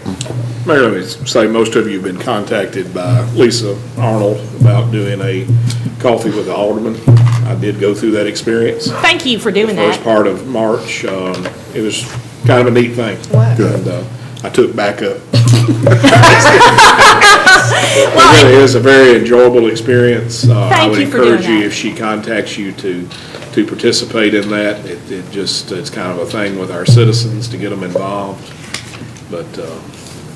Mayor, let me say, most of you have been contacted by Lisa Arnold about doing a coffee with the Aldermen. I did go through that experience. Thank you for doing that. First part of March. It was kind of a neat thing. Wow. And I took backup. It really is a very enjoyable experience. I would encourage you, if she contacts you, to participate in that. It's kind of a thing with our citizens to get them involved. But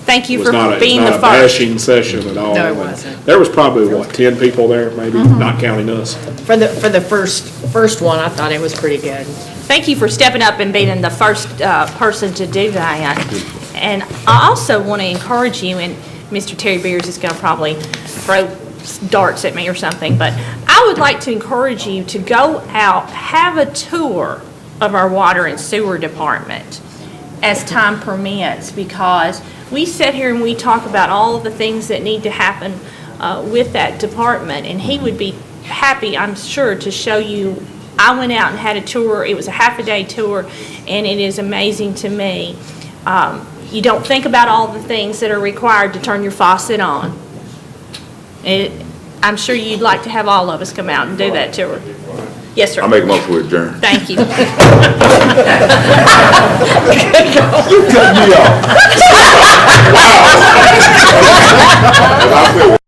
thank you for being the first. It was not a bashing session at all. No, it wasn't. There was probably, 10 people there, maybe, not counting us. For the first one, I thought it was pretty good. Thank you for stepping up and being the first person to do that. And I also want to encourage you, and Mr. Terry Beers is going to probably throw darts at me or something, but I would like to encourage you to go out, have a tour of our water and sewer department as time permits, because we sit here and we talk about all of the things that need to happen with that department, and he would be happy, I'm sure, to show you. I went out and had a tour. It was a half-a-day tour, and it is amazing to me. you don't think about all the things that are required to turn your faucet on. I'm sure you'd like to have all of us come out and do that to her. Yes, sir. I make a motion to adjourn. Thank you. You cut me off.